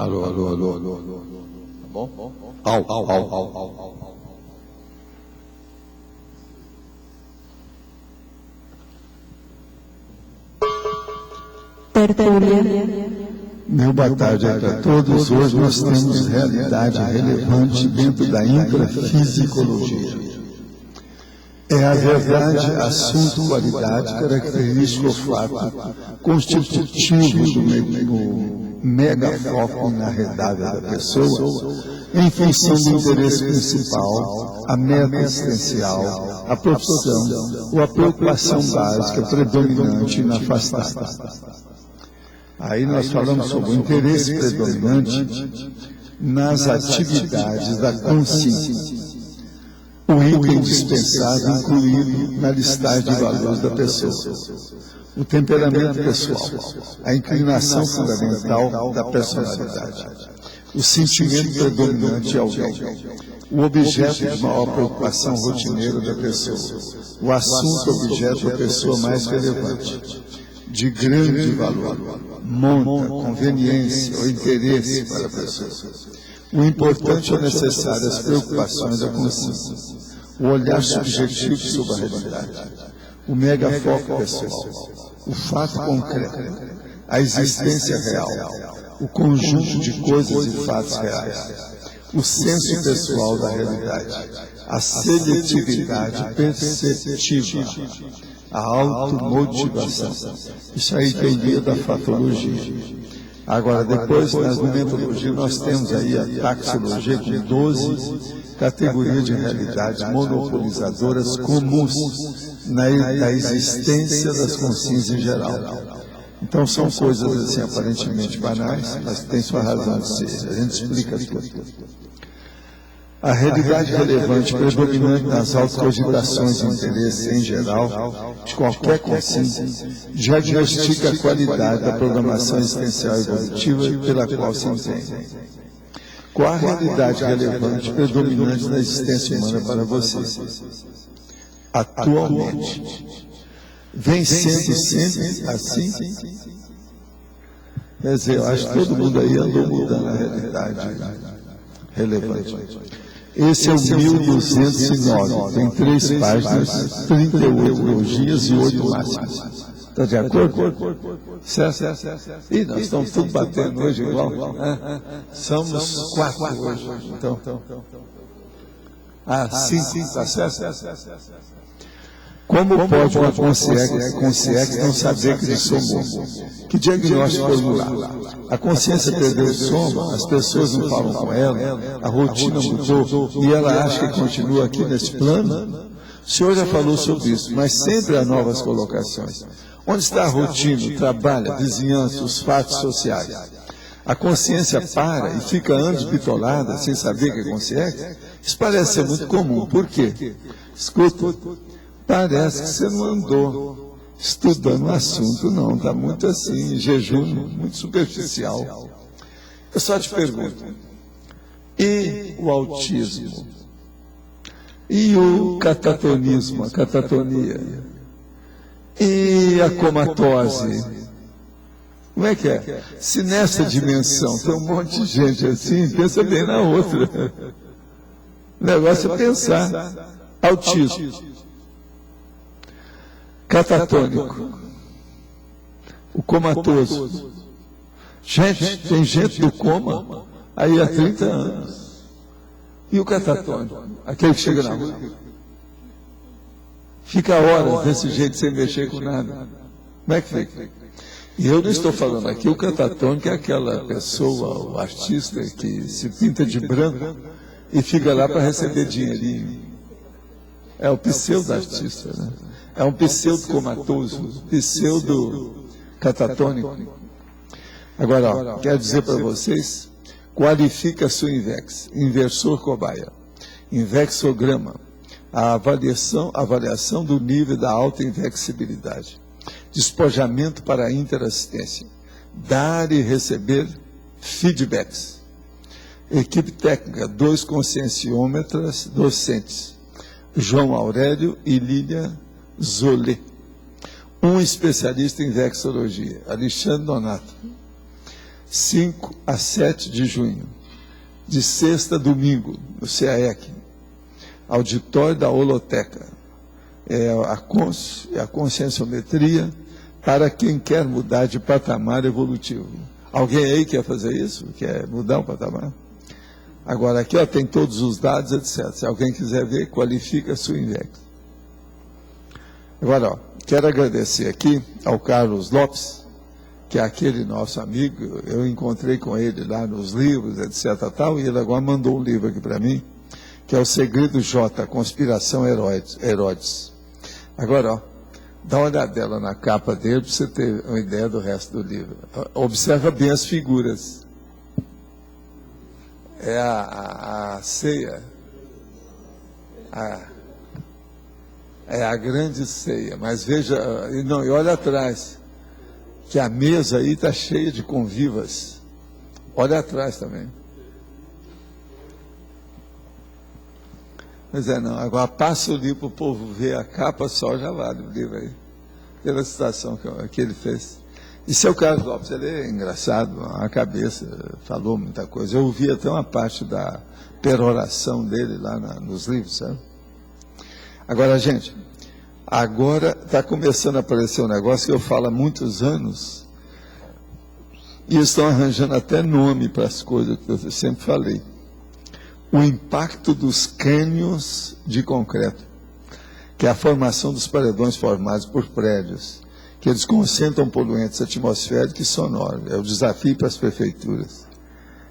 Alô, alô, alô, alô, alô. Tá bom? Au. Meu boa tarde para todos. Hoje nós temos realidade relevante dentro da intrafisicologia. É a verdade, assunto, qualidade, característica ou fato constitutivo do megafoco inarredável da pessoa, em função do interesse principal, a meta existencial, a profissão ou a preocupação básica predominante e inafastável. Aí nós falamos sobre o interesse predominante nas atividades da consciência, o item indispensável incluído na listagem de valores da pessoa, o temperamento pessoal, a inclinação fundamental da personalidade, o sentimento predominante de alguém, o objeto de maior preocupação rotineira da pessoa, o assunto objeto da pessoa mais relevante, de grande valor, monta, conveniência ou interesse para a pessoa. O importante ou necessário, as preocupações da consciência, o olhar subjetivo sobre a realidade, o megafoco pessoal, o fato concreto, a existência real, o conjunto de coisas e fatos reais, o senso pessoal da realidade, a seletividade perceptiva, a automotivação. Isso aí tem guia da fatologia. Agora, depois, na argumentologia, nós temos aí a taxologia com 12 categorias de realidades monopolizadoras comuns da existência das consciências em geral. Então, são coisas assim aparentemente banais, mas tem sua razão de ser. A gente explica tudo. A realidade relevante predominante nas autocogitações de interesse em geral, de qualquer consciência, diagnostica a qualidade da programação existencial evolutiva pela qual se entende. Qual a realidade relevante predominante na existência humana para você? Atualmente. Vem sendo sempre assim? Quer dizer, eu acho que todo mundo aí andou mudando a realidade relevante. Esse é o 1209, tem 3 páginas, 38 elogias e 8 máximas. Está de acordo? Certo? E nós estamos tudo batendo hoje igual. Somos 4 hoje. Então. Sim, está certo? Como pode uma consciência não saber que somos? Que diagnóstico formular? A consciência perdeu o sono, as pessoas não falam com ela, a rotina mudou e ela acha que continua aqui nesse plano? O senhor já falou sobre isso, mas sempre há novas colocações. Onde está a rotina, o trabalho, a vizinhança, os fatos sociais? A consciência para e fica anos bitolada sem saber que é consciência? Isso parece ser muito comum. Por quê? Escuta. Parece que você não andou estudando o assunto, não. Está muito assim, jejum, muito superficial. Eu só te pergunto, e o autismo? E o catatonismo, a catatonia? E a comatose? Como é que é? Se nessa dimensão tem um monte de gente assim, pensa bem na outra. O negócio é pensar. Autismo. Catatônico, o comatoso. Gente, tem gente do coma aí há 30 anos. E o catatônico, aquele que chega na rua, fica horas desse jeito sem mexer com nada. Como é que fica? E eu não estou falando aqui, o catatônico é aquela pessoa, o artista que se pinta de branco e fica lá para receber dinheirinho. É o pseudo-artista, né? É um pseudo-comatoso, pseudo-catatônico. Agora, quero dizer para vocês, qualifica a sua INVEX, inversor cobaia, invexograma, a avaliação do nível da alta invexibilidade, despojamento para a interassistência, dar e receber feedbacks, equipe técnica, 2 conscienciômetras docentes, João Aurélio e Lília Zolé. Um especialista em vexologia, Alexandre Donato. 5 a 7 de junho, de sexta a domingo, no CAEC, auditório da Holoteca. É a conscienciometria para quem quer mudar de patamar evolutivo. Alguém aí quer fazer isso? Quer mudar o patamar? Agora, aqui ó, tem todos os dados, etc. Se alguém quiser ver, qualifica a sua INVEX. Agora, ó, quero agradecer aqui ao Carlos Lopes, que é aquele nosso amigo, eu encontrei com ele lá nos livros, etc. Tal, e ele agora mandou um livro aqui para mim, que é O Segredo J, Conspiração Herodes. Agora, ó, dá uma olhadela na capa dele para você ter uma ideia do resto do livro. Observa bem as figuras. É a ceia, é a grande ceia, mas veja, e olha atrás, que a mesa aí está cheia de convivas, olha atrás também. Mas não, agora passa o livro para o povo ver a capa só, já vale o livro aí, pela citação que ele fez. E seu Carlos Lopes, ele é engraçado, a cabeça, falou muita coisa. Eu ouvi até uma parte da peroração dele lá nos livros, sabe? Agora, gente, agora está começando a aparecer um negócio que eu falo há muitos anos, e estão arranjando até nome para as coisas que eu sempre falei. O impacto dos cânions de concreto, que é a formação dos paredões formados por prédios, que eles concentram poluentes atmosféricos e sonoros. É o desafio para as prefeituras.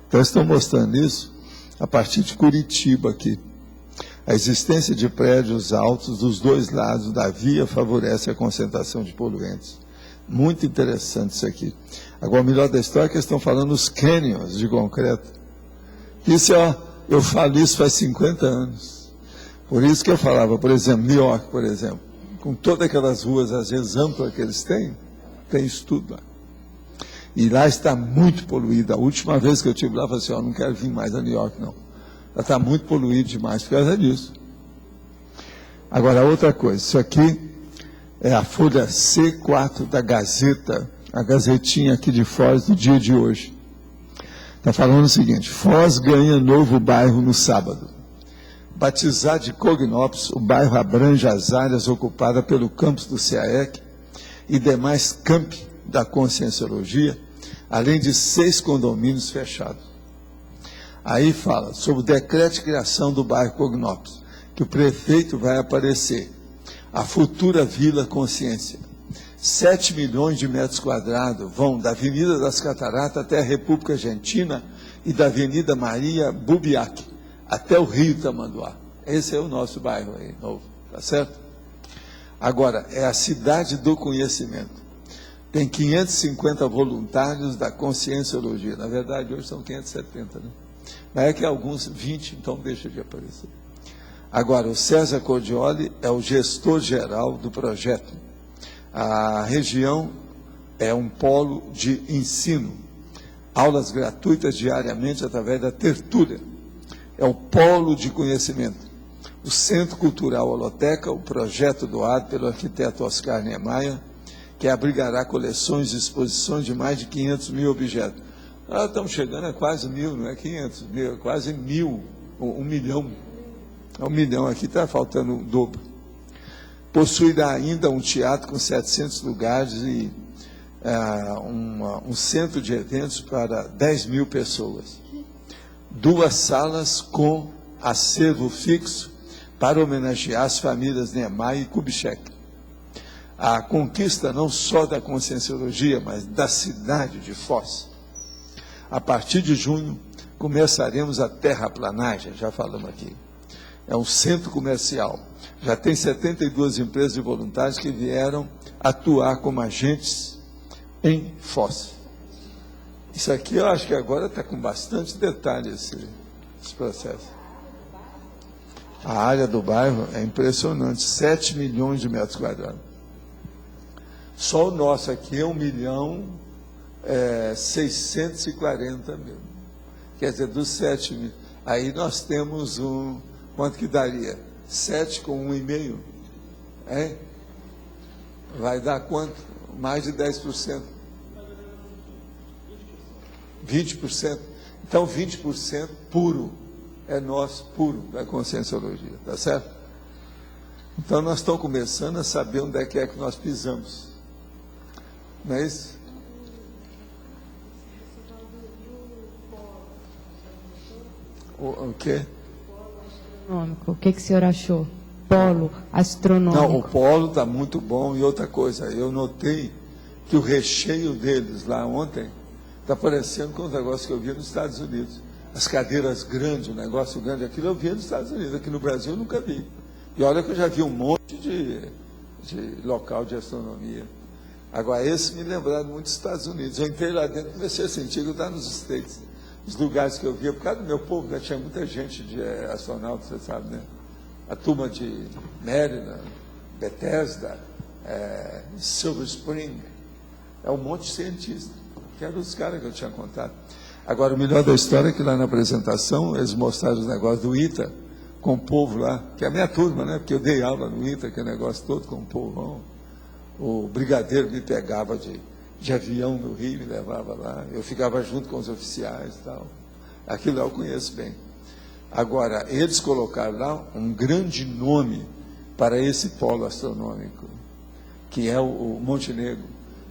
Então, estão mostrando isso a partir de Curitiba aqui. A existência de prédios altos dos dois lados da via favorece a concentração de poluentes. Muito interessante isso aqui. Agora, o melhor da história é que eles estão falando os canyons de concreto. Isso, ó, eu falo isso faz 50 anos. Por isso que eu falava, por exemplo, New York, por exemplo, com todas aquelas ruas, às vezes, amplas que eles têm, tem isso tudo lá. E lá está muito poluída. A última vez que eu estive lá, eu falei assim, não quero vir mais a New York, não. Ela está muito poluída demais por causa disso. Agora, outra coisa, isso aqui é a folha C4 da Gazeta, a gazetinha aqui de Foz do dia de hoje. Está falando o seguinte, Foz ganha novo bairro no sábado. Batizado de Cognópolis, o bairro abrange as áreas ocupadas pelo campus do CAEC e demais campi da Conscienciologia, além de 6 condomínios fechados. Aí fala sobre o decreto de criação do bairro Cognópolis, que o prefeito vai aparecer, a futura Vila Consciência. 7 milhões de metros quadrados vão da Avenida das Cataratas até a República Argentina e da Avenida Maria Bubiac até o Rio Tamanduá. Esse é o nosso bairro aí, novo, tá certo? Agora, é a cidade do conhecimento. Tem 550 voluntários da Conscienciologia. Na verdade, hoje são 570, né? Mas é que alguns, 20, então deixa de aparecer. Agora, o César Cordioli é o gestor geral do projeto. A região é um polo de ensino. Aulas gratuitas diariamente através da tertúlia. É o polo de conhecimento. O Centro Cultural Holoteca, o projeto doado pelo arquiteto Oscar Niemeyer, que abrigará coleções e exposições de mais de 500 mil objetos. Nós estamos chegando a quase 1.000, não é 500 mil, é quase 1.000, 1 milhão. É 1 milhão, aqui está faltando o dobro. Possuirá ainda um teatro com 700 lugares e um centro de eventos para 10 mil pessoas. 2 salas com acervo fixo para homenagear as famílias Niemeyer e Kubitschek. A conquista não só da Conscienciologia, mas da cidade de Foz. A partir de junho, começaremos a terraplanagem, já falamos aqui. É um centro comercial. Já tem 72 empresas de voluntários que vieram atuar como agentes em Foz. Isso aqui eu acho que agora está com bastante detalhe esse processo. A área do bairro é impressionante, 7 milhões de metros quadrados. Só o nosso aqui é 1.640.000. Quer dizer, dos 7 mil. Aí nós temos quanto que daria? 7 com 1,5. É? Vai dar quanto? Mais de 10%. 20%. Então, 20% puro é nosso, puro, da conscienciologia, tá certo? Então, nós estamos começando a saber onde é que nós pisamos. Não é isso? O quê? O que o senhor achou? Polo astronômico. Não, o polo está muito bom. E outra coisa, eu notei que o recheio deles lá ontem está parecendo com os negócios que eu via nos Estados Unidos. As cadeiras grandes, o negócio grande, aquilo eu via nos Estados Unidos. Aqui no Brasil eu nunca vi. E olha que eu já vi um monte de local de astronomia. Agora, esse me lembraram muito dos Estados Unidos. Eu entrei lá dentro e comecei a sentir que eu estava nos States. Os lugares que eu via, por causa do meu povo, já tinha muita gente de astronauta, você sabe, né? A turma de Maryland, Bethesda, Silver Spring, é um monte de cientista, que eram os caras que eu tinha contado. Agora, o melhor da história é que lá na apresentação, eles mostraram os negócios do ITA, com o povo lá, que é a minha turma, né? Porque eu dei aula no ITA, aquele negócio todo com o povão. O brigadeiro me pegava de avião no Rio, me levava lá, eu ficava junto com os oficiais e tal. Aquilo lá eu conheço bem. Agora, eles colocaram lá um grande nome para esse polo astronômico, que é o Montenegro.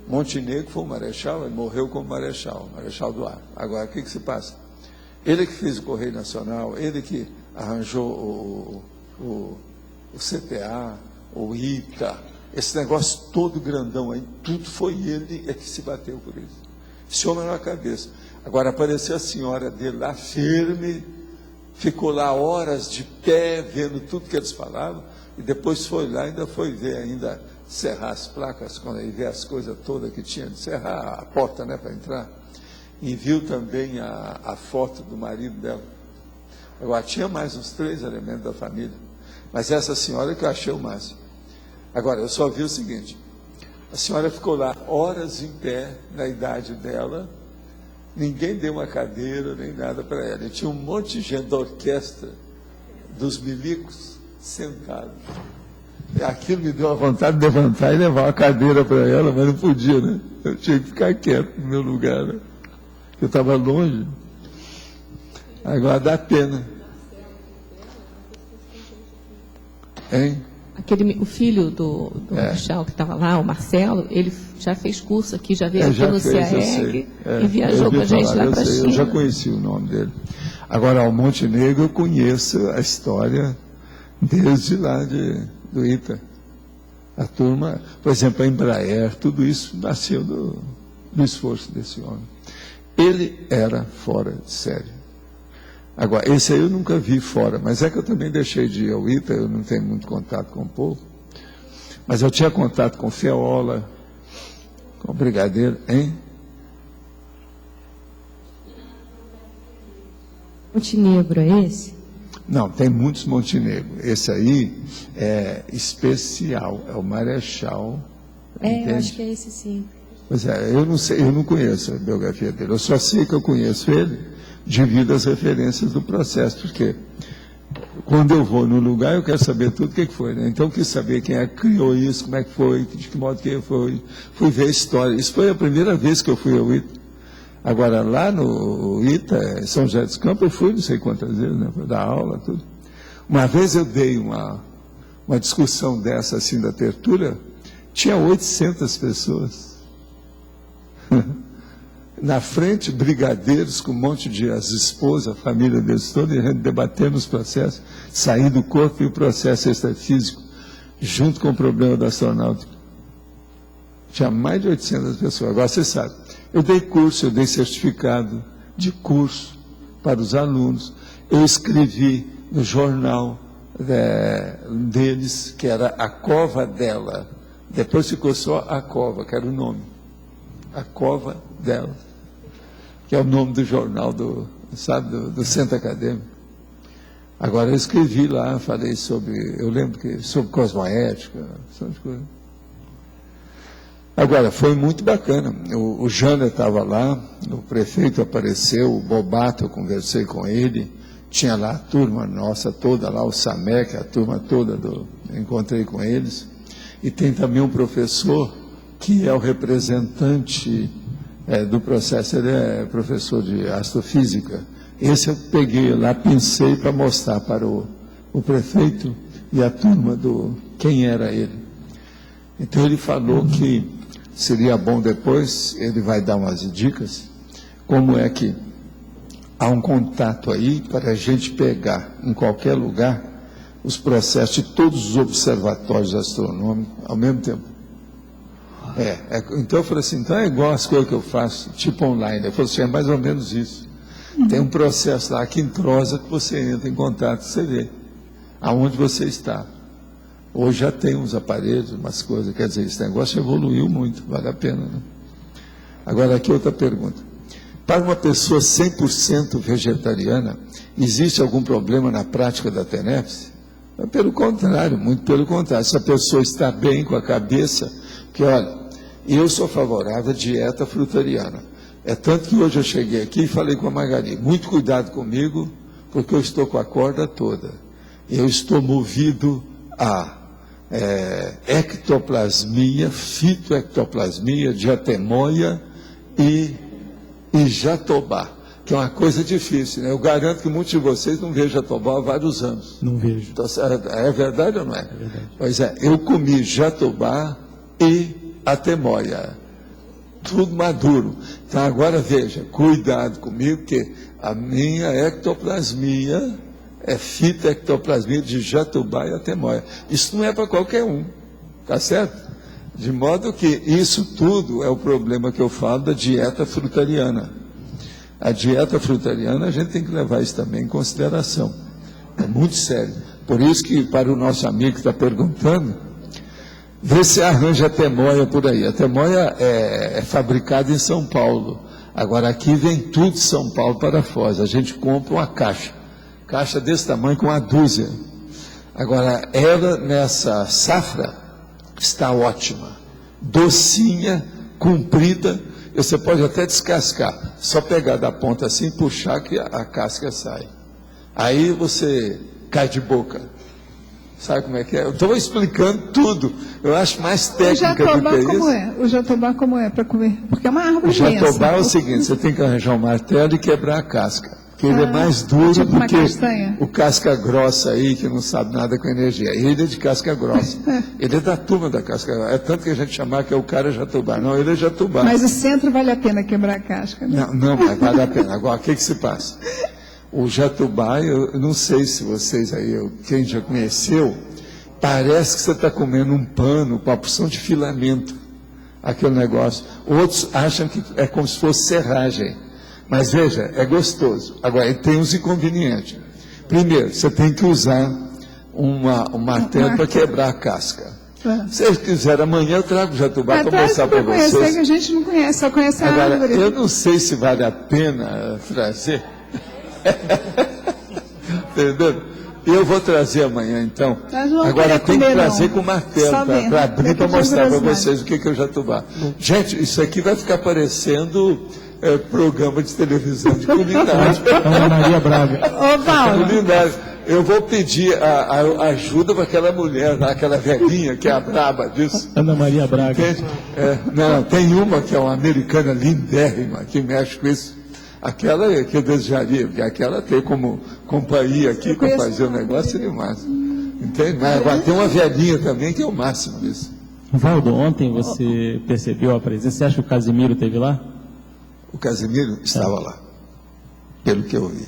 Montenegro foi o marechal, ele morreu como marechal do ar. Agora, o que se passa? Ele que fez o Correio Nacional, ele que arranjou o CTA, o ITA, esse negócio todo grandão aí, tudo foi ele que se bateu por isso. Esse homem na cabeça. Agora apareceu a senhora dele lá, firme, ficou lá horas de pé, vendo tudo que eles falavam, e depois foi lá, ainda foi ver, ainda serrar as placas, quando ele vê as coisas todas que tinha, de serrar a porta, né, para entrar, e viu também a foto do marido dela. Agora, tinha mais uns 3 elementos da família, mas essa senhora que eu achei o máximo. Agora, eu só vi o seguinte, a senhora ficou lá horas em pé, na idade dela, ninguém deu uma cadeira, nem nada para ela, e tinha um monte de gente da orquestra, dos milicos, sentados. E aquilo me deu a vontade de levantar e levar uma cadeira para ela, mas não podia, né? Eu tinha que ficar quieto no meu lugar, né? Eu estava longe. Agora dá pena. Hein? O filho do Marechal que estava lá, o Marcelo, ele já fez curso aqui, já veio aqui no CAEG e viajou com a gente lá para a China. Eu já conheci o nome dele. Agora, ao Montenegro, eu conheço a história desde lá do ITA. A turma, por exemplo, a Embraer, tudo isso nasceu do esforço desse homem. Ele era fora de série. Agora, esse aí eu nunca vi fora, mas é que eu também deixei de ir ao ITA, eu não tenho muito contato com o povo, mas eu tinha contato com Feola, com o Brigadeiro, hein? Montenegro é esse? Não, tem muitos Montenegro. Esse aí é especial, é o Marechal. Eu acho que é esse sim. Pois é, eu não sei, eu não conheço a biografia dele, eu só sei que eu conheço ele devido às referências do processo, porque quando eu vou no lugar eu quero saber tudo o que foi, né? Então eu quis saber quem é que criou isso, como é que foi, de que modo que foi, fui ver a história. Isso foi a primeira vez que eu fui ao ITA. Agora lá no ITA, São José dos Campos, eu fui não sei quantas vezes, né, para dar aula, tudo. Uma vez eu dei uma discussão dessa assim da tertúlia, tinha 800 pessoas. Na frente, brigadeiros com um monte de as esposas, a família deles toda, e a gente debatendo os processos, sair do corpo e o processo extrafísico, junto com o problema da astronáutica. Tinha mais de 800 pessoas. Agora, você sabe, eu dei curso, eu dei certificado de curso para os alunos, eu escrevi no jornal deles, que era A Cova Dela, depois ficou só A Cova, que era o nome. A Cova Dela, que é o nome do jornal do Centro Acadêmico. Agora eu escrevi lá, falei sobre cosmoética, sobre coisas. Agora, foi muito bacana. O Jânio estava lá, o prefeito apareceu, o Bobato, eu conversei com ele, tinha lá a turma nossa toda, lá o Samek, a turma toda, encontrei com eles. E tem também um professor que é o representante do processo, ele é professor de astrofísica. Esse eu peguei lá, pensei para mostrar para o prefeito e a turma quem era ele. Então ele falou que seria bom depois, ele vai dar umas dicas, como é que há um contato aí para a gente pegar em qualquer lugar os processos de todos os observatórios astronômicos ao mesmo tempo. Então eu falei assim, então é igual as coisas que eu faço, tipo online. Eu falei assim, é mais ou menos isso. Tem um processo lá que entrosa, que você entra em contato, você vê aonde você está. Hoje já tem uns aparelhos, umas coisas, quer dizer, esse negócio evoluiu muito, vale a pena, né? Agora aqui outra pergunta. Para uma pessoa 100% vegetariana, existe algum problema na prática da TENEPS? Pelo contrário, muito pelo contrário. Se a pessoa está bem com a cabeça, porque olha, eu sou favorável à dieta frutariana. É tanto que hoje eu cheguei aqui e falei com a Magali, muito cuidado comigo, porque eu estou com a corda toda. Eu estou movido a ectoplasmia, fitoectoplasmia, diatemoia e jatobá, que é uma coisa difícil, né? Eu garanto que muitos de vocês não veem jatobá há vários anos. Não vejo. Então, é verdade ou não é? É verdade. Pois é, eu comi jatobá e atemoia, tudo maduro. Então agora veja, cuidado comigo, porque a minha ectoplasmia é fitoectoplasmia de jatobá e atemoia. Isso não é para qualquer um, tá certo? De modo que isso tudo é o problema que eu falo da dieta frutariana. A dieta frutariana, a gente tem que levar isso também em consideração. É muito sério. Por isso que, para o nosso amigo que está perguntando, vê se arranja a temoia por aí. A temoia é fabricada em São Paulo. Agora, aqui vem tudo de São Paulo para Foz. A gente compra uma caixa desse tamanho com uma dúzia. Agora, ela nessa safra está ótima, docinha, comprida, você pode até descascar, só pegar da ponta assim, puxar que a casca sai. Aí você cai de boca. Sabe como é que é? Eu estou explicando tudo. Eu acho mais técnica do que isso. O jatobá como é para comer? Porque é uma árvore imensa. O jatobá é o seguinte, você tem que arranjar um martelo e quebrar a casca. Porque ele é mais duro tipo do que castanha. O casca grossa aí, que não sabe nada com energia. Ele é de casca grossa. Ele é da turma da casca grossa. É tanto que a gente chamar que é o cara jatobá. Não, ele é jatobá. Mas o centro vale a pena quebrar a casca, né? Não, mas vale a pena. Agora, o que se passa? O jatobá, eu não sei se vocês aí, quem já conheceu, parece que você está comendo um pano com a porção de filamento. Aquele negócio. Outros acham que é como se fosse serragem. Mas veja, é gostoso. Agora, ele tem uns inconvenientes. Primeiro, você tem que usar um martelo para quebrar a casca. Se vocês quiserem, amanhã eu trago o jatobá para mostrar para vocês. Que a gente não conhece, só conhece a Agora, árvore. eu não sei se vale a pena trazer. Entendeu? Eu vou trazer amanhã, então. Agora tem que trazer com martelo para abrir para mostrar para vocês o que é o jatobá. Gente, isso aqui vai ficar parecendo programa de televisão de culinária. Ana Maria Braga. Ô, Paulo. Culinária. Eu vou pedir a ajuda para aquela mulher lá, aquela velhinha que é a braba disso. Ana Maria Braga. Entende? Não, tem uma que é uma americana lindérrima que mexe com isso. Aquela que eu desejaria, porque aquela tem como companhia aqui para fazer o negócio seria o máximo. Entende? Mas agora tem uma velhinha também que é o máximo disso. Valdo, ontem você percebeu a presença, você acha que o Casimiro esteve lá? O Casimiro estava lá, pelo que eu vi.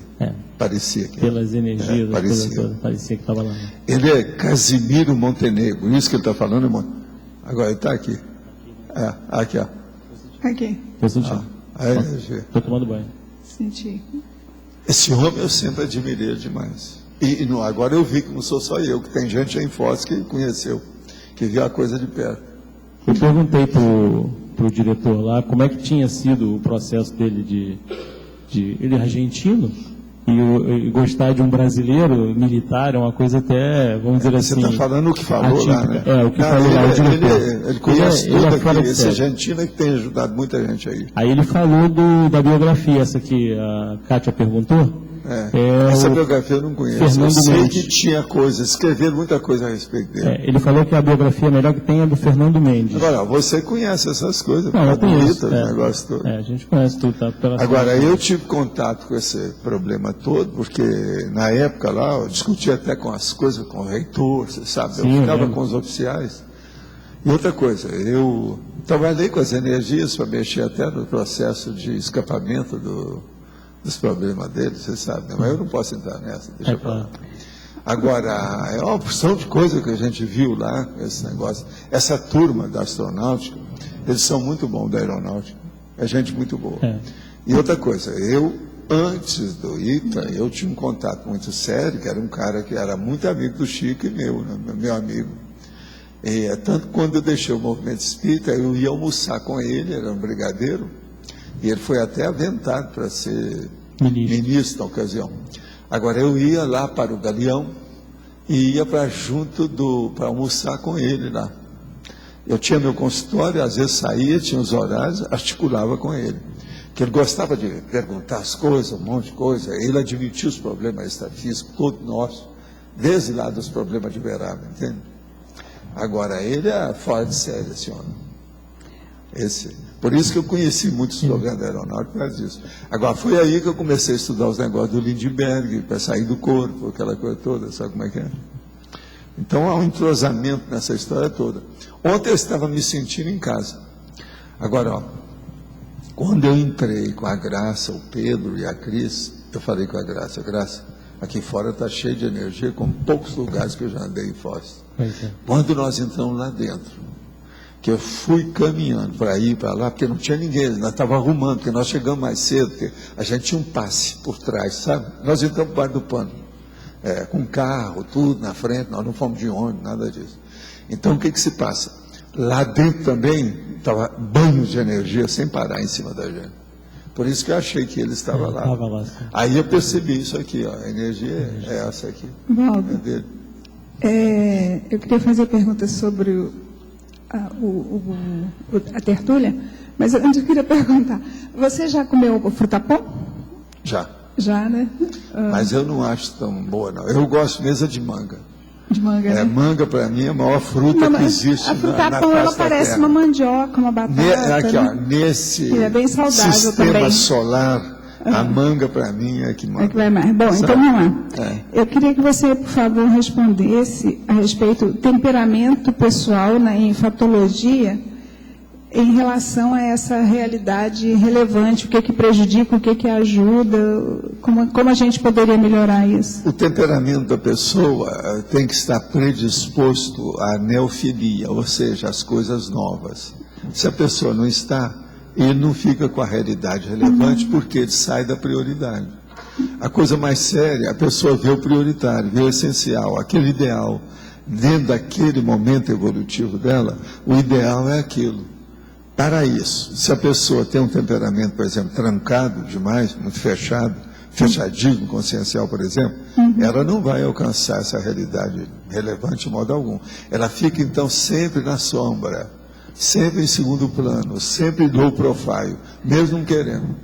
Parecia que pelas energias, parecia. Parecia que estava lá. Ele é Casimiro Montenegro, isso que ele está falando, irmão. Agora ele está aqui. Aqui, ó. Aqui. Estou sentindo. Estou tomando banho. Senti. Esse homem eu sempre admirei demais. E agora eu vi que não sou só eu, que tem gente aí em Foz que conheceu, que viu a coisa de perto. Eu perguntei para o diretor lá como é que tinha sido o processo dele ele é argentino e gostar de um brasileiro militar é uma coisa até, vamos dizer assim, você está falando o que falou atípica. lá, né? O que falou lá, o diretor. Ele conhece tudo aqui, esse série. argentino que tem ajudado muita gente aí. Aí ele falou da biografia, essa que a Kátia perguntou, Essa biografia eu não conheço. Fernando eu sei Mendes. que tinha coisa, escreveram muita coisa a respeito dele. Ele falou que a biografia melhor que tem é do Fernando Mendes. Agora, você conhece essas coisas, Não, eu conheço. o negócio todo. A gente conhece tudo, tá? Agora, eu tive contato com esse problema todo, porque na época lá, eu discutia até com as coisas com o reitor, você sabe, Sim, eu ficava eu com os oficiais. E outra coisa, eu trabalhei com as energias para mexer até no processo de escapamento dos problemas deles, você sabe, né? Mas eu não posso entrar nessa, deixa eu falar. Agora, é uma porção de coisa que a gente viu lá, esse negócio. Essa turma da astronáutica, eles são muito bons da aeronáutica, é gente muito boa. E outra coisa, eu, antes do ITA, eu tinha um contato muito sério, que era um cara que era muito amigo do Chico e meu amigo. E, tanto que quando eu deixei o movimento espírita, eu ia almoçar com ele, era um brigadeiro, e ele foi até aventado para ser ministro na ocasião. Agora, eu ia lá para o Galeão e ia para almoçar com ele lá. Eu tinha meu consultório, às vezes saía, tinha os horários, articulava com ele. Que ele gostava de perguntar as coisas, um monte de coisa. Ele admitiu os problemas extrafísicos, todos nós, desde lá dos problemas de Uberaba, entende? Agora, ele é fora de série, esse homem. Por isso que eu conheci muitos problemas da aeronáutica por causa disso. Agora, foi aí que eu comecei a estudar os negócios do Lindbergh, para sair do corpo, aquela coisa toda, sabe como é que é? Então, há um entrosamento nessa história toda. Ontem eu estava me sentindo em casa. Agora, ó, quando eu entrei com a Graça, o Pedro e a Cris, eu falei com a Graça, aqui fora está cheio de energia, como poucos lugares que eu já andei em Foz. Quando nós entramos lá dentro, que eu fui caminhando para ir para lá, porque não tinha ninguém, nós estávamos arrumando, porque nós chegamos mais cedo, porque a gente tinha um passe por trás, sabe? Nós entramos para o bar do Pano, com carro, tudo na frente, nós não fomos de ônibus, nada disso. Então, o que se passa? Lá dentro também estava banhos de energia sem parar em cima da gente. Por isso que eu achei que ele estava lá. Aí eu percebi isso aqui, ó, a energia é essa aqui. Valdo, é dele. Eu queria fazer perguntas sobre a tertúlia, mas antes eu queria perguntar, você já comeu frutapão? Já. Já, né? Mas eu não acho tão boa, não. Eu gosto mesmo de manga. De manga, né? Manga, para mim, é a maior fruta que existe a frutapão, na ela face da parece terra. uma mandioca, uma batata. Aqui, ó, nesse é bem saudável sistema também. solar, a manga, para mim, é que manda. É que vai mais. Bom, Sabe? então vamos lá. Eu queria que você, por favor, respondesse a respeito do temperamento pessoal na infectologia em relação a essa realidade relevante, o que prejudica, o que ajuda, como a gente poderia melhorar isso? O temperamento da pessoa tem que estar predisposto à neofilia, ou seja, às coisas novas. Se a pessoa não está, ele não fica com a realidade relevante, porque ele sai da prioridade. A coisa mais séria, a pessoa vê o prioritário, vê o essencial, aquele ideal. Dentro daquele momento evolutivo dela, o ideal é aquilo. Para isso, se a pessoa tem um temperamento, por exemplo, trancado demais, muito fechado, fechadismo consciencial, por exemplo, ela não vai alcançar essa realidade relevante de modo algum. Ela fica, então, sempre na sombra, sempre em segundo plano, sempre low profile, mesmo não querendo.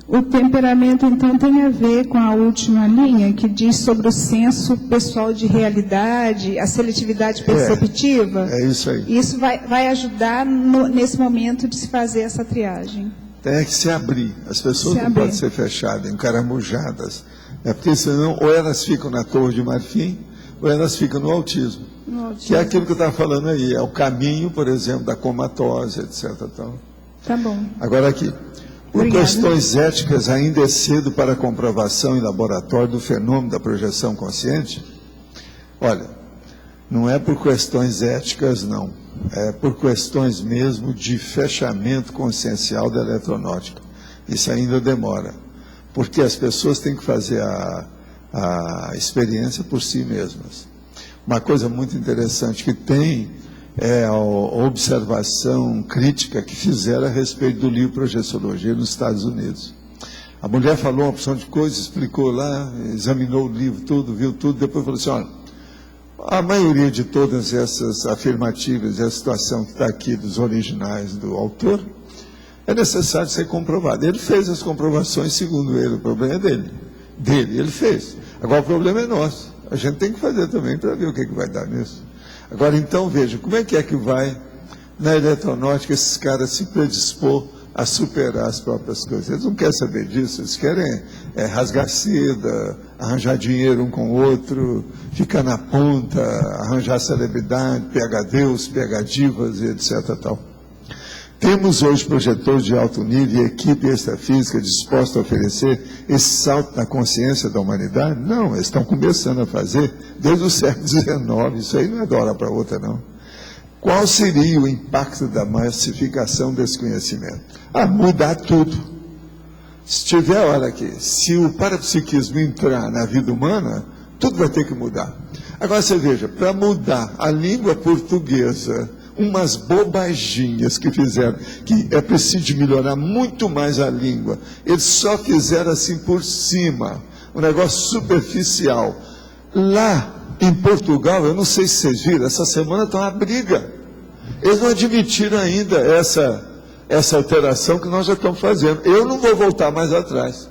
O temperamento, então, tem a ver com a última linha, que diz sobre o senso pessoal de realidade, a seletividade perceptiva? É isso aí. Isso vai ajudar nesse momento de se fazer essa triagem. Tem que se abrir. As pessoas não podem ser fechadas, encaramujadas. Porque senão, ou elas ficam na Torre de Marfim, ou elas ficam no autismo. Que é aquilo que eu estava falando aí, é o caminho, por exemplo, da comatose, etc. Tá bom. Agora aqui. Por questões éticas, ainda é cedo para a comprovação em laboratório do fenômeno da projeção consciente? Olha, não é por questões éticas, não. É por questões mesmo de fechamento consciencial da eletronáutica. Isso ainda demora. Porque as pessoas têm que fazer a experiência por si mesmas. Uma coisa muito interessante que tem é a observação crítica que fizeram a respeito do livro Projeciologia nos Estados Unidos. A mulher falou uma opção de coisas, explicou lá, examinou o livro, tudo, viu tudo, depois falou assim, olha, a maioria de todas essas afirmativas e a situação que está aqui dos originais do autor, é necessário ser comprovada. Ele fez as comprovações, segundo ele, o problema é dele. dele, ele fez. Agora o problema é nosso. A gente tem que fazer também para ver o que vai dar nisso. Agora, então, veja, como é que vai, na eletronáutica, esses caras se predispor a superar as próprias coisas? Eles não querem saber disso, eles querem rasgar seda, arranjar dinheiro um com o outro, ficar na ponta, arranjar celebridade, pegar Deus, pegar divas e etc. Tal. Temos hoje projetores de alto nível e equipe extrafísica disposta a oferecer esse salto na consciência da humanidade? Não, eles estão começando a fazer desde o século XIX, isso aí não é de uma hora para outra, não. Qual seria o impacto da massificação desse conhecimento? Mudar tudo. Se tiver, olha aqui, se o parapsiquismo entrar na vida humana, tudo vai ter que mudar. Agora você veja, para mudar a língua portuguesa, umas bobaginhas que fizeram, que é preciso melhorar muito mais a língua, eles só fizeram assim por cima, um negócio superficial. Lá em Portugal, eu não sei se vocês viram, essa semana está uma briga. Eles não admitiram ainda essa alteração que nós já estamos fazendo. Eu não vou voltar mais atrás.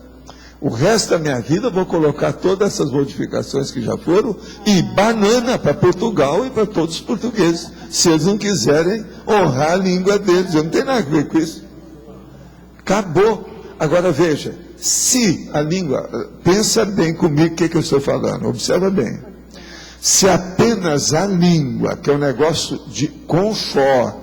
O resto da minha vida eu vou colocar todas essas modificações que já foram e banana para Portugal e para todos os portugueses, se eles não quiserem honrar a língua deles. Eu não tenho nada a ver com isso. Acabou. Agora veja, se a língua, pensa bem comigo o que eu estou falando, observa bem. Se apenas a língua, que é um negócio de confort,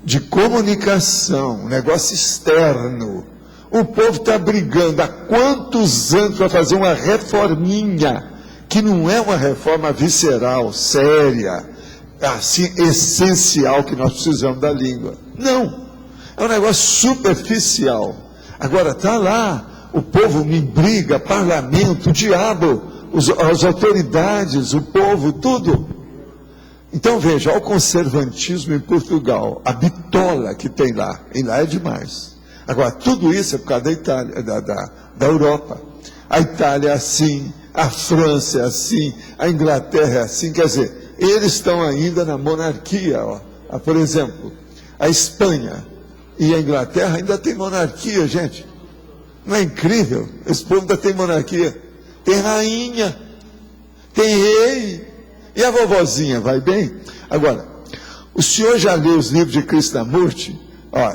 de comunicação, um negócio externo, o povo está brigando há quantos anos para fazer uma reforminha, que não é uma reforma visceral, séria, assim, essencial, que nós precisamos da língua. Não, é um negócio superficial. Agora está lá, o povo me briga, parlamento, o diabo, as autoridades, o povo, tudo. Então veja, olha o conservantismo em Portugal, a bitola que tem lá, e lá é demais. Agora, tudo isso é por causa da Itália, da Europa. A Itália é assim, a França é assim, a Inglaterra é assim, quer dizer, eles estão ainda na monarquia. Ó. Por exemplo, a Espanha e a Inglaterra ainda tem monarquia, gente. Não é incrível? Esse povo ainda tem monarquia. Tem rainha, tem rei. E a vovozinha, vai bem? Agora, o senhor já leu os livros de Krishnamurti?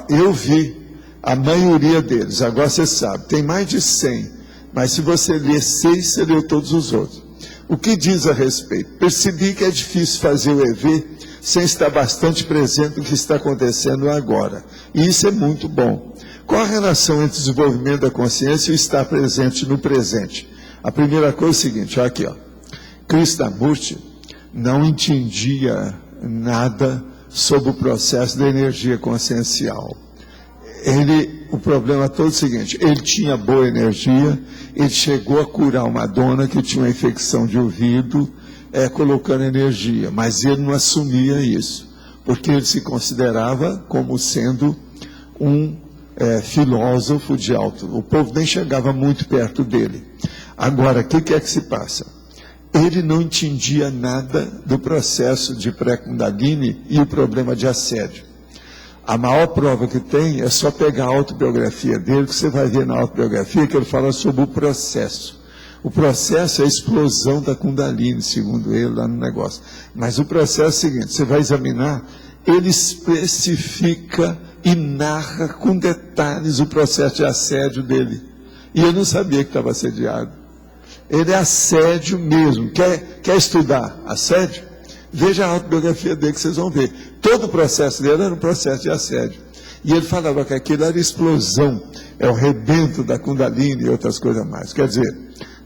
Eu vi a maioria deles, agora você sabe, tem mais de 100, mas se você ler 6, você leu todos os outros. O que diz a respeito? Percebi que é difícil fazer o EV sem estar bastante presente no que está acontecendo agora, e isso é muito bom. Qual a relação entre o desenvolvimento da consciência e o estar presente no presente? A primeira coisa é o seguinte, olha aqui, Krishnamurti não entendia nada sobre o processo da energia consciencial. O problema todo é o seguinte, ele tinha boa energia, ele chegou a curar uma dona que tinha uma infecção de ouvido, colocando energia, mas ele não assumia isso, porque ele se considerava como sendo um filósofo de alto. O povo nem chegava muito perto dele. Agora, o que é que se passa? Ele não entendia nada do processo de pré-Kundalini e o problema de assédio. A maior prova que tem é só pegar a autobiografia dele, que você vai ver na autobiografia que ele fala sobre o processo. O processo é a explosão da Kundalini, segundo ele, lá no negócio. Mas o processo é o seguinte, você vai examinar, ele especifica e narra com detalhes o processo de assédio dele. E eu não sabia que estava assediado. Ele é assédio mesmo. Quer estudar assédio? Veja a autobiografia dele que vocês vão ver. Todo o processo dele era um processo de assédio. E ele falava que aquilo era explosão, é o rebento da Kundalini e outras coisas mais. Quer dizer,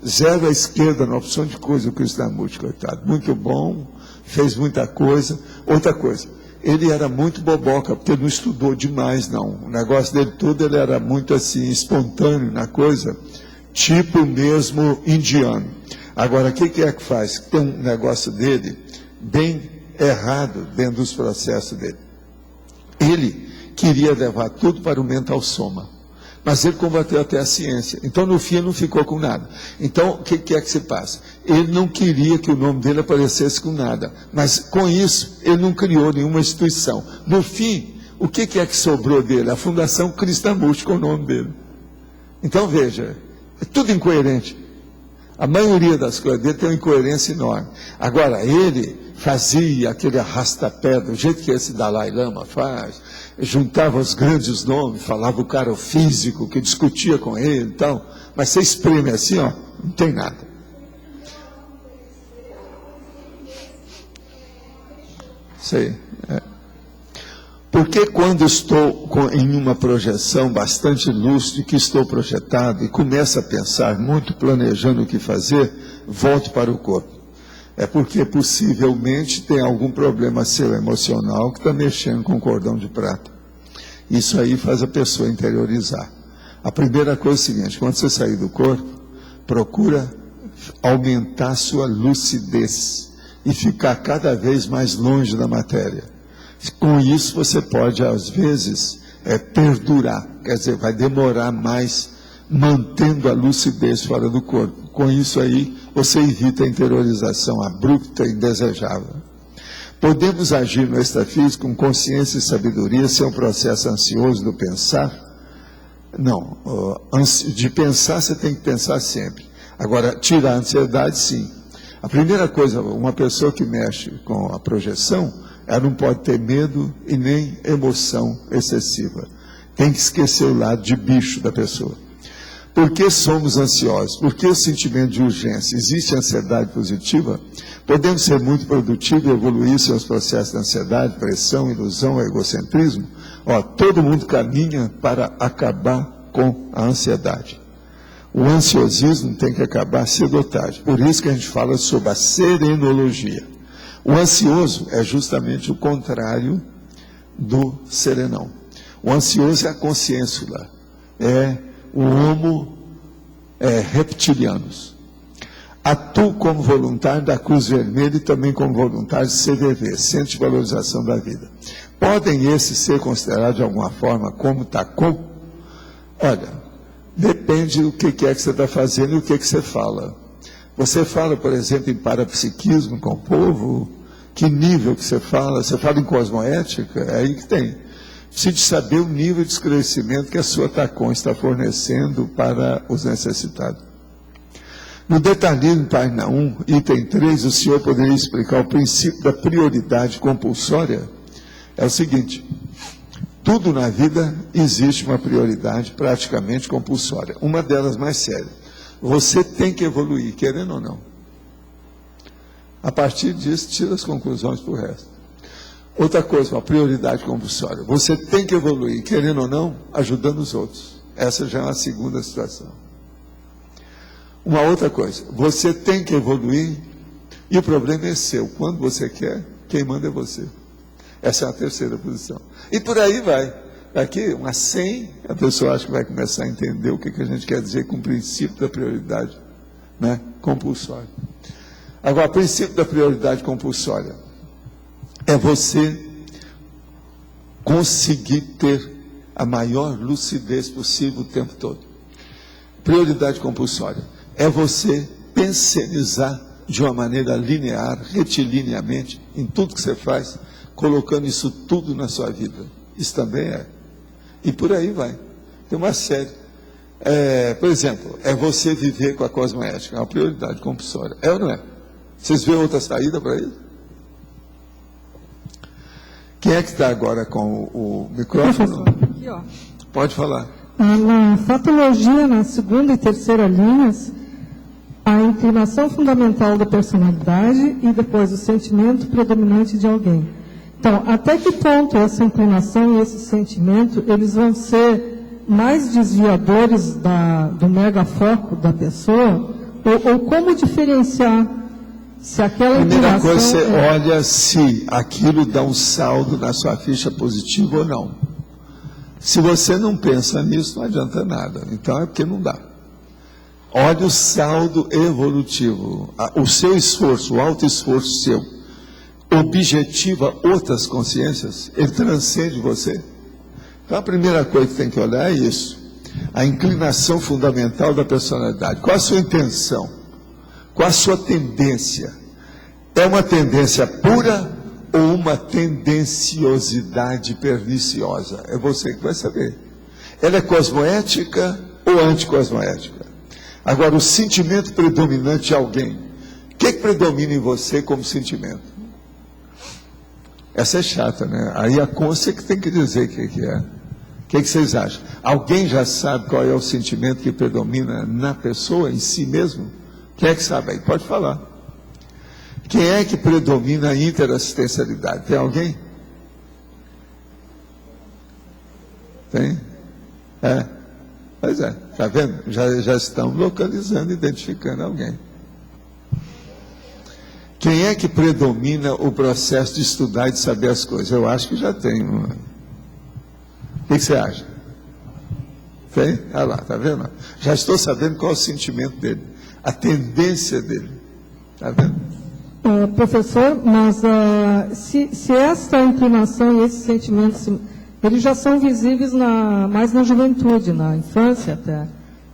zero à esquerda na opção de coisa, o Krishnamurti, coitado. Muito bom, fez muita coisa. Outra coisa, ele era muito boboca, porque ele não estudou demais, não. O negócio dele todo, ele era muito assim, espontâneo na coisa, tipo mesmo indiano. Agora, o que é que faz? Tem um negócio dele bem errado dentro dos processos dele. Ele queria levar tudo para o mental soma, mas ele combateu até a ciência. Então, no fim, ele não ficou com nada. Então, o que é que se passa? Ele não queria que o nome dele aparecesse com nada, mas com isso, ele não criou nenhuma instituição. No fim, o que é que sobrou dele? A Fundação Krishnamurti, com o nome dele. Então, veja, É tudo incoerente. A maioria das coisas dele tem uma incoerência enorme. Agora, ele fazia aquele arrastapé do jeito que esse Dalai Lama faz, juntava os grandes nomes, falava o cara o físico, que discutia com ele e tal, mas você espreme assim, ó, não tem nada. Sei. Porque quando estou em uma projeção bastante lúcida, que estou projetado, e começo a pensar muito, planejando o que fazer, volto para o corpo. É porque possivelmente tem algum problema seu emocional que está mexendo com o cordão de prata. Isso aí faz a pessoa interiorizar. A primeira coisa é o seguinte: quando você sair do corpo, procura aumentar sua lucidez e ficar cada vez mais longe da matéria. Com isso você pode, às vezes, perdurar, quer dizer, vai demorar mais mantendo a lucidez fora do corpo. Com isso aí, você evita a interiorização abrupta e indesejável. Podemos agir no extrafísico com consciência e sabedoria sem um processo ansioso do pensar? Não. De pensar, você tem que pensar sempre. Agora, tirar a ansiedade, sim. A primeira coisa, uma pessoa que mexe com a projeção, ela não pode ter medo e nem emoção excessiva. Tem que esquecer o lado de bicho da pessoa. Por que somos ansiosos? Por que o sentimento de urgência? Existe ansiedade positiva? Podemos ser muito produtivos e evoluir seus processos de ansiedade, pressão, ilusão, egocentrismo? Todo mundo caminha para acabar com a ansiedade. O ansiosismo tem que acabar cedo ou tarde. Por isso que a gente fala sobre a serenologia. O ansioso é justamente o contrário do serenão. O ansioso é a consciência, é o homo reptilianus. Atua como voluntário da Cruz Vermelha e também como voluntário de CVV, Centro de Valorização da Vida. Podem esses ser considerados de alguma forma como TACOM? Olha, depende do que é que você está fazendo e o que é que você fala. Você fala, por exemplo, em parapsiquismo com o povo? Que nível que você fala? Você fala em cosmoética? É aí que tem. Precisa saber o nível de esclarecimento que a sua TACOM está fornecendo para os necessitados. No detalhismo, página 1, item 3, o senhor poderia explicar o princípio da prioridade compulsória? É o seguinte: tudo na vida existe uma prioridade praticamente compulsória. Uma delas mais séria. Você tem que evoluir, querendo ou não. A partir disso, tira as conclusões para o resto. Outra coisa, uma prioridade compulsória. Você tem que evoluir, querendo ou não, ajudando os outros. Essa já é uma segunda situação. Uma outra coisa, você tem que evoluir e o problema é seu. Quando você quer, quem manda é você. Essa é a terceira posição. E por aí vai. Aqui, uma 100, a pessoa acha que vai começar a entender o que a gente quer dizer com o princípio da prioridade, né, compulsória. Agora, o princípio da prioridade compulsória é você conseguir ter a maior lucidez possível o tempo todo. Prioridade compulsória é você pensionizar de uma maneira linear, retilineamente, em tudo que você faz, colocando isso tudo na sua vida. Isso também é. E por aí vai. Tem uma série. Por exemplo, é você viver com a cosmoética, é uma prioridade compulsória. É ou não é? Vocês veem outra saída para isso? Quem é que está agora com o microfone? Aqui, ó. Pode falar. Na fatologia, na segunda e terceira linhas, a inclinação fundamental da personalidade e depois o sentimento predominante de alguém. Então, até que ponto essa inclinação e esse sentimento, eles vão ser mais desviadores do megafoco da pessoa? Ou como diferenciar se aquela Primeira inclinação... coisa, você olha se aquilo dá um saldo na sua ficha positivo ou não. Se você não pensa nisso, não adianta nada. Então é porque não dá. Olha o saldo evolutivo. O seu esforço, o autoesforço seu, objetiva outras consciências, ele transcende você. Então a primeira coisa que tem que olhar é isso. A inclinação fundamental da personalidade. Qual a sua intenção? Qual a sua tendência? É uma tendência pura ou uma tendenciosidade perniciosa? É você que vai saber. Ela é cosmoética ou anticosmoética? Agora, o sentimento predominante de alguém, o que predomina em você como sentimento? Essa é chata, né? Aí a Conce que tem que dizer o que é. O que vocês acham? Alguém já sabe qual é o sentimento que predomina na pessoa, em si mesmo? Quem é que sabe aí? Pode falar. Quem é que predomina a interassistencialidade? Tem alguém? Tem? Pois é, está vendo? Já estão localizando, identificando alguém. Quem é que predomina o processo de estudar e de saber as coisas? Eu acho que já tem uma. O que você acha? Tem? Olha lá, está vendo? Já estou sabendo qual é o sentimento dele, a tendência dele. Está vendo? Professor, mas se essa inclinação e esses sentimentos, eles já são visíveis mais na juventude, na infância até?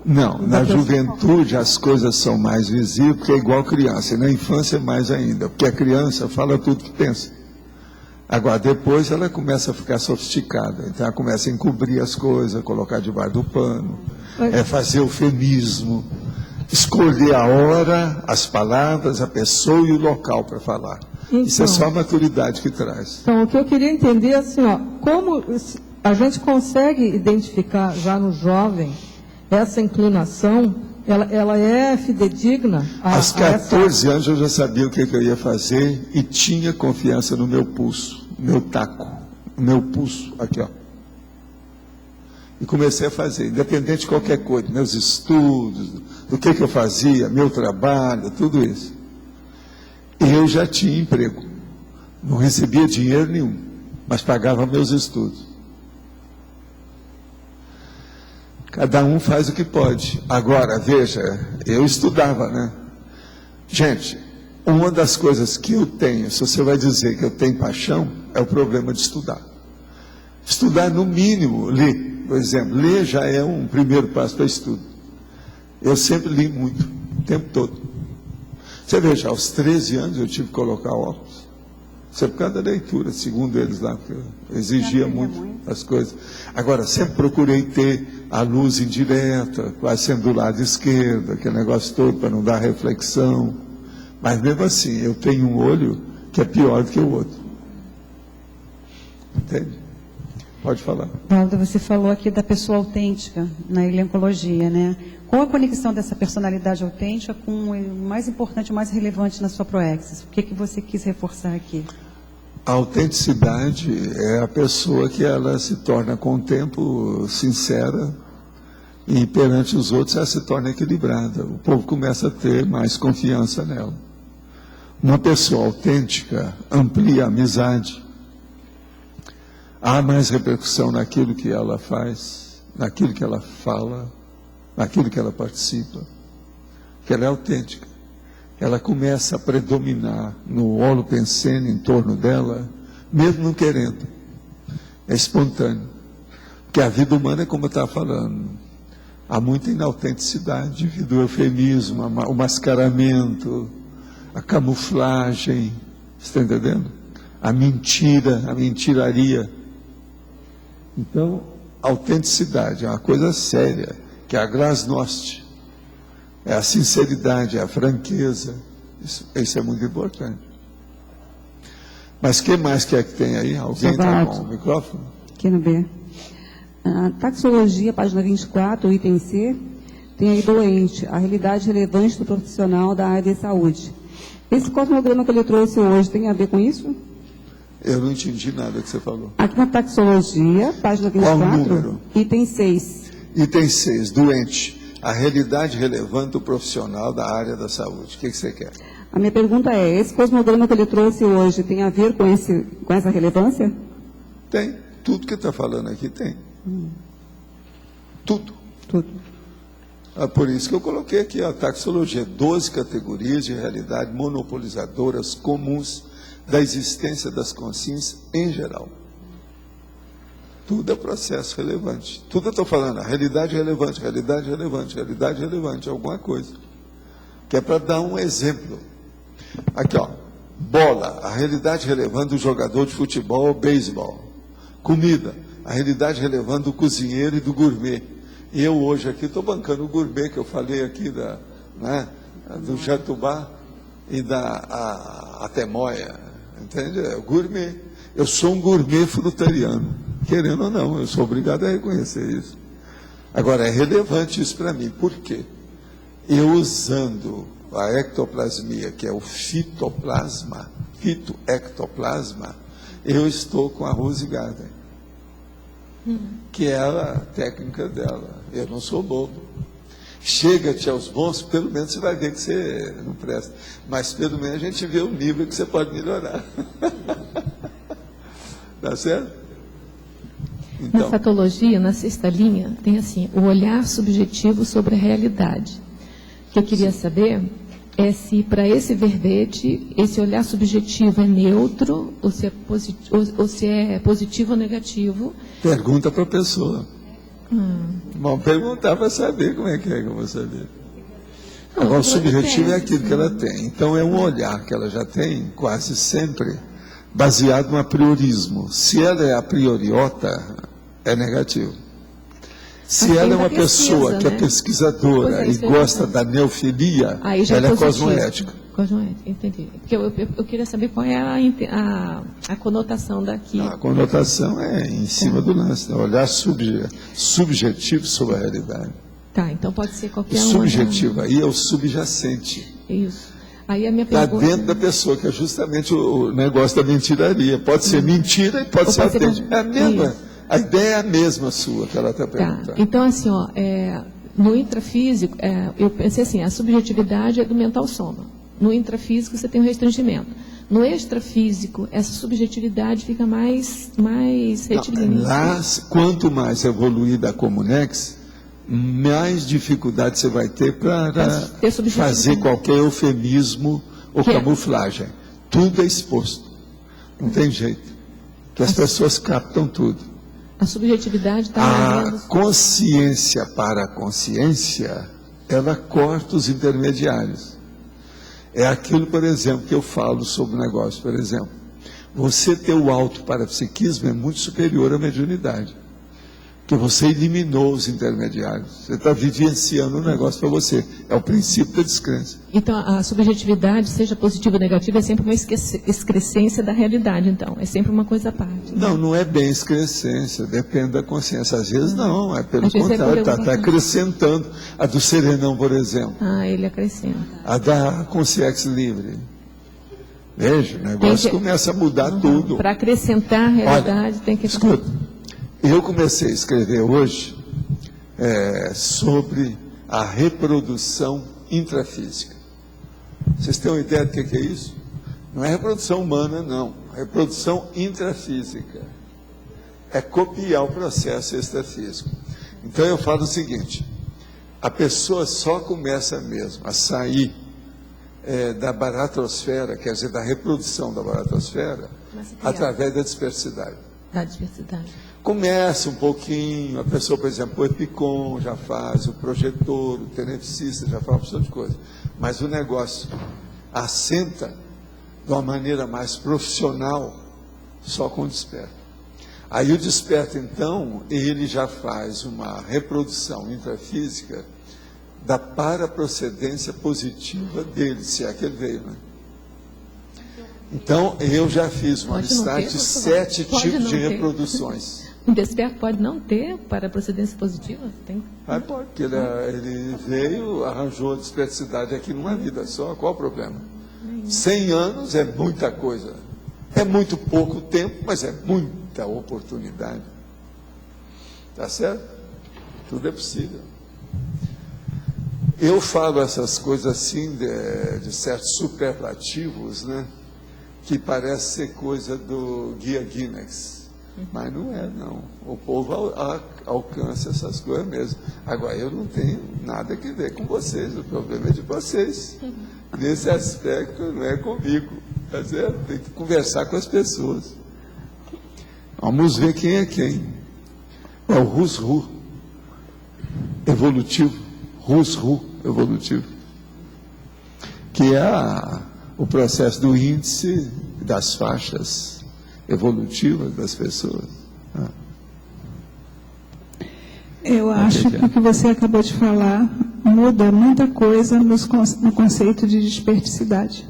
Não, na juventude as coisas são mais visíveis, porque é igual criança, e na infância é mais ainda, porque a criança fala tudo que pensa. Agora, depois ela começa a ficar sofisticada, então ela começa a encobrir as coisas, colocar debaixo do pano, fazer eufemismo, escolher a hora, as palavras, a pessoa e o local para falar. Então, isso é só a maturidade que traz. Então, o que eu queria entender é assim, como a gente consegue identificar já no jovem essa inclinação, ela é fidedigna? Aos 14 anos eu já sabia o que eu ia fazer e tinha confiança no meu pulso, meu taco, meu pulso, aqui ó. E comecei a fazer, independente de qualquer coisa, meus estudos, do que eu fazia, meu trabalho, tudo isso. E eu já tinha emprego, não recebia dinheiro nenhum, mas pagava meus estudos. Cada um faz o que pode. Agora, veja, eu estudava, né? Gente, uma das coisas que eu tenho, se você vai dizer que eu tenho paixão, é o problema de estudar. Estudar, no mínimo, ler. Por exemplo, ler já é um primeiro passo para estudo. Eu sempre li muito, o tempo todo. Você veja, aos 13 anos eu tive que colocar óculos. Isso é por causa da leitura, segundo eles lá, porque eu exigia muito as coisas. Agora, sempre procurei ter a luz indireta, quase sempre do lado esquerdo, aquele negócio todo para não dar reflexão. Mas mesmo assim, eu tenho um olho que é pior do que o outro. Entende? Pode falar. Valdo, você falou aqui da pessoa autêntica na elencologia, né? Qual a conexão dessa personalidade autêntica com o mais importante, o mais relevante na sua proexis? O que você quis reforçar aqui? A autenticidade é a pessoa que ela se torna com o tempo sincera e perante os outros ela se torna equilibrada. O povo começa a ter mais confiança nela. Uma pessoa autêntica amplia a amizade. Há mais repercussão naquilo que ela faz, naquilo que ela fala, naquilo que ela participa, que ela é autêntica. Ela começa a predominar no holopensene em torno dela, mesmo não querendo. É espontâneo. Porque a vida humana é como eu estava falando. Há muita inautenticidade devido ao eufemismo, o mascaramento, a camuflagem, você está entendendo? A mentira, a mentiraria. Então, a autenticidade é uma coisa séria, que é a glasnost, é a sinceridade, é a franqueza. Isso é muito importante. Mas o que mais que é que tem aí? Alguém está com o microfone? Aqui no B. A taxologia, página 24, item C, tem aí doente, a realidade relevante do profissional da área de saúde. Esse cosmograma que ele trouxe hoje tem a ver com isso? Eu não entendi nada que você falou. Aqui na taxologia, página 24, qual número? Item 6. Item 6, doente. A realidade relevante do profissional da área da saúde. O que você quer? A minha pergunta é, esse cosmograma que ele trouxe hoje tem a ver com essa relevância? Tem. Tudo que está falando aqui tem. Tudo. Tudo. Por isso que eu coloquei aqui a taxologia, 12 categorias de realidade monopolizadoras comuns da existência das consciências em geral. Tudo é processo relevante. Tudo eu estou falando, a realidade relevante, realidade relevante, realidade relevante, alguma coisa. Que é para dar um exemplo. Aqui, ó, bola, a realidade relevante do jogador de futebol ou beisebol. Comida, a realidade relevante do cozinheiro e do gourmet. Eu hoje aqui estou bancando o gourmet que eu falei aqui do jatubá e da atemoia, entende? É o gourmet. Eu sou um gourmet frutariano, querendo ou não, eu sou obrigado a reconhecer isso. Agora, é relevante isso para mim, por quê? Eu usando a ectoplasmia, que é o fitoectoplasma, eu estou com a Rose Gardner, que é a técnica dela. Eu não sou bobo. Chega-te aos bons, pelo menos você vai ver que você não presta. Mas pelo menos a gente vê o nível que você pode melhorar. Tá certo? Então, na fatologia, na sexta linha, tem assim, o olhar subjetivo sobre a realidade. O que eu queria saber é se para esse verbete, esse olhar subjetivo é neutro, ou se é positivo ou negativo. Pergunta para a pessoa. Vamos perguntar para saber como é que eu vou saber. Agora, o subjetivo é aquilo que ela tem. Então, é um olhar que ela já tem, quase sempre, baseado no apriorismo. Se ela é a prioriota, é negativo. Se ela é uma pessoa que é pesquisadora e gosta da neofilia, ela é cosmoética. Cosmoética, entendi. Porque eu queria saber qual é a conotação daqui. A conotação é em cima do lance, olhar subjetivo sobre a realidade. Tá, então pode ser qualquer o subjetivo aí é o subjacente. Isso. Aí a minha Está pergunta... dentro da pessoa, que é justamente o negócio da mentiraria. Pode ser mentira e pode ser autêntico. É a mesma. Isso. A ideia é a mesma sua que ela está perguntando. Tá. Então, assim, no intrafísico, eu pensei assim, a subjetividade é do mental soma. No intrafísico, você tem um restringimento. No extrafísico, essa subjetividade fica mais retilínea. Lá, quanto mais evoluída a Comunex, mais dificuldade você vai ter para fazer qualquer eufemismo ou camuflagem. Tudo é exposto. Não tem jeito. Que as pessoas captam tudo. A subjetividade está... A consciência para a consciência, ela corta os intermediários. É aquilo, por exemplo, que eu falo sobre o negócio. Por exemplo, você ter o auto-parapsiquismo é muito superior à mediunidade. Porque você eliminou os intermediários. Você está vivenciando um negócio para você. É o princípio da descrença. Então, a subjetividade, seja positiva ou negativa, é sempre uma excrescência da realidade, então. É sempre uma coisa à parte. Não, não é bem excrescência. Depende da consciência. Às vezes não. É pelo contrário. Está acrescentando. A do Serenão, por exemplo. Ele acrescenta. A da Consciência Livre. Veja, o negócio começa a mudar tudo. Para acrescentar a realidade, tem que... Escuta. Eu comecei a escrever hoje sobre a reprodução intrafísica. Vocês têm uma ideia do que é isso? Não é reprodução humana, não. Reprodução intrafísica. É copiar o processo extrafísico. Então eu falo o seguinte, a pessoa só começa mesmo a sair da baratrosfera, quer dizer, da reprodução da baratrosfera, através da dispersidade. Da dispersidade. Começa um pouquinho, a pessoa, por exemplo, o Epicom já faz, o projetor, o tenepsista já faz uma opção de coisa. Mas o negócio assenta de uma maneira mais profissional só com o desperto. Aí o desperto, então, ele já faz uma reprodução intrafísica da paraprocedência positiva dele, se é que ele veio, né? Então, eu já fiz uma listagem de 7 tipos de reproduções. Um desperto pode não ter para procedência positiva? Tem? Pode, porque ele veio, arranjou a dispersidade aqui numa vida só, qual o problema? 100 anos é muita coisa. É muito pouco tempo, mas é muita oportunidade. Tá certo? Tudo é possível. Eu falo essas coisas assim, de certos superlativos, né? Que parece ser coisa do Guia Guinness. Mas não é, não. O povo alcança essas coisas mesmo. Agora, eu não tenho nada a ver com vocês. O problema é de vocês. Nesse aspecto, não é comigo. Tá certo? Tem que conversar com as pessoas. Vamos ver quem é quem. É o Husru. Evolutivo. Husru. Evolutivo. Que é o processo do índice das faixas evolutivas das pessoas. Eu acho que o que você acabou de falar muda muita coisa no conceito de desperticidade.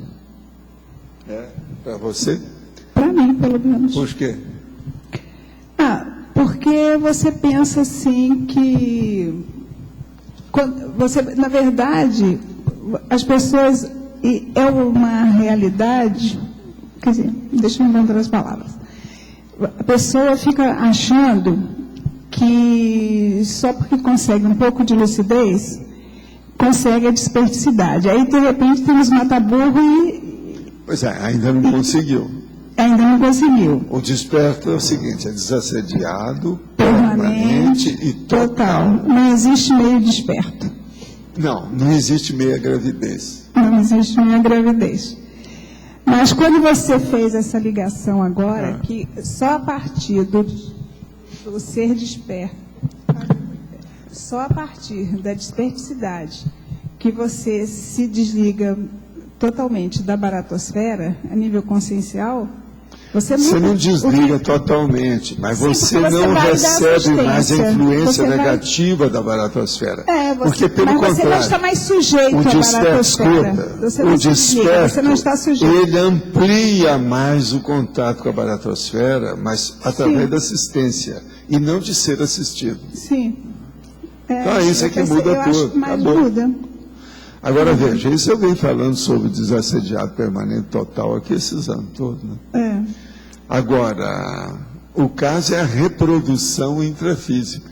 Para você? Para mim, pelo menos. Por quê? Porque você pensa assim que na verdade, as pessoas, é uma realidade, quer dizer, deixa eu encontrar as palavras. A pessoa fica achando que só porque consegue um pouco de lucidez, consegue a desperticidade. Aí, de repente, temos mata-burro e... Pois é, ainda não conseguiu. Ainda não conseguiu. O desperto é o seguinte, é desassediado, Permanente e total. Não existe meio desperto. Não existe meia gravidez. Não existe meia gravidez. Mas quando você fez essa ligação agora, que só a partir do ser desperto, só a partir da desperticidade, que você se desliga totalmente da baratosfera, a nível consciencial, você não desliga totalmente, mas Sim, você você não vai dar recebe mais a assistência. influência Você vai- negativa da baratosfera. Porque, pelo mas você não contrário, está mais sujeito o à desperto, baratosfera. escuta, Você não o se desliga, você não está desperto, sujeito. ele amplia mais o contato com a baratosfera, mas através da assistência, e não de ser assistido. Sim. Então, isso é que muda eu acho tudo. que mais Acabou. muda. Agora, veja, isso eu venho falando sobre desassediado permanente total aqui esses anos todos, né? Agora, o caso é a reprodução intrafísica.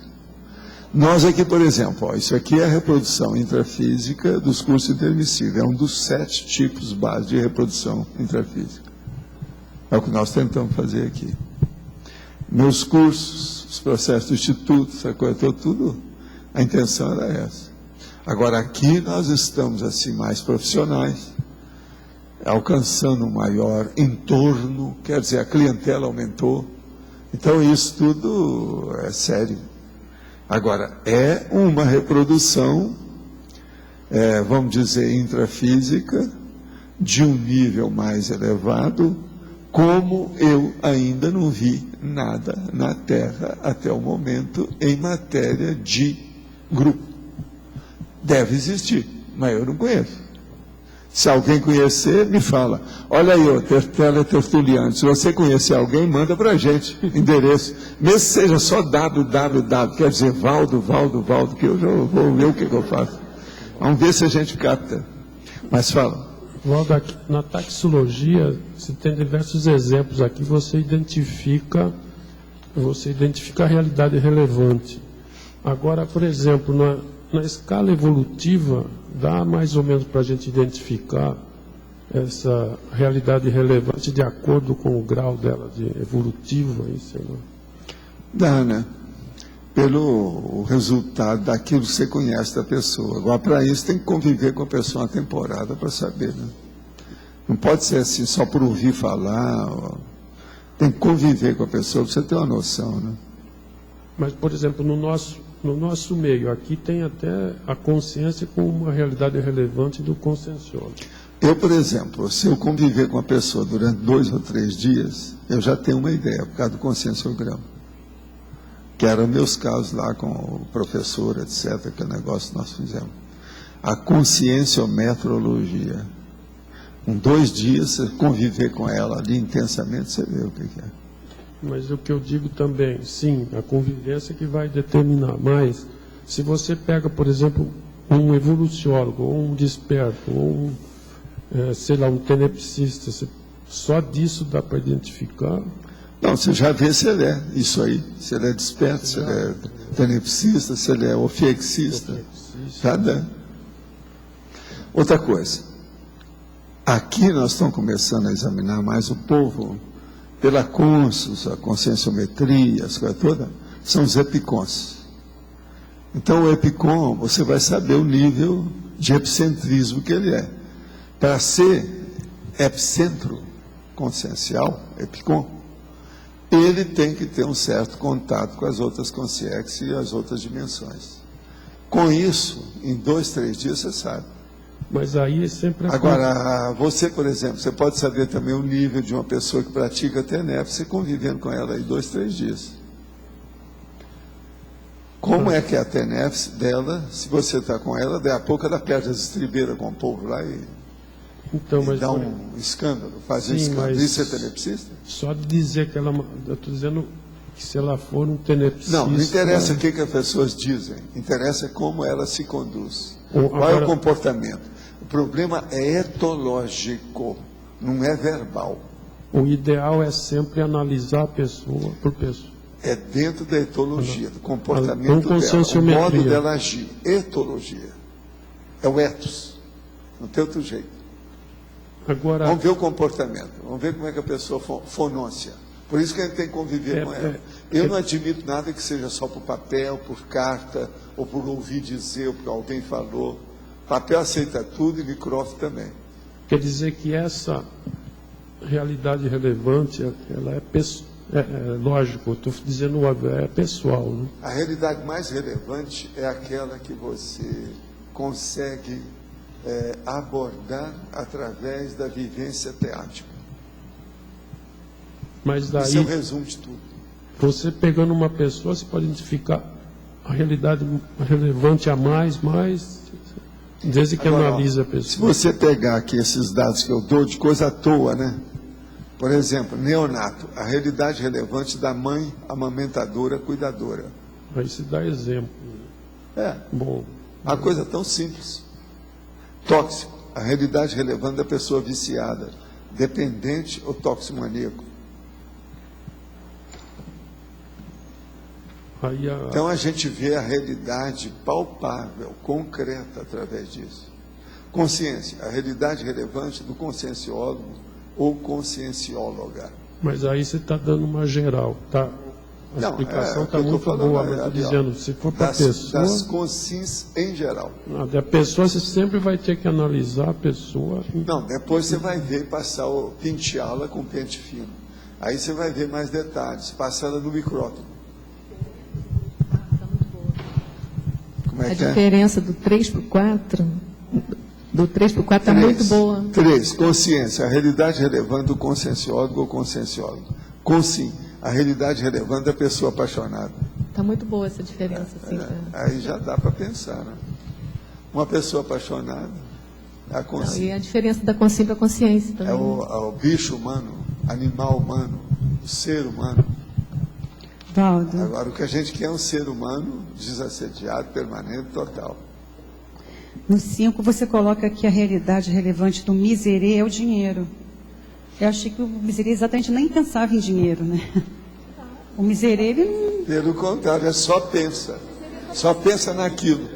Nós aqui, por exemplo, isso aqui é a reprodução intrafísica dos cursos intermissivos. É um dos 7 tipos básicos de reprodução intrafísica. É o que nós tentamos fazer aqui. Meus cursos, os processos do Instituto, essa coisa toda, tudo, a intenção era essa. Agora, aqui nós estamos assim mais profissionais, alcançando um maior entorno, quer dizer, a clientela aumentou. Então, isso tudo é sério. Agora, é uma reprodução, vamos dizer, intrafísica, de um nível mais elevado, como eu ainda não vi nada na Terra até o momento em matéria de grupo. Deve existir, mas eu não conheço. Se alguém conhecer, me fala. Olha aí, o Teletertuliano. Se você conhecer alguém, manda para a gente endereço. Mesmo que seja só www, quer dizer Valdo, que eu já vou ver o que eu faço. Vamos ver se a gente capta. Mas fala. Valdo, aqui, na taxologia, você tem diversos exemplos aqui, você identifica a realidade relevante. Agora, por exemplo, na escala evolutiva, dá mais ou menos para a gente identificar essa realidade relevante de acordo com o grau dela de evolutivo, aí, sei lá. Dá, né? Pelo resultado daquilo que você conhece da pessoa. Agora, para isso, tem que conviver com a pessoa uma temporada para saber, né? Não pode ser assim só por ouvir falar. Tem que conviver com a pessoa para você ter uma noção, né? Mas, por exemplo, no nosso meio, aqui tem até a consciência com uma realidade relevante do conscienciólogo. Eu, por exemplo, se eu conviver com a pessoa durante 2 ou 3 dias, eu já tenho uma ideia, por causa do conscienciograma. Que eram meus casos lá com o professor, etc., que é o negócio que nós fizemos. A conscienciometrologia. Com 2 dias, você conviver com ela ali intensamente, você vê o que é. Mas o que eu digo também, sim, a convivência que vai determinar. Mas, se você pega, por exemplo, um evoluciólogo, ou um desperto, ou sei lá, um tenepsista, só disso dá para identificar? Não, você já vê se ele é isso aí, se ele é desperto, se ele é tenepsista, se ele é ofiexista. Já dá. Outra coisa, aqui nós estamos começando a examinar mais o povo pela consciência, a conscienciometria, as coisas todas, são os epicons. Então, o epicon, você vai saber o nível de epicentrismo que ele é. Para ser epicentro consciencial, epicon, ele tem que ter um certo contato com as outras consciências e as outras dimensões. Com isso, em 2, 3 dias, você sabe. Mas aí é sempre... Agora, você, por exemplo, você pode saber também o nível de uma pessoa que pratica TENEP, você convivendo com ela aí 2, 3 dias. Como é que é a tenefs dela, se você está com ela, daí a pouco ela perde as estribeiras com o povo lá e Então, mas dá um escândalo, faz um Sim, escândalo. mas- Isso é tenepsista? só de dizer que ela... Eu estou dizendo que se ela for um tenepsista... Não, não interessa o que as pessoas dizem, interessa como ela se conduz. Ou Qual é o agora- comportamento? O problema é etológico, não é verbal. O ideal é sempre analisar a pessoa por pessoa. É dentro da etologia, do Com comportamento dela, o conscienciometria. modo dela agir. Etologia. É o ethos. Não tem outro jeito. Agora, Vamos ver o comportamento. Vamos ver como é que a pessoa fonôncia. Por isso que a gente tem que conviver com ela. Eu não admito nada que seja só por papel, por carta, ou por ouvir dizer, ou porque alguém falou. Papel aceita tudo e micrófono também. quer dizer que essa realidade relevante, ela é pessoal. Lógico, estou dizendo é pessoal. Né? A realidade mais relevante é aquela que você consegue abordar através da vivência teática. Mas Isso é daí, o resumo de tudo. você pegando uma pessoa, você pode identificar a realidade relevante a mais, desde que Agora, analisa a se pessoa. você pegar aqui esses dados que eu dou de coisa à toa, né? Por exemplo, neonato, a realidade relevante da mãe amamentadora, cuidadora. Aí se dá exemplo. É, Bom, uma coisa tão simples. Tóxico, a realidade relevante da pessoa viciada, dependente ou toximaníaco. aí Então a gente vê a realidade palpável, concreta através disso. Consciência, a realidade relevante do conscienciólogo ou consciencióloga. mas aí você está dando uma geral, tá? A Não, explicação é o está que eu tô muito falando, boa, mas estou ali, ó, dizendo, se for para a pessoa, das consciências em geral. a pessoa você sempre vai ter que analisar a pessoa. Não, depois você vai ver penteá-la com pente fino. Aí você vai ver mais detalhes, passar ela no micrótomo. Como é A que é? diferença do 3 para o 4, do 3 para o 4 está muito boa. 3. Consciência, a realidade relevante do conscienciólogo ou conscienciólogo. Consim, a realidade relevante da pessoa apaixonada. Está muito boa essa diferença. Assim, Aí já dá para pensar, né? Uma pessoa apaixonada, a Não, consciência. e a diferença da consciência para a consciência também. É o bicho humano, animal humano, o ser humano. Valdo, Agora, o que a gente quer é um ser humano desassediado, permanente, total. No 5, você coloca que a realidade relevante do miserê é o dinheiro. Eu achei que o miserê exatamente nem pensava em dinheiro, né? O miserê, ele não... Pelo contrário, é só pensa. Só pensa naquilo.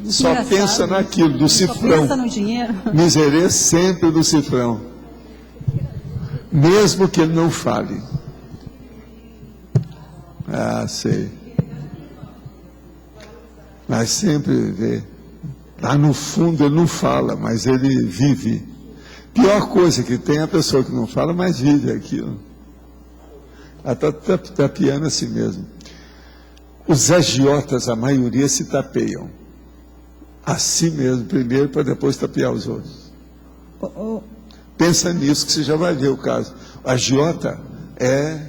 Só Engraçado, pensa né? naquilo, do Só cifrão. pensa no dinheiro. Miserê sempre do cifrão. Mesmo que ele não fale. Ah, sei. Mas sempre vê. Lá no fundo ele não fala, mas ele vive. Pior coisa que tem é a pessoa que não fala, mas vive aquilo. Ela está tapeando assim mesmo. Os agiotas, a maioria, se tapeiam. Assim mesmo, primeiro, para depois tapear os outros. Pensa nisso que você já vai ver o caso. O agiota é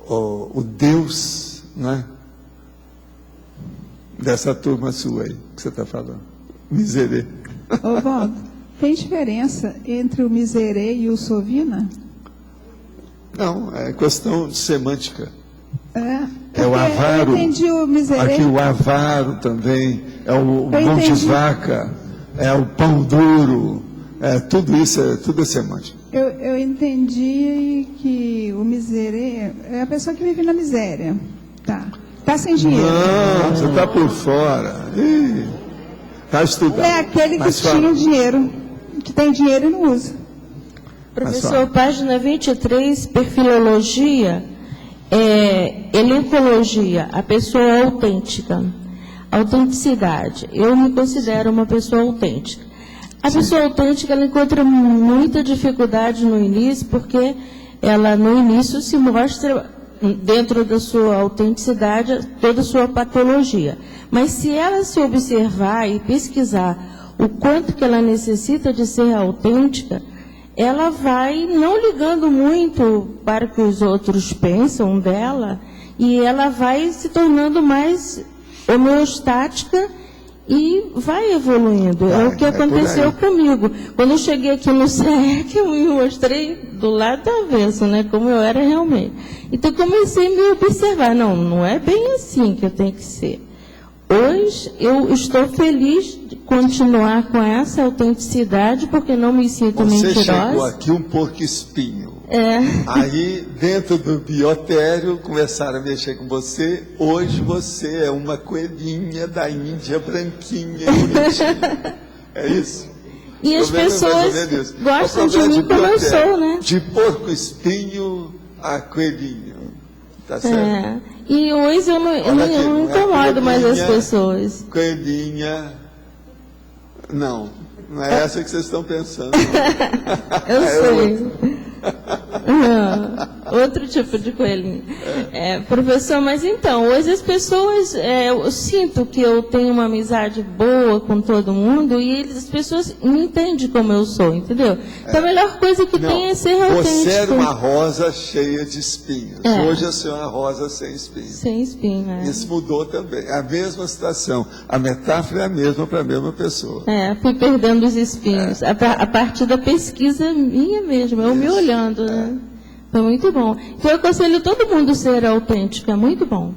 o Deus, né? Dessa turma sua aí, que você está falando. Miserê. ô Valdo, tem diferença entre o miserê e o sovina? Não, é questão de semântica. É o porque avaro. Eu entendi o miserê. Aqui o avaro também, é o mão de entendi. vaca, é o pão duro, tudo isso tudo é semântica. Eu entendi que o miserê é a pessoa que vive na miséria. Tá sem dinheiro. Não, você está por fora. Está estudando. É aquele que Mas fala. tinha dinheiro, que tem dinheiro e não usa. Professor, página 23, perfilologia, elencologia, a pessoa autêntica. Autenticidade. Eu me considero uma pessoa autêntica. A pessoa autêntica, ela encontra muita dificuldade no início, porque ela, no início, se mostra, dentro da sua autenticidade, toda a sua patologia. Mas se ela se observar e pesquisar o quanto que ela necessita de ser autêntica, ela vai não ligando muito para o que os outros pensam dela, E ela vai se tornando mais homeostática e vai evoluindo. É o que aconteceu comigo. Quando eu cheguei aqui no SERC, eu me mostrei do lado do avesso, né, como eu era realmente. Então, comecei a me observar. Não é bem assim que eu tenho que ser. Hoje, eu estou feliz de continuar com essa autenticidade, porque não me sinto mentirosa. Você chegou aqui um porco-espinho. Aí, dentro do biotério, começaram a mexer com você. Hoje você é uma coelhinha da Índia, branquinha, bonitinha. É isso? E as pessoas gostam de mim como eu sou, né? De porco-espinho a coelhinho. Tá certo? E hoje eu não incomodo mais as pessoas. Coelhinha. Não é essa que vocês estão pensando. Eu sei. Outro tipo de coelhinho. Professor, mas então, hoje as pessoas, eu sinto que eu tenho uma amizade boa com todo mundo e as pessoas me entendem como eu sou, entendeu? Então a melhor coisa que tem é ser autêntico. Você era uma rosa cheia de espinhos. Hoje a senhora é uma rosa sem espinhos. Sem espinhos, Isso mudou também. É a mesma situação. A metáfora é a mesma para a mesma pessoa. Fui perdendo os espinhos. A partir da pesquisa minha mesmo, eu me olhando, né? Foi muito bom. Então, eu aconselho todo mundo a ser autêntico, é muito bom.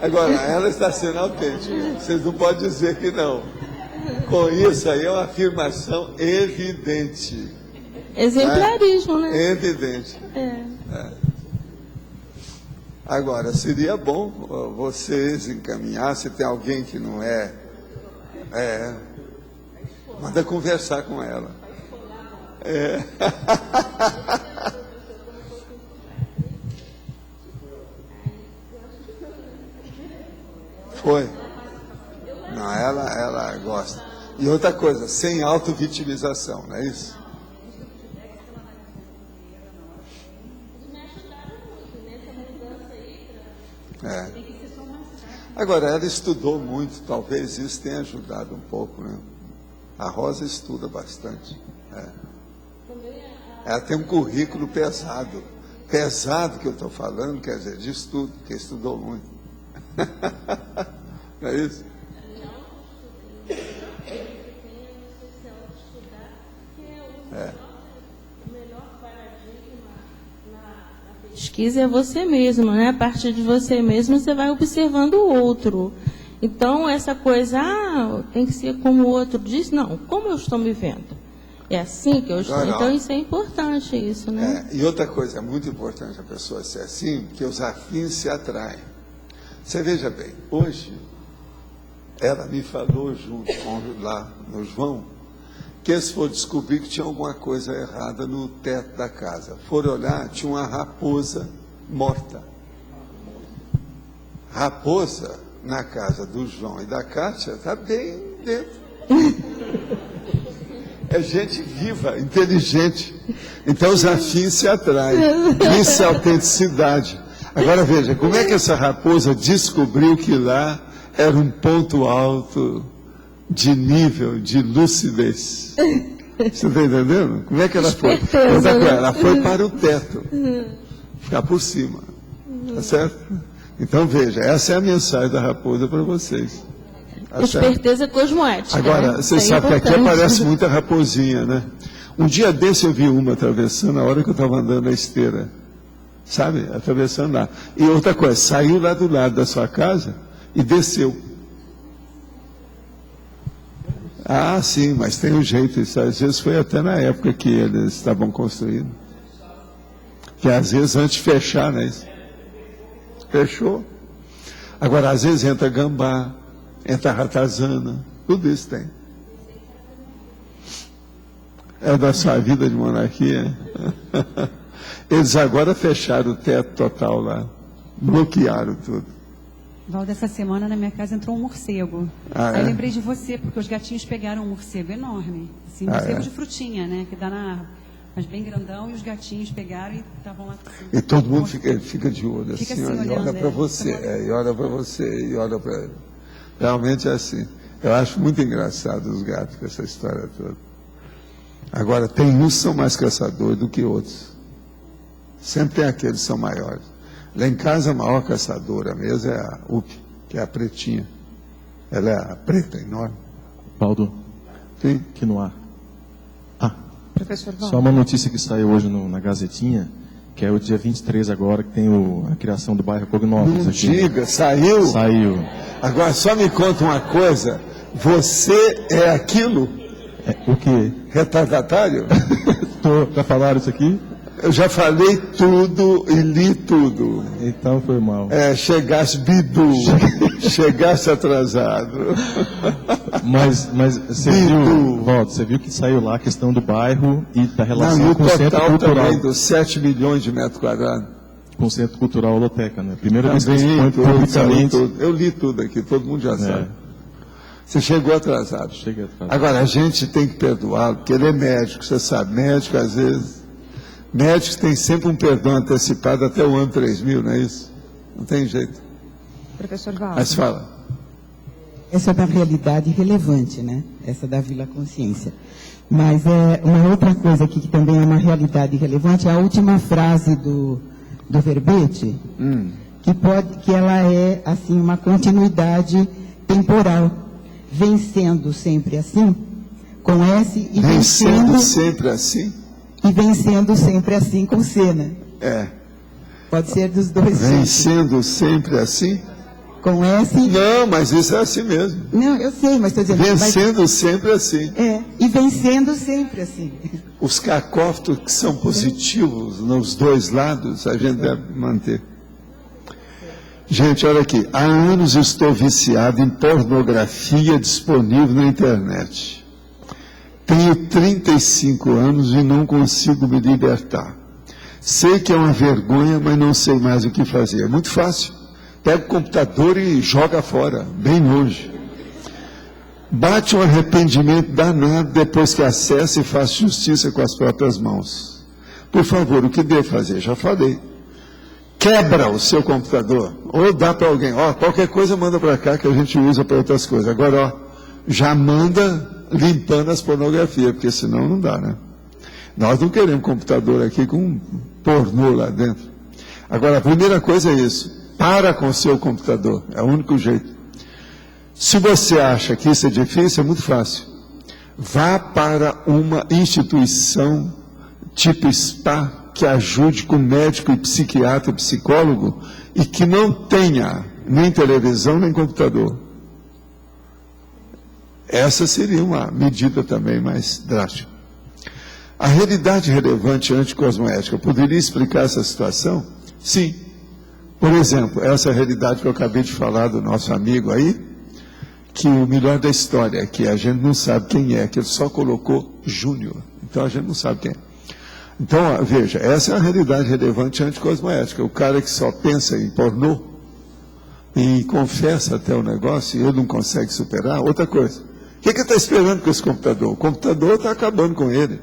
Agora, ela está sendo autêntica. Vocês não podem dizer que não. Com isso aí é uma afirmação evidente. Exemplarismo, né? Evidente. Agora, seria bom vocês encaminhar, se tem alguém que não manda conversar com ela. Foi. Não, ela gosta. E outra coisa, sem auto-vitimização, não é isso? Agora, ela estudou muito, talvez isso tenha ajudado um pouco, né? A Rosa estuda bastante. Ela tem um currículo pesado. Pesado que eu estou falando, quer dizer, de estudo, porque estudou muito. Não é isso? Pesquisa é você mesmo, né? A partir de você mesmo, você vai observando o outro. Então, essa coisa, tem que ser como o outro diz, não, como eu estou me vendo? É assim que eu estou. Então, isso é importante, isso, né? E outra coisa, é muito importante a pessoa ser assim, que os afins se atraem. Você veja bem, hoje, ela me falou junto lá no João, que eles foram descobrir que tinha alguma coisa errada no teto da casa. Foram olhar, tinha uma raposa morta. Raposa na casa do João e da Kátia está bem dentro. É gente viva, inteligente. Então os afins se atraem. Isso é autenticidade. Agora veja, como é que essa raposa descobriu que lá era um ponto alto de nível, de lucidez? Você está entendendo? Como é que ela foi? Ela foi para o teto, ficar por cima. Tá certo? Então veja, essa é a mensagem da raposa para vocês. Tá Esperteza cosmoética. Agora, vocês sabem que aqui aparece muita raposinha, né? Um dia desse eu vi uma atravessando, na hora que eu estava andando na esteira. Sabe? Atravessando lá. E outra coisa, saiu lá do lado da sua casa e desceu. Sim, mas tem um jeito. Isso às vezes foi até na época que eles estavam construindo. Que às vezes antes de fechar, né? Fechou. Agora, às vezes entra gambá, entra ratazana, tudo isso tem. É da sua vida de monarquia. Eles agora fecharam o teto total lá, bloquearam tudo. Valdo, essa semana na minha casa entrou um morcego. Aí eu lembrei de você, porque os gatinhos pegaram um morcego enorme. Assim, morcego de frutinha, né? Que dá na árvore. Mas bem grandão, e os gatinhos pegaram e estavam lá. Assim, e todo mundo fica de olho, fica assim, assim, e olha para você, e olha para você, e olha para ele. Realmente é assim. Eu acho muito engraçado os gatos com essa história toda. Agora, tem uns que são mais caçadores do que outros. Sempre tem aqueles que são maiores. Lá em casa, a maior caçadora mesmo é a UP, que é a pretinha. Ela é a preta, enorme. Valdo, Sim. aqui no ar. Professor Valdo. Só uma notícia que saiu hoje na Gazetinha, que é o dia 23 agora, que tem a criação do bairro Cognópolis. Não aqui. diga, saiu? Saiu. Agora, só me conta uma coisa. Você é aquilo? O quê? Retardatário? Já falaram isso aqui? Eu já falei tudo e li tudo. Então foi mal. Chegaste bidu. Chegaste atrasado. Mas você viu, Valdo, você viu que saiu lá a questão do bairro e da relação Não, e o com o Centro total Cultural. também dos 7 milhões de metros quadrados. Com o Centro Cultural Holoteca, né? Primeira vez que Também, se põe publicamente. tudo. Eu li tudo aqui, todo mundo já sabe. Você chegou atrasado. Cheguei atrasado. Agora, a gente tem que perdoá-lo, porque ele é médico, você sabe. Médico, às vezes... Médicos têm sempre um perdão antecipado até o ano 3000, não é isso? Não tem jeito. Professor Valdo. Mas fala. Essa é da realidade relevante, né? Essa da Vila Consciência. Mas uma outra coisa aqui que também é uma realidade relevante é a última frase do verbete, que ela é assim uma continuidade temporal, vencendo sempre assim, com S e Vencendo sempre assim? E vencendo sempre assim com C, né? Pode ser dos dois. Vencendo sempre assim? Com S. Não, mas isso é assim mesmo. Não, eu sei, mas estou dizendo. Vencendo sempre assim. E vencendo sempre assim. Os cacófitos que são positivos nos dois lados, a gente deve manter. Gente, olha aqui. Há anos estou viciado em pornografia disponível na internet. Tenho 35 anos e não consigo me libertar. Sei que é uma vergonha, mas não sei mais o que fazer. É muito fácil. Pega o computador e joga fora, bem longe. Bate um arrependimento danado depois que acessa e faz justiça com as próprias mãos. Por favor, o que devo fazer? Já falei. Quebra o seu computador, ou dá para alguém. Qualquer coisa manda para cá que a gente usa para outras coisas. Agora, já manda limpando as pornografias, porque senão não dá, né? Nós não queremos computador aqui com pornô lá dentro. Agora, a primeira coisa é isso. Para com o seu computador. É o único jeito. Se você acha que isso é difícil, é muito fácil. Vá para uma instituição tipo SPA que ajude com médico e psiquiatra, psicólogo, e que não tenha nem televisão nem computador. Essa seria uma medida também mais drástica. A realidade relevante anticosmoética poderia explicar essa situação? Sim. Por exemplo, essa realidade que eu acabei de falar do nosso amigo aí, que o melhor da história é que a gente não sabe quem é, que ele só colocou Júnior. Então a gente não sabe quem é. Então, veja, essa é a realidade relevante anticosmoética. O cara que só pensa em pornô e confessa até o negócio e ele não consegue superar, outra coisa. O que ele está esperando com esse computador? O computador está acabando com ele.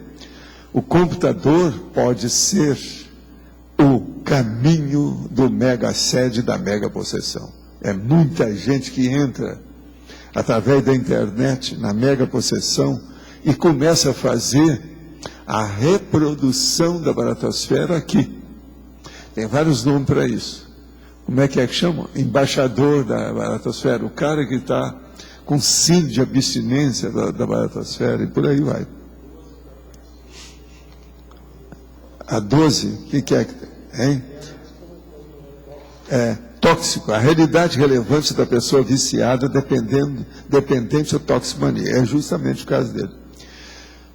O computador pode ser o caminho do mega sede da mega possessão. É muita gente que entra através da internet na mega possessão e começa a fazer a reprodução da baratosfera aqui. Tem vários nomes para isso. Como é que chama? Embaixador da baratosfera, o cara que está com sede de abstinência da baratosfera e por aí vai. A 12, o que é que tem? Hein? Tóxico, a realidade relevante da pessoa viciada dependente da toxicomania. É justamente o caso dele.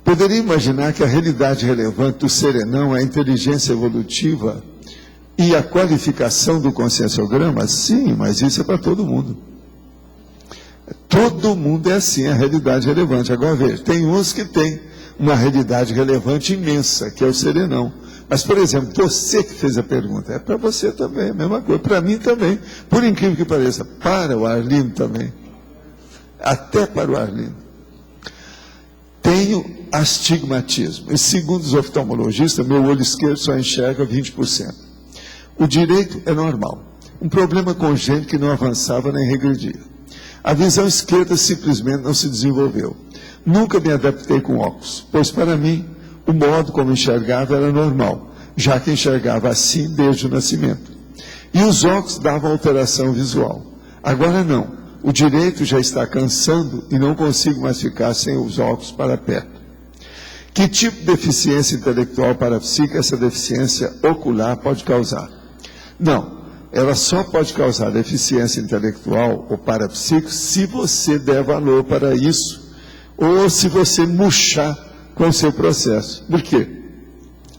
Poderia imaginar que a realidade relevante do serenão é a inteligência evolutiva e a qualificação do conscienciograma? Sim, mas isso é para todo mundo. Todo mundo é assim, a realidade relevante. Agora veja, tem uns que têm uma realidade relevante imensa, que é o serenão. Mas, por exemplo, você que fez a pergunta, é para você também, a mesma coisa, para mim também, por incrível que pareça, para o Arlindo também, até para o Arlindo. Tenho astigmatismo, e segundo os oftalmologistas, meu olho esquerdo só enxerga 20%. O direito é normal, um problema congênito que não avançava nem regredia. A visão esquerda simplesmente não se desenvolveu. Nunca me adaptei com óculos, pois para mim, o modo como enxergava era normal. já que enxergava assim desde o nascimento. E os óculos davam alteração visual. Agora não. O direito já está cansando e não consigo mais ficar sem os óculos para perto. Que tipo de deficiência intelectual parapsíquica essa deficiência ocular pode causar? Não, ela só pode causar deficiência intelectual ou parapsíquica se você der valor para isso, ou se você murchar com o seu processo. Por quê?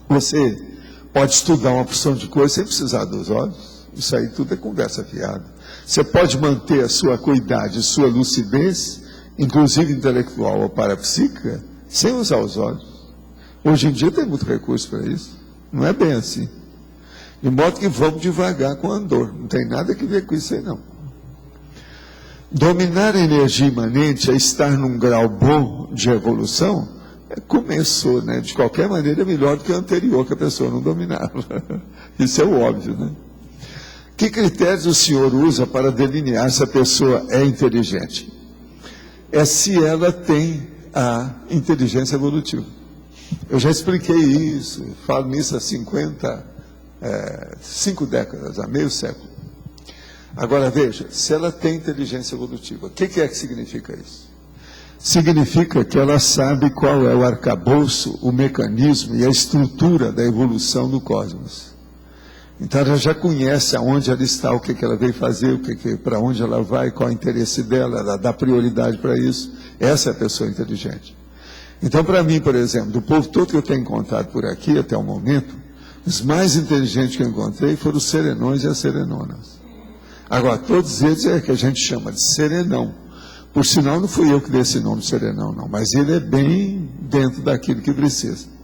Você pode estudar uma porção de coisas sem precisar dos olhos. Isso aí tudo é conversa fiada. Você pode manter a sua acuidade, sua lucidez, inclusive intelectual ou parapsíquica, sem usar os olhos. Hoje em dia tem muito recurso para isso. Não é bem assim. De modo que vamos devagar com o andor. Não tem nada que ver com isso aí, não. Dominar a energia imanente é estar num grau bom de evolução. Começou, né? De qualquer maneira, é melhor do que o anterior, que a pessoa não dominava. Isso é o óbvio, né? Que critérios o senhor usa para delinear se a pessoa é inteligente? É se ela tem a inteligência evolutiva. Eu já expliquei isso, falo nisso há 5 décadas, há meio século. Agora veja, se ela tem inteligência evolutiva, o que é que significa isso? Significa que ela sabe qual é o arcabouço, o mecanismo e a estrutura da evolução do cosmos. Então ela já conhece aonde ela está, o que ela veio fazer, para onde ela vai, qual é o interesse dela, ela dá prioridade para isso. Essa é a pessoa inteligente. Então, para mim, por exemplo, do povo todo que eu tenho encontrado por aqui até o momento, os mais inteligentes que eu encontrei foram os serenões e as serenonas. Agora, todos eles é que a gente chama de serenão. Por sinal, não fui eu que dei esse nome serenão, não, mas ele é bem dentro daquilo que precisa.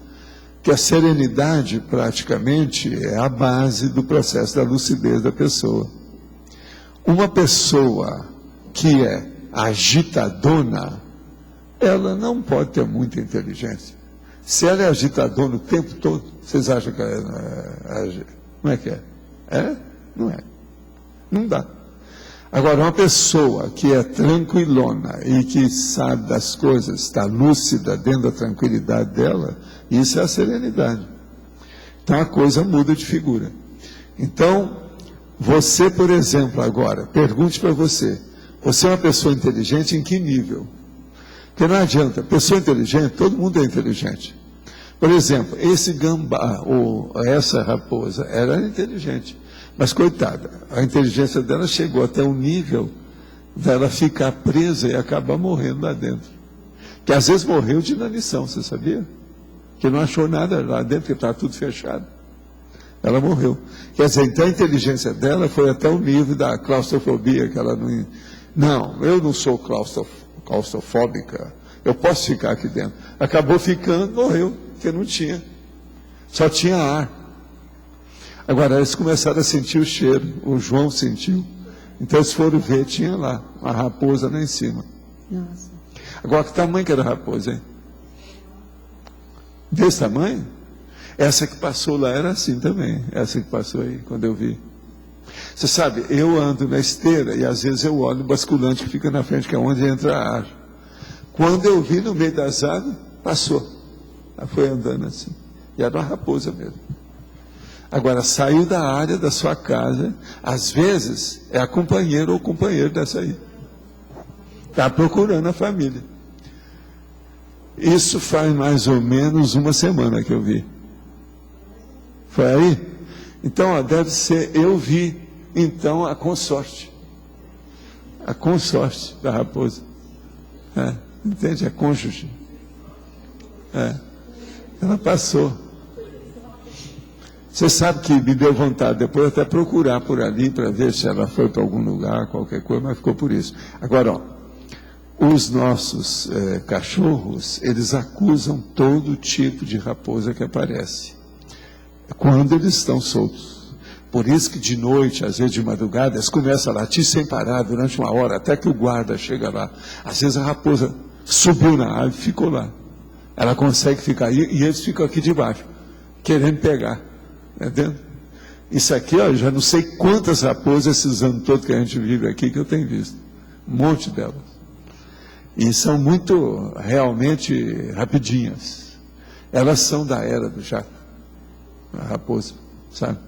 Que a serenidade, praticamente, é a base do processo da lucidez da pessoa. Uma pessoa que é agitadona, ela não pode ter muita inteligência. Se ela é agitadona o tempo todo, vocês acham que não é que é? É? Não é. Não dá. Agora, uma pessoa que é tranquilona e que sabe das coisas, está lúcida dentro da tranquilidade dela, isso é a serenidade. Então a coisa muda de figura. Então, você, por exemplo, agora, pergunte para você é uma pessoa inteligente em que nível? Porque não adianta, pessoa inteligente, todo mundo é inteligente. Por exemplo, esse gambá, ou essa raposa, era inteligente. Mas, coitada, a inteligência dela chegou até um nível dela ficar presa e acabar morrendo lá dentro. Que às vezes morreu de inanição, você sabia? Que não achou nada lá dentro, porque estava tudo fechado. Ela morreu. Quer dizer, então a inteligência dela foi até o nível da claustrofobia, que ela não... Não, eu não sou claustrofóbica, eu posso ficar aqui dentro. Acabou ficando, morreu, porque não tinha. Só tinha ar. Agora, eles começaram a sentir o cheiro, o João sentiu. Então, eles foram ver, tinha lá, uma raposa lá em cima. Nossa. Agora, que tamanho que era a raposa, hein? Desse tamanho? Essa que passou lá era assim também, essa que passou aí, quando eu vi. Você sabe, eu ando na esteira e às vezes eu olho o basculante que fica na frente, que é onde entra ar. Quando eu vi no meio das árvores, passou. Ela foi andando assim. E era uma raposa mesmo. Agora, saiu da área da sua casa, às vezes é a companheira ou companheiro dessa aí. Está procurando a família. Isso faz mais ou menos uma semana que eu vi. Foi aí? Então, ó, deve ser, eu vi, então, a consorte. A consorte da raposa. Entende? A cônjuge. Ela passou. Você sabe que me deu vontade depois até procurar por ali para ver se ela foi para algum lugar, qualquer coisa, mas ficou por isso. Agora, ó, os nossos cachorros, eles acusam todo tipo de raposa que aparece, quando eles estão soltos. Por isso que de noite, às vezes de madrugada, eles começam a latir sem parar durante uma hora, até que o guarda chega lá. Às vezes a raposa subiu na árvore e ficou lá. Ela consegue ficar aí e eles ficam aqui debaixo, querendo pegar. Entendeu? Isso aqui, ó, já não sei quantas raposas esses anos todos que a gente vive aqui que eu tenho visto. Um monte delas. E são muito, realmente, rapidinhas. Elas são da era do jato. a raposa, sabe?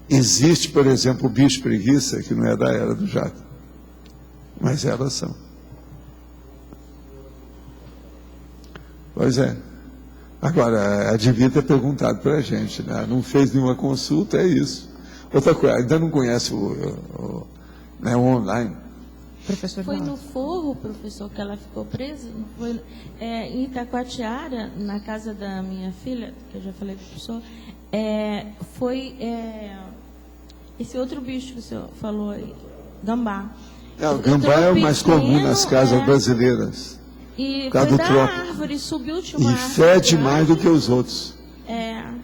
Existe, por exemplo, o bicho preguiça, que não é da era do jato, mas elas são. Pois é. Agora, devia ter perguntado para a gente, né? Não fez nenhuma consulta, é isso. Outra coisa, ainda não conhece o online. Professor Foi Valdo. no Forro, professor, que ela ficou presa? Foi, em Itacoatiara, na casa da minha filha, que eu já falei para o professor, foi esse outro bicho que o senhor falou aí, gambá. O gambá é o mais comum nas casas brasileiras. E Por causa foi do da trópico. árvore, subiu, tinha uma E árvore fede grande. mais do que os outros.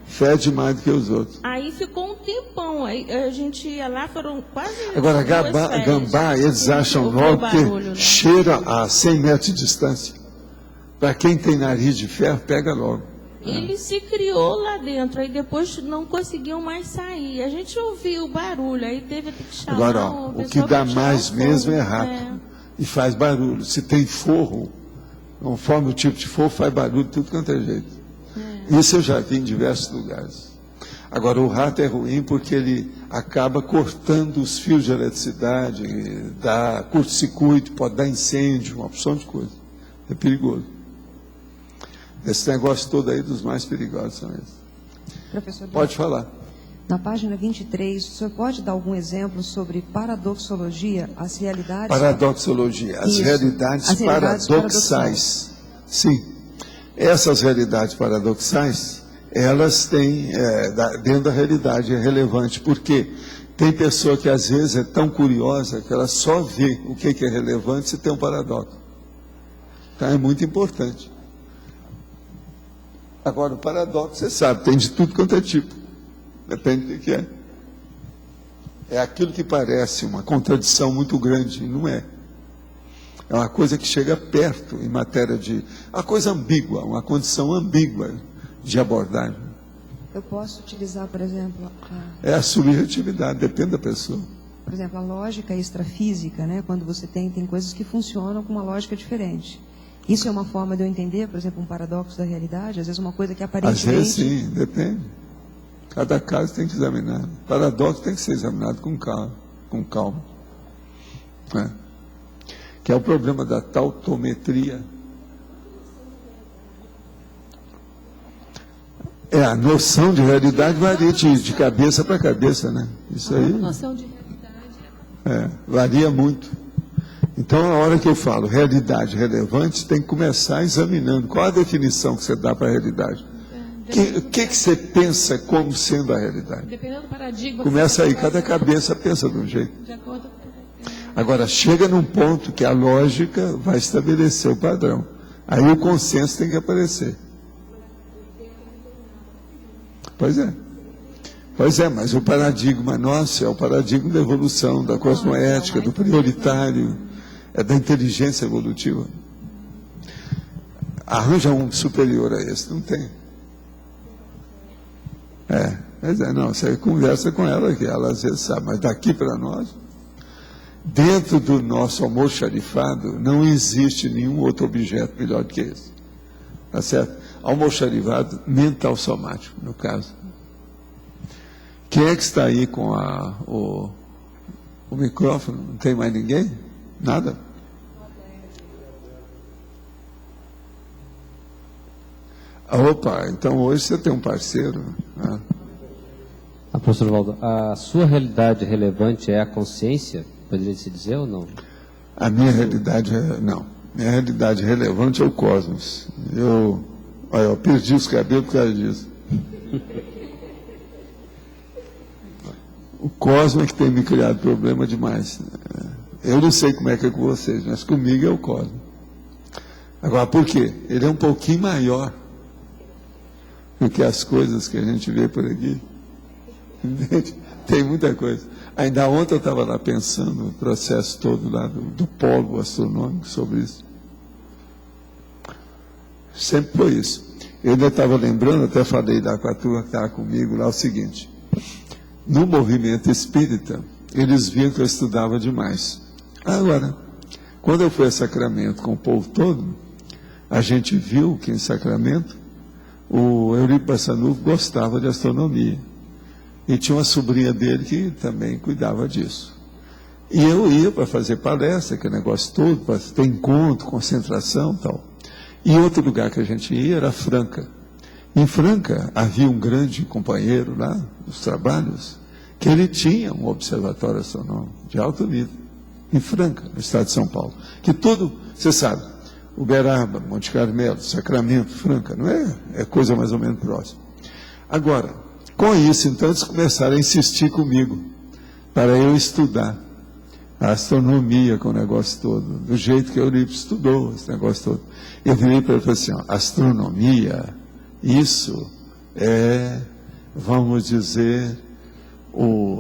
Fede mais do que os outros. Aí ficou um tempão, aí a gente ia lá, foram quase Agora, duas férias. gambá, eles acham Ouviu logo barulho, que né? cheira a 100 metros de distância. Para quem tem nariz de ferro, pega logo. Ele se criou lá dentro, aí depois não conseguiam mais sair. A gente ouviu o barulho, aí teve que chamar Agora, o o pessoal que dá pra tirar mais o fogo. mesmo é rato. E faz barulho. Se tem forro, conforme o tipo de forro, faz barulho de tudo quanto é jeito. Isso eu já vi em diversos lugares. Agora, o rato é ruim porque ele acaba cortando os fios de eletricidade, dá curto-circuito, pode dar incêndio, uma opção de coisa. É perigoso. Esse negócio todo aí dos mais perigosos são esses. Professor Pode falar. Na página 23, o senhor pode dar algum exemplo sobre paradoxologia, as realidades... Paradoxologia, as Isso. realidades As realidades paradoxais. Sim. Essas realidades paradoxais, elas têm, dentro da realidade, é relevante, porque tem pessoa que às vezes é tão curiosa que ela só vê o que é relevante se tem um paradoxo. Então é muito importante. Agora, o paradoxo, você sabe, tem de tudo quanto é tipo. Depende do que é. É aquilo que parece uma contradição muito grande, e não é. É uma coisa que chega perto em matéria de... Uma coisa ambígua, uma condição ambígua de abordagem. Eu posso utilizar, por exemplo, É a subjetividade, depende da pessoa. por exemplo, a lógica extrafísica, né? Quando você tem coisas que funcionam com uma lógica diferente. Isso é uma forma de eu entender, por exemplo, um paradoxo da realidade? Às vezes uma coisa que aparentemente... Às vezes sim, depende. Cada caso tem que examinar. O paradoxo tem que ser examinado com calma. Que é o problema da tautometria. A noção de realidade varia de cabeça para cabeça, né? Isso aí Noção de realidade varia muito. Então, a hora que eu falo realidade relevante, tem que começar examinando qual a definição que você dá para a realidade. O que você pensa como sendo a realidade? Dependendo do paradigma. Começa aí, cada cabeça pensa de um jeito. De acordo. Agora, chega num ponto que a lógica vai estabelecer o padrão. Aí o consenso tem que aparecer. Pois é, mas o paradigma nosso é o paradigma da evolução, da cosmoética, do prioritário, da inteligência evolutiva. Arranja um superior a esse, não tem. Não, você conversa com ela, que ela às vezes sabe, mas daqui para nós, dentro do nosso almoxarifado, não existe nenhum outro objeto melhor do que esse. Tá certo? Almoxarifado mental somático, no caso. Quem é que está aí com o microfone? Não tem mais ninguém? Nada? Opa, então hoje você tem um parceiro. Né? Professor Valdo, a sua realidade relevante é a consciência? Poderia se dizer ou não? A minha realidade não. Minha realidade relevante é o cosmos. Eu perdi os cabelos por causa disso. O cosmos é que tem me criado problema demais. Eu não sei como é que é com vocês, mas comigo é o cosmos. Agora, por quê? Ele é um pouquinho maior do que as coisas que a gente vê por aqui. Tem muita coisa. Ainda ontem eu estava lá pensando no processo todo lá do polo astronômico sobre isso. Sempre foi isso. Eu ainda estava lembrando, até falei lá com a turma que estava comigo lá, o seguinte: no movimento espírita, eles viam que eu estudava demais. Agora, quando eu fui a Sacramento com o povo todo, a gente viu que em Sacramento o Eurípides Bassanufo gostava de astronomia. E tinha uma sobrinha dele que também cuidava disso. E eu ia para fazer palestra, aquele negócio todo, para ter encontro, concentração e tal. E outro lugar que a gente ia era Franca. Em Franca havia um grande companheiro lá, nos trabalhos, que ele tinha um observatório astronômico de alto nível, em Franca, no estado de São Paulo. Que tudo, você sabe, Uberaba, Monte Carmelo, Sacramento, Franca, não é? É coisa mais ou menos próxima. Agora, com isso, então, eles começaram a insistir comigo, para eu estudar a astronomia com o negócio todo, do jeito que Eurípides estudou esse negócio todo. Eu virei para ele e falei assim, ó, astronomia, isso é, vamos dizer,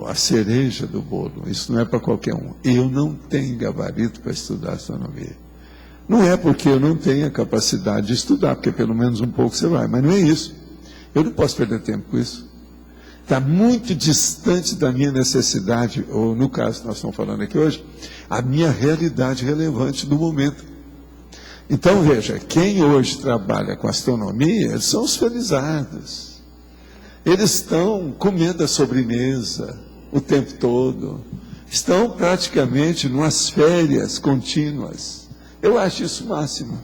a cereja do bolo, isso não é para qualquer um. Eu não tenho gabarito para estudar astronomia. Não é porque eu não tenho a capacidade de estudar, porque pelo menos um pouco você vai, mas não é isso. Eu não posso perder tempo com isso. Está muito distante da minha necessidade, ou no caso que nós estamos falando aqui hoje, a minha realidade relevante do momento. Então veja, quem hoje trabalha com astronomia, eles são os felizados. Eles estão comendo a sobremesa o tempo todo. Estão praticamente numas férias contínuas. Eu acho isso o máximo.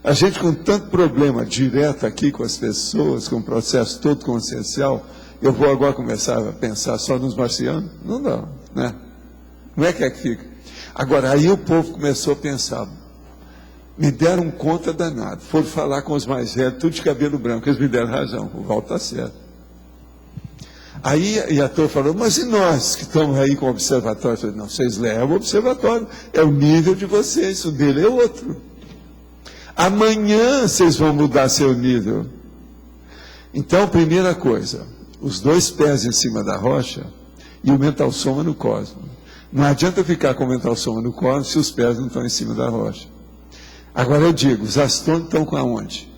A gente com tanto problema direto aqui com as pessoas, com o processo todo consciencial, eu vou agora começar a pensar só nos marcianos? Não dá, né? Não é que fica. Agora, aí o povo começou a pensar, me deram conta danado, foram falar com os mais velhos, tudo de cabelo branco, eles me deram razão, o Valdo está certo. Aí a turma falou, mas e nós que estamos aí com o observatório? Eu falei, não, vocês levam o observatório, é o nível de vocês, o dele é outro. Amanhã vocês vão mudar seu nível. Então, primeira coisa, os dois pés em cima da rocha e o mental soma no cosmos. Não adianta ficar com o mental soma no cosmos se os pés não estão em cima da rocha. Agora eu digo, os astrônomos estão com aonde?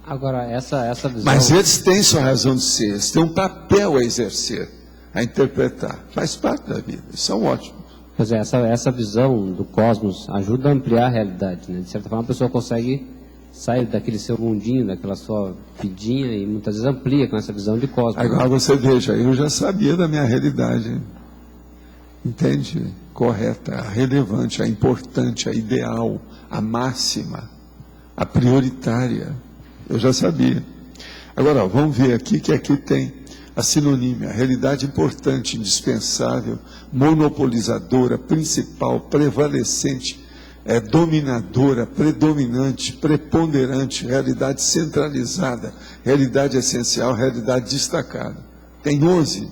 Agora, essa visão... Mas eles têm sua razão de ser, eles têm um papel a exercer, a interpretar. Faz parte da vida, isso é ótimo. Pois é, essa visão do cosmos ajuda a ampliar a realidade, né? De certa forma, a pessoa consegue sair daquele seu mundinho, daquela sua vidinha, e muitas vezes amplia com essa visão de cosmos. Agora você veja, eu já sabia da minha realidade, entende? Correta, a relevante, a importante, a ideal, a máxima, a prioritária. Eu já sabia. Agora, ó, vamos ver aqui que aqui tem a sinonímia, a realidade importante, indispensável, monopolizadora, principal, prevalecente, dominadora, predominante, preponderante, realidade centralizada, realidade essencial, realidade destacada. Tem 11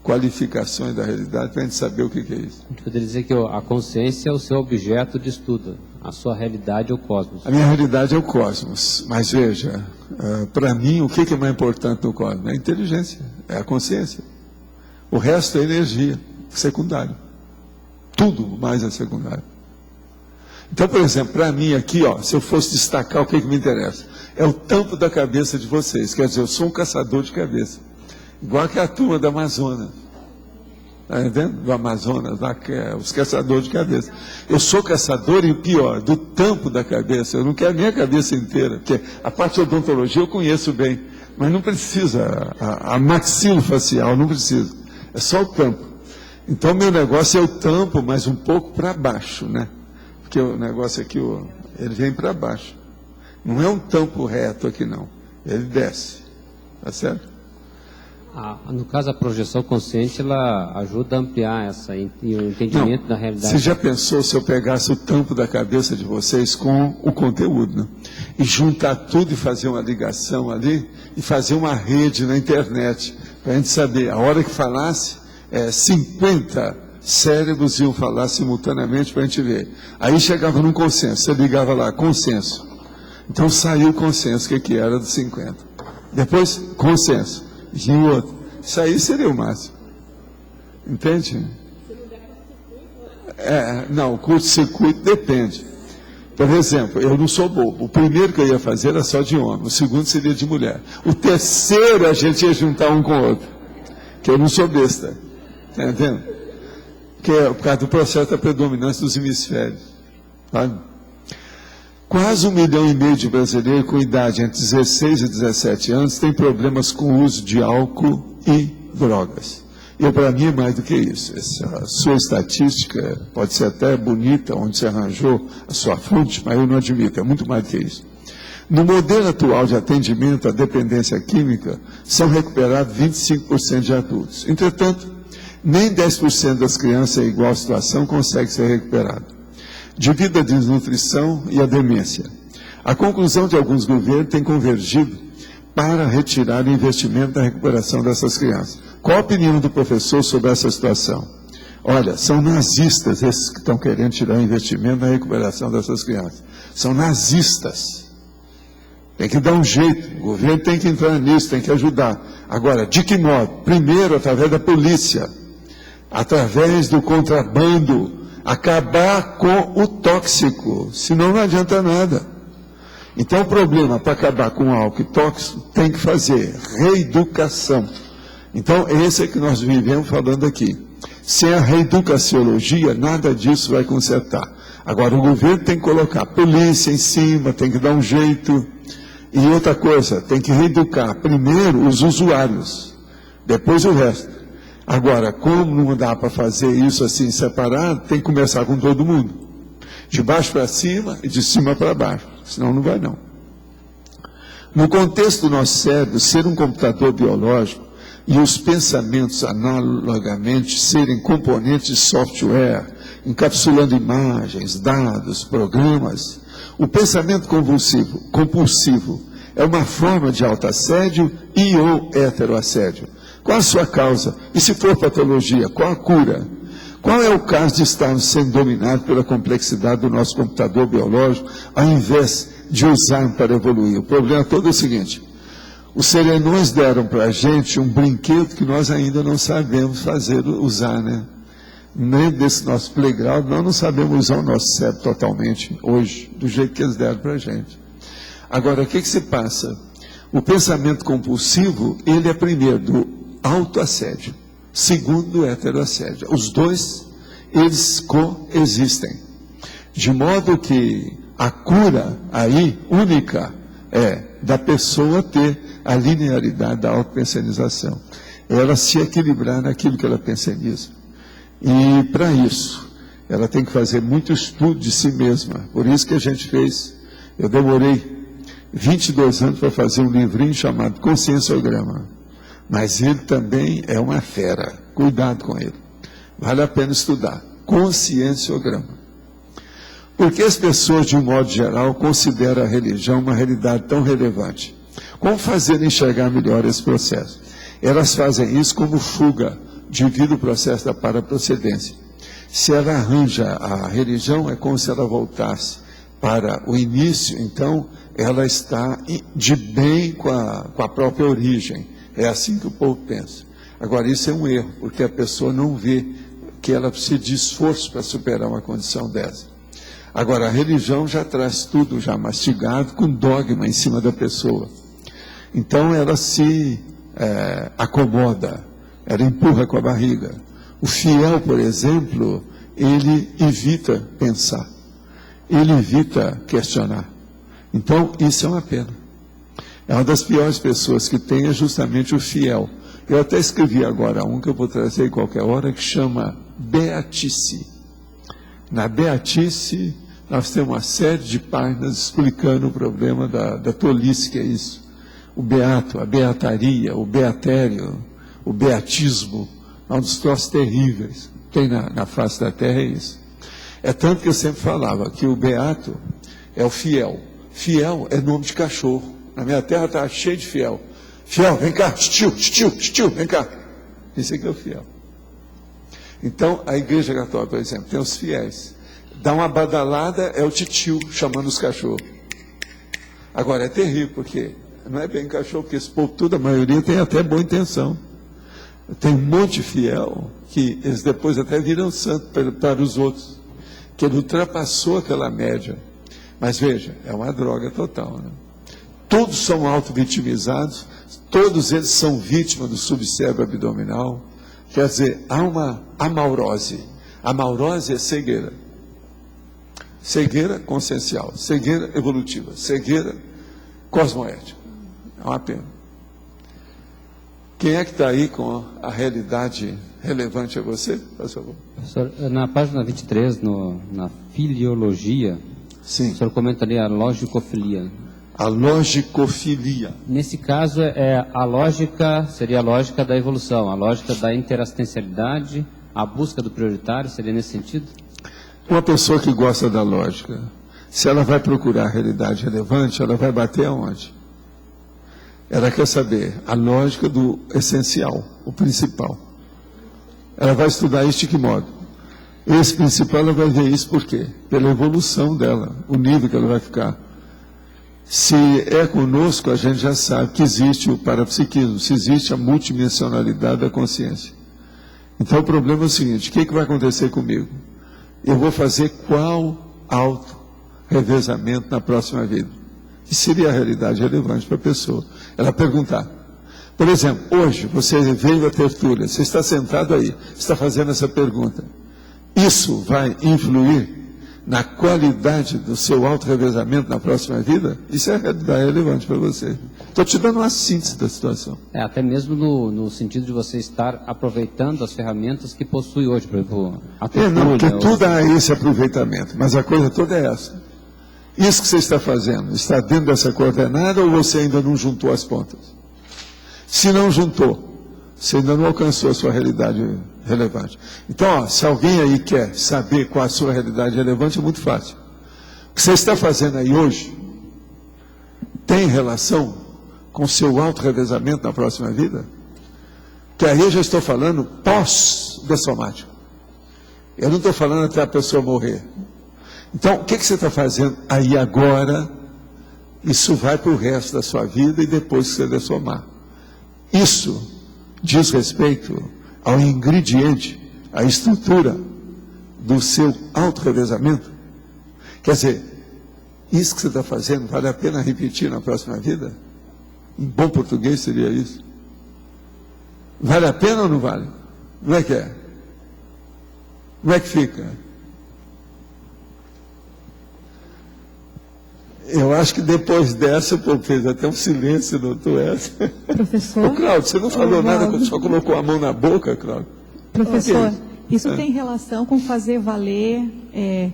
qualificações da realidade para a gente saber o que é isso. A gente poderia dizer que a consciência é o seu objeto de estudo, a sua realidade é o cosmos. A minha realidade é o cosmos, mas veja, para mim o que é mais importante no cosmos? É a inteligência, é a consciência. O resto é energia, secundário. Tudo mais é secundário. Então, por exemplo, para mim aqui, ó, se eu fosse destacar o que me interessa, é o tampo da cabeça de vocês. Quer dizer, eu sou um caçador de cabeça. Igual que a turma da Amazonas. Está entendendo? Do Amazonas, lá que é os caçadores de cabeça. Eu sou caçador e pior, do tampo da cabeça. Eu não quero nem a cabeça inteira, porque a parte de odontologia eu conheço bem, mas não precisa, a maxilofacial não precisa. É só o tampo. Então, meu negócio é o tampo, mas um pouco para baixo, né? Porque o negócio aqui, ele vem para baixo. Não é um tampo reto aqui, não. Ele desce. Tá certo? No caso, a projeção consciente, ela ajuda a ampliar o entendimento da realidade. Você já pensou se eu pegasse o tampo da cabeça de vocês com o conteúdo, né? E juntar tudo e fazer uma ligação ali, e fazer uma rede na internet, para a gente saber, a hora que falasse, 50 cérebros iam falar simultaneamente para a gente ver. Aí chegava num consenso, você ligava lá, consenso. Então saiu o consenso, o que era dos 50. Depois, consenso. E o outro. Isso aí seria o máximo. Entende? Não, o curto-circuito depende. Por exemplo, eu não sou bobo. O primeiro que eu ia fazer era só de homem. O segundo seria de mulher. O terceiro a gente ia juntar um com o outro. Que eu não sou besta. Está entendendo? Que é por causa do processo da predominância dos hemisférios. Sabe? Quase 1,5 milhão de brasileiros com idade entre 16 e 17 anos têm problemas com o uso de álcool e drogas. E para mim é mais do que isso. Essa sua estatística pode ser até bonita, onde você arranjou a sua fonte, mas eu não admito, é muito mais do que isso. No modelo atual de atendimento à dependência química, são recuperados 25% de adultos. Entretanto, nem 10% das crianças em igual situação consegue ser recuperado, devido à desnutrição e à demência. A conclusão de alguns governos tem convergido para retirar o investimento na recuperação dessas crianças. Qual a opinião do professor sobre essa situação? Olha, são nazistas esses que estão querendo tirar o investimento na recuperação dessas crianças. São nazistas. Tem que dar um jeito, o governo tem que entrar nisso, tem que ajudar. Agora, de que modo? Primeiro, através da polícia, através do contrabando, acabar com o tóxico, senão não adianta nada. Então, o problema para acabar com o álcool tóxico tem que fazer reeducação. Então, esse é que nós vivemos falando aqui. Sem a reeducaciologia, nada disso vai consertar. Agora, o governo tem que colocar a polícia em cima, tem que dar um jeito. E outra coisa, tem que reeducar primeiro os usuários, depois o resto. Agora, como não dá para fazer isso assim separado, tem que começar com todo mundo. De baixo para cima e de cima para baixo, senão não vai não. No contexto do nosso cérebro, ser um computador biológico e os pensamentos analogamente serem componentes de software, encapsulando imagens, dados, programas, o pensamento compulsivo é uma forma de autoassédio e ou heteroassédio. Qual a sua causa? E se for patologia, qual a cura? Qual é o caso de estarmos sendo dominados pela complexidade do nosso computador biológico, ao invés de usar para evoluir? O problema todo é o seguinte: os serenões deram para a gente um brinquedo que nós ainda não sabemos usar, né? Nem desse nosso playground, nós não sabemos usar o nosso cérebro totalmente hoje, do jeito que eles deram para a gente. Agora, o que se passa? O pensamento compulsivo, ele é primeiro do autoassédio, segundo do heteroassédio. Os dois, eles coexistem. De modo que a cura aí, única, é da pessoa ter a linearidade da autopensenização. Ela se equilibrar naquilo que ela penseniza. E para isso, ela tem que fazer muito estudo de si mesma. Por isso que a gente fez, eu demorei 22 anos para fazer um livrinho chamado Conscienciograma. Mas ele também é uma fera. Cuidado com ele. Vale a pena estudar. Conscienciograma. Porque as pessoas, de um modo geral, consideram a religião uma realidade tão relevante? Como fazer enxergar melhor esse processo? Elas fazem isso como fuga, devido ao processo da paraprocedência. Se ela arranja a religião, é como se ela voltasse para o início, então ela está de bem com a própria origem. É assim que o povo pensa. Agora, isso é um erro, porque a pessoa não vê que ela precisa de esforço para superar uma condição dessa. Agora, a religião já traz tudo já mastigado, com dogma em cima da pessoa. Então, ela se acomoda, ela empurra com a barriga. O fiel, por exemplo, ele evita pensar, ele evita questionar. Então, isso é uma pena. É uma das piores pessoas que tem é justamente o fiel. Eu até escrevi agora um que eu vou trazer em qualquer hora, que chama Beatice. Na Beatice, nós temos uma série de páginas explicando o problema da tolice que é isso. O beato, a beataria, o beatério, o beatismo, é um dos troços terríveis que tem na face da terra, é isso. É tanto que eu sempre falava que o beato é o fiel. Fiel é nome de cachorro. Na minha terra está cheio de fiel. Fiel, vem cá, tio, vem cá. Isso aqui é o fiel. Então, a igreja católica, por exemplo, tem os fiéis. Dá uma badalada, é o titio chamando os cachorros. Agora, é terrível, porque não é bem cachorro, porque esse povo tudo, a maioria tem até boa intenção. Tem um monte de fiel que eles depois até viram santo para os outros, que ele ultrapassou aquela média. Mas veja, é uma droga total, né? Todos são auto-vitimizados, todos eles são vítimas do subcérebro abdominal. Quer dizer, há uma amaurose. A amaurose é cegueira. Cegueira consciencial, cegueira evolutiva, cegueira cosmoética. É uma pena. Quem é que está aí com a realidade relevante a você? Por favor. Professor, na página 23, na filiologia, sim, o senhor comenta ali a logicofilia. A logicofilia. Nesse caso, seria a lógica da evolução, a lógica da interassistencialidade, a busca do prioritário, seria nesse sentido? Uma pessoa que gosta da lógica, se ela vai procurar a realidade relevante, ela vai bater aonde? Ela quer saber a lógica do essencial, o principal. Ela vai estudar isso de que modo? Esse principal, ela vai ver isso por quê? Pela evolução dela, o nível que ela vai ficar. Se é conosco, a gente já sabe que existe o parapsiquismo, se existe a multidimensionalidade da consciência. Então o problema é o seguinte, o que vai acontecer comigo? Eu vou fazer qual auto-revezamento na próxima vida? Que seria a realidade relevante para a pessoa. Ela perguntar. Por exemplo, hoje você veio à tertúlia, você está sentado aí, está fazendo essa pergunta. Isso vai influir na qualidade do seu auto-revezamento na próxima vida? Isso é a realidade relevante para você. Estou te dando uma síntese da situação. Até mesmo no sentido de você estar aproveitando as ferramentas que possui hoje, por exemplo, a tertúlia. Não, porque tudo há esse aproveitamento, mas a coisa toda é essa. Isso que você está fazendo, está dentro dessa coordenada ou você ainda não juntou as pontas? Se não juntou, você ainda não alcançou a sua realidade relevante. Então, se alguém aí quer saber qual a sua realidade relevante, é muito fácil. O que você está fazendo aí hoje tem relação com o seu auto-revezamento na próxima vida? Que aí eu já estou falando pós-dessomático. Eu não estou falando até a pessoa morrer. Então, o que você está fazendo aí agora? Isso vai para o resto da sua vida e depois que você dessomar. Isso diz respeito ao ingrediente, à estrutura do seu auto-revezamento. Quer dizer, isso que você está fazendo vale a pena repetir na próxima vida? Em bom português seria isso. Vale a pena ou não vale? Como é que é? Como é que fica? Eu acho que depois dessa, pô, fez até um silêncio, doutor Essa. Professor? Ô, Cláudio, você não falou nada, só colocou a mão na boca, Cláudio. Professor, isso tem relação com fazer valer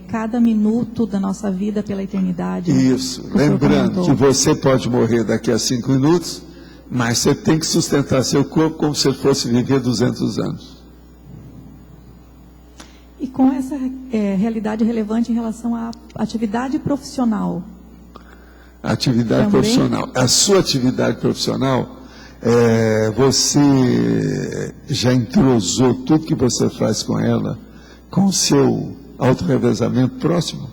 cada minuto da nossa vida pela eternidade? Isso, lembrando que você pode morrer daqui a 5 minutos, mas você tem que sustentar seu corpo como se ele fosse viver 200 anos. E com essa realidade relevante em relação à atividade profissional? Atividade também profissional. A sua atividade profissional, você já entrosou tudo que você faz com ela, com o seu auto-revezamento próximo?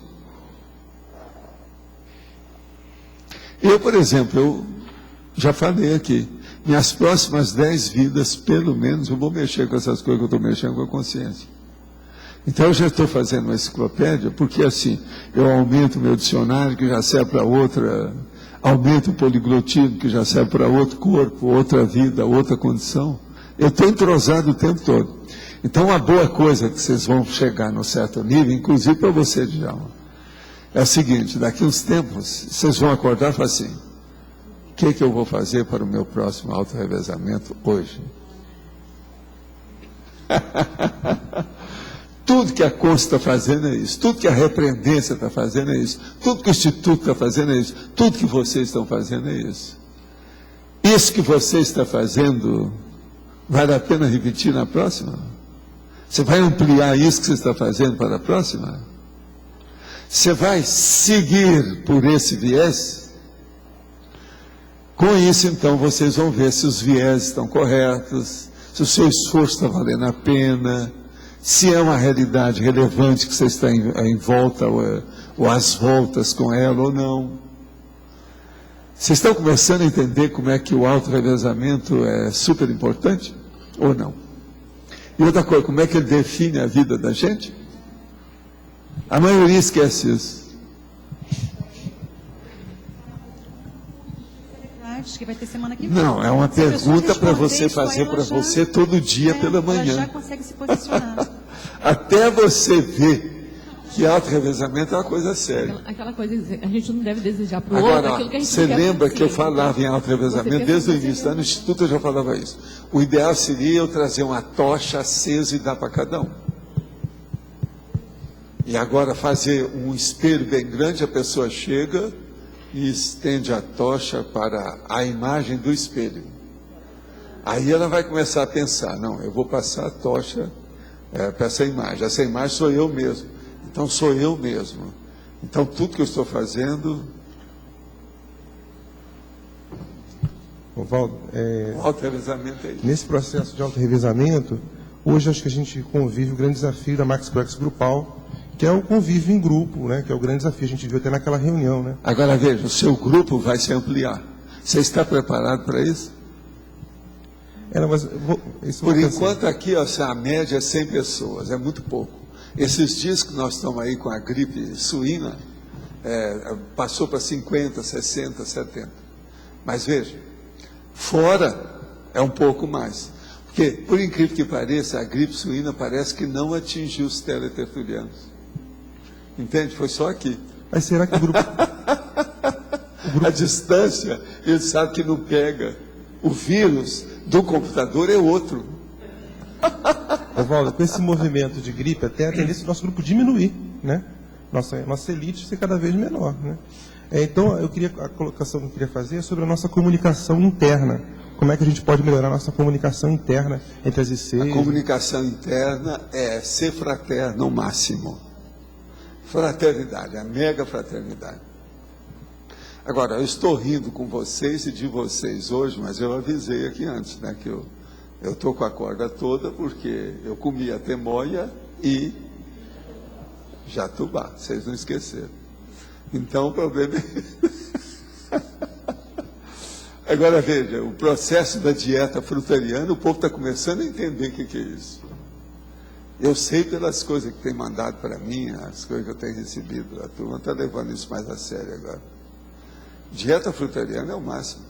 Eu, por exemplo, eu já falei aqui, minhas próximas 10 vidas, pelo menos, eu vou mexer com essas coisas que eu estou mexendo com a consciência. Então eu já estou fazendo uma enciclopédia, porque assim, eu aumento o meu dicionário, que já serve para outra, aumento o poliglotismo, que já serve para outro corpo, outra vida, outra condição. Eu estou entrosado o tempo todo. Então uma boa coisa que vocês vão chegar num certo nível, inclusive para você, Djalma, é o seguinte, daqui uns tempos, vocês vão acordar e falar assim, o que eu vou fazer para o meu próximo auto-revezamento hoje? Tudo que a Consta está fazendo é isso, tudo que a repreendência está fazendo é isso, tudo que o Instituto está fazendo é isso, tudo que vocês estão fazendo é isso. Isso que você está fazendo, vale a pena repetir na próxima? Você vai ampliar isso que você está fazendo para a próxima? Você vai seguir por esse viés? Com isso, então, vocês vão ver se os viés estão corretos, se o seu esforço está valendo a pena, se é uma realidade relevante que você está em volta ou às voltas com ela ou não. Vocês estão começando a entender como é que o auto-revezamento é super importante ou não? E outra coisa, como é que ele define a vida da gente? A maioria esquece isso. Que vai ter semana que vem. Não, é uma pergunta para você fazer para você todo dia pela manhã. Ela já consegue se posicionar. Até você ver Que auto-revezamento é uma coisa séria. Aquela coisa, a gente não deve desejar para o outro Agora, aquilo que a gente você não quer lembra pra que eu si. falava em auto-revezamento Você desde o pensa início, no Instituto eu já falava isso. O ideal seria eu trazer uma tocha acesa e dar para cada um. E agora fazer um espelho bem grande, a pessoa chega e estende a tocha para a imagem do espelho. Aí ela vai começar a pensar, não, eu vou passar a tocha para essa imagem sou eu mesmo, então sou eu mesmo. Então tudo que eu estou fazendo... Valdo, auto-revezamento é isso. nesse processo de auto-revezamento, hoje acho que a gente convive o grande desafio da Max Plex Grupal, que é o convívio em grupo, né? Que é o grande desafio, a gente viu até naquela reunião, né? Agora veja, o seu grupo vai se ampliar. Você está preparado para isso? Por enquanto aqui, ó, a média é 100 pessoas, é muito pouco. Esses dias que nós estamos aí com a gripe suína, passou para 50, 60, 70. Mas veja, fora é um pouco mais. Porque, por incrível que pareça, a gripe suína parece que não atingiu os teletertulianos. Entende? Foi só aqui. Mas será que o grupo... A distância, ele sabe que não pega. O vírus do computador é outro. Valdo, com esse movimento de gripe, até a tendência do nosso grupo diminuir, né? Nossa elite ser cada vez menor, né? Então, a colocação que eu queria fazer é sobre a nossa comunicação interna. Como é que a gente pode melhorar a nossa comunicação interna entre as ICs? A comunicação interna é ser fraterno ao máximo. Fraternidade, a mega fraternidade. Agora, eu estou rindo com vocês e de vocês hoje, mas eu avisei aqui antes, né, que eu estou com a corda toda porque eu comi a temoia e jatubá, vocês não esqueceram. Então, o problema é... Agora, veja, o processo da dieta fruteriana, o povo está começando a entender o que é isso. Eu sei pelas coisas que tem mandado para mim, as coisas que eu tenho recebido, a turma está levando isso mais a sério agora. Dieta fruteriana é o máximo.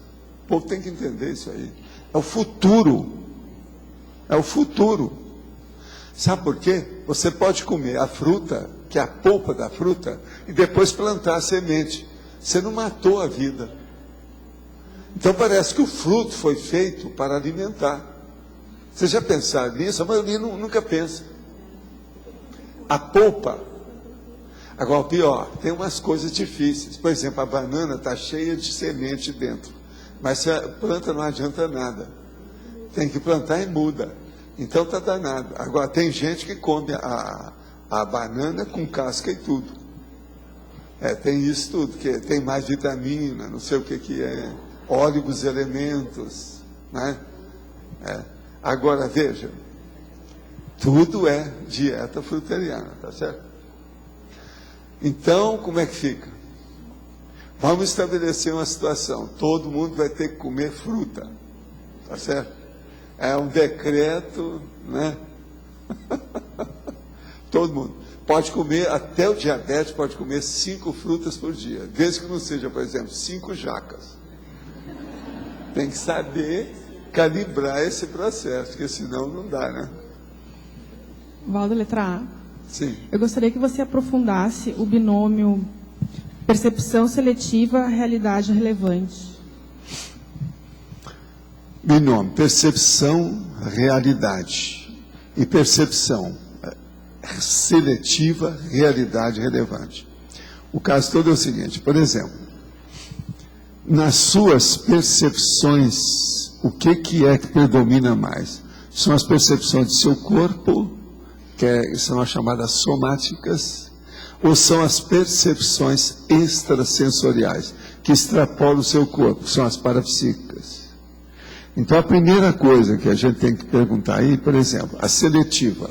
O povo tem que entender isso aí. É o futuro. É o futuro. Sabe por quê? Você pode comer a fruta, que é a polpa da fruta, e depois plantar a semente. Você não matou a vida. Então parece que o fruto foi feito para alimentar. Vocês já pensaram nisso? A maioria nunca pensa. A polpa. Agora, o pior, tem umas coisas difíceis. Por exemplo, a banana está cheia de semente dentro. Mas se a planta não adianta nada. Tem que plantar e muda. Então está danado. Agora, tem gente que come a banana com casca e tudo. Tem isso tudo, que tem mais vitamina, não sei o que é. Óleos, elementos. Né? Agora, veja. Tudo é dieta fruteriana, tá certo? Então, como é que fica? Vamos estabelecer uma situação. Todo mundo vai ter que comer fruta. Tá certo? É um decreto, né? Todo mundo. Pode comer, até o diabetes pode comer 5 frutas por dia. Desde que não seja, por exemplo, 5 jacas. Tem que saber calibrar esse processo, porque senão não dá, né? Valdo, letra A. Sim. Eu gostaria que você aprofundasse o binômio percepção seletiva, realidade relevante. Binômio, percepção, realidade. E percepção seletiva, realidade relevante. O caso todo é o seguinte, por exemplo, nas suas percepções, o que é que predomina mais? São as percepções do seu corpo, que são as chamadas somáticas, ou são as percepções extrasensoriais, que extrapolam o seu corpo, são as parapsíquicas. Então, a primeira coisa que a gente tem que perguntar aí, por exemplo, a seletiva.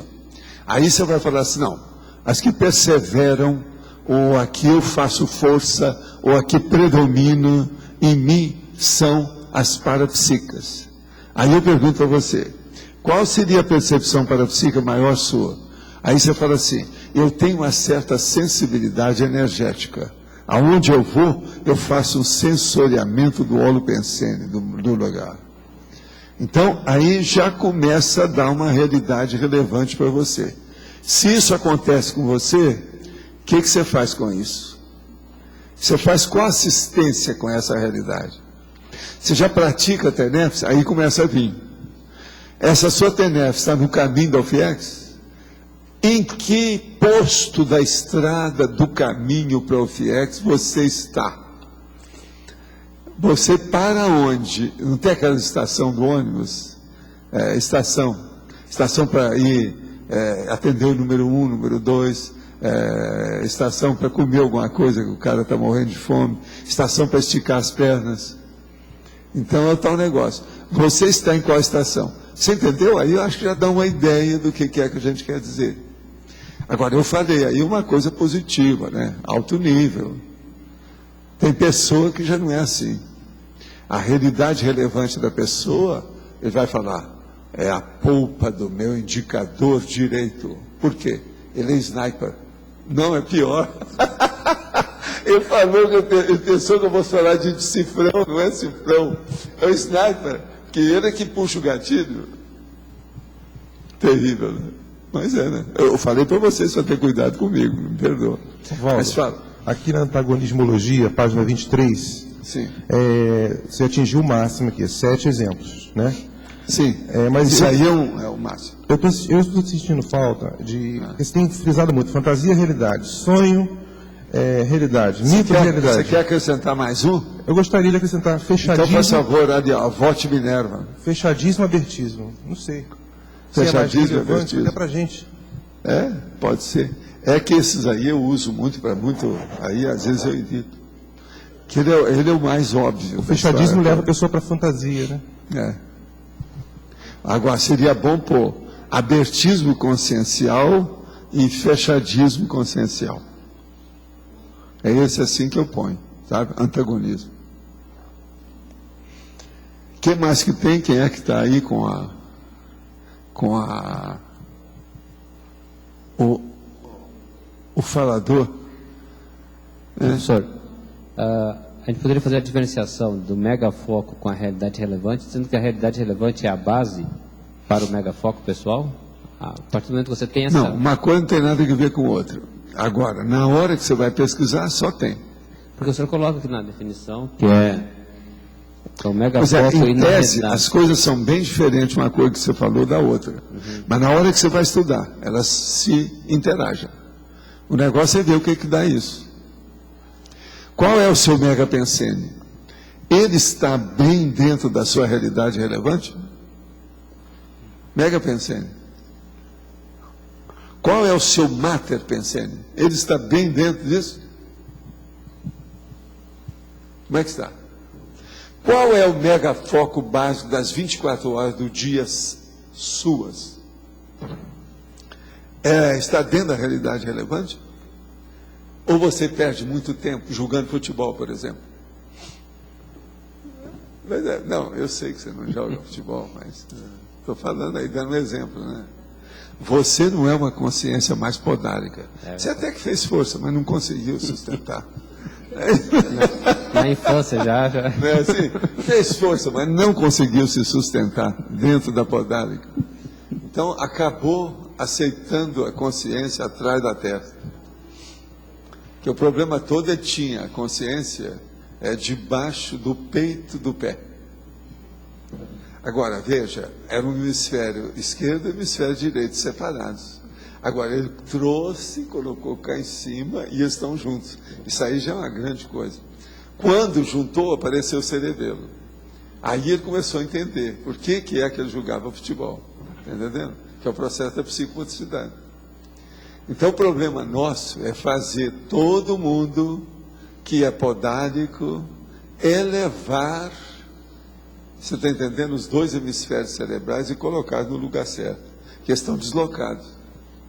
Aí você vai falar assim, não, as que perseveram, ou aqui eu faço força, ou aqui predomino em mim, são as parapsíquicas. Aí eu pergunto a você, qual seria a percepção parapsíquica maior sua? Aí você fala assim, eu tenho uma certa sensibilidade energética. Aonde eu vou, eu faço um sensoriamento do holopensene, do lugar. Então, aí já começa a dar uma realidade relevante para você. Se isso acontece com você, que você faz com isso? Você faz qual assistência com essa realidade? Você já pratica a TENEFS? Aí começa a vir. Essa sua TENEFS está no caminho da UFIEX? Em que posto da estrada do caminho para a UFIEX você está? Você para onde? Não tem aquela estação do ônibus? Estação para ir atender o número 1, número 2, estação para comer alguma coisa que o cara está morrendo de fome, estação para esticar as pernas. Então é o tal negócio. Você está em qual estação? Você entendeu? Aí eu acho que já dá uma ideia do que é que a gente quer dizer. Agora, eu falei aí uma coisa positiva, né? Alto nível. Tem pessoa que já não é assim. A realidade relevante da pessoa, ele vai falar, é a polpa do meu indicador direito. Por quê? Ele é sniper. Não, é pior. Ele falou que ele pensou que eu vou falar de cifrão, não é cifrão. É o sniper, que ele é que puxa o gatilho. Terrível, né? Mas né? Eu falei para você só ter cuidado comigo, me perdoa. Valdo, mas fala. Aqui na antagonismologia, página 23, sim. Você atingiu o máximo aqui, 7 exemplos, né? Sim, mas isso aí é o máximo. Eu estou sentindo falta de... Você tem frisado muito, fantasia, realidade, sonho, realidade, mito e realidade. Você quer acrescentar mais um? Eu gostaria de acrescentar fechadismo... Então, por favor, ali, ó, vote Minerva. Fechadismo, abertismo, não sei. Fechadismo, abertismo. Até pra gente. Pode ser. É que esses aí eu uso muito, aí às vezes eu evito. Que ele é o mais óbvio. O fechadismo leva a pessoa para fantasia, né? Agora, seria bom pôr abertismo consciencial e fechadismo consciencial. É esse assim que eu ponho, sabe? Antagonismo. O que mais que tem? Quem é que está aí com o falador? Professor, a gente poderia fazer a diferenciação do megafoco com a realidade relevante, sendo que a realidade relevante é a base para o megafoco pessoal? A partir do momento que você tem essa... Não, uma coisa não tem nada a ver com outra. Agora, na hora que você vai pesquisar, só tem. Porque o senhor coloca aqui na definição que é o megafoco em e na tese, realidade. as coisas são bem diferentes uma coisa que você falou da outra. Mas na hora que você vai estudar, elas se interagem. O negócio é ver o que dá isso. Qual é o seu megapensene? Ele está bem dentro da sua realidade relevante? Megapensene. Qual é o seu mater pensene? Ele está bem dentro disso? Como é que está? Qual é o megafoco básico das 24 horas do dia suas? Está dentro da realidade relevante? Ou você perde muito tempo jogando futebol, por exemplo? Não, eu sei que você não joga futebol, mas estou falando aí, dando um exemplo, né? Você não é uma consciência mais podárica. Você até que fez força, mas não conseguiu sustentar. Na infância já. Não é assim? Fez força, mas não conseguiu se sustentar dentro da podárica. Então, acabou aceitando a consciência atrás da testa. Que o problema todo tinha a consciência debaixo do peito do pé. Agora, veja, era um hemisfério esquerdo e um hemisfério direito separados. Agora, ele trouxe, colocou cá em cima e eles estão juntos. Isso aí já é uma grande coisa. Quando juntou, apareceu o cerebelo. Aí ele começou a entender por que é que ele jogava futebol. Está entendendo? Que é o processo da psicomotricidade. Então, o problema nosso é fazer todo mundo que é podárico elevar, você está entendendo, os dois hemisférios cerebrais e colocar no lugar certo, que estão deslocados.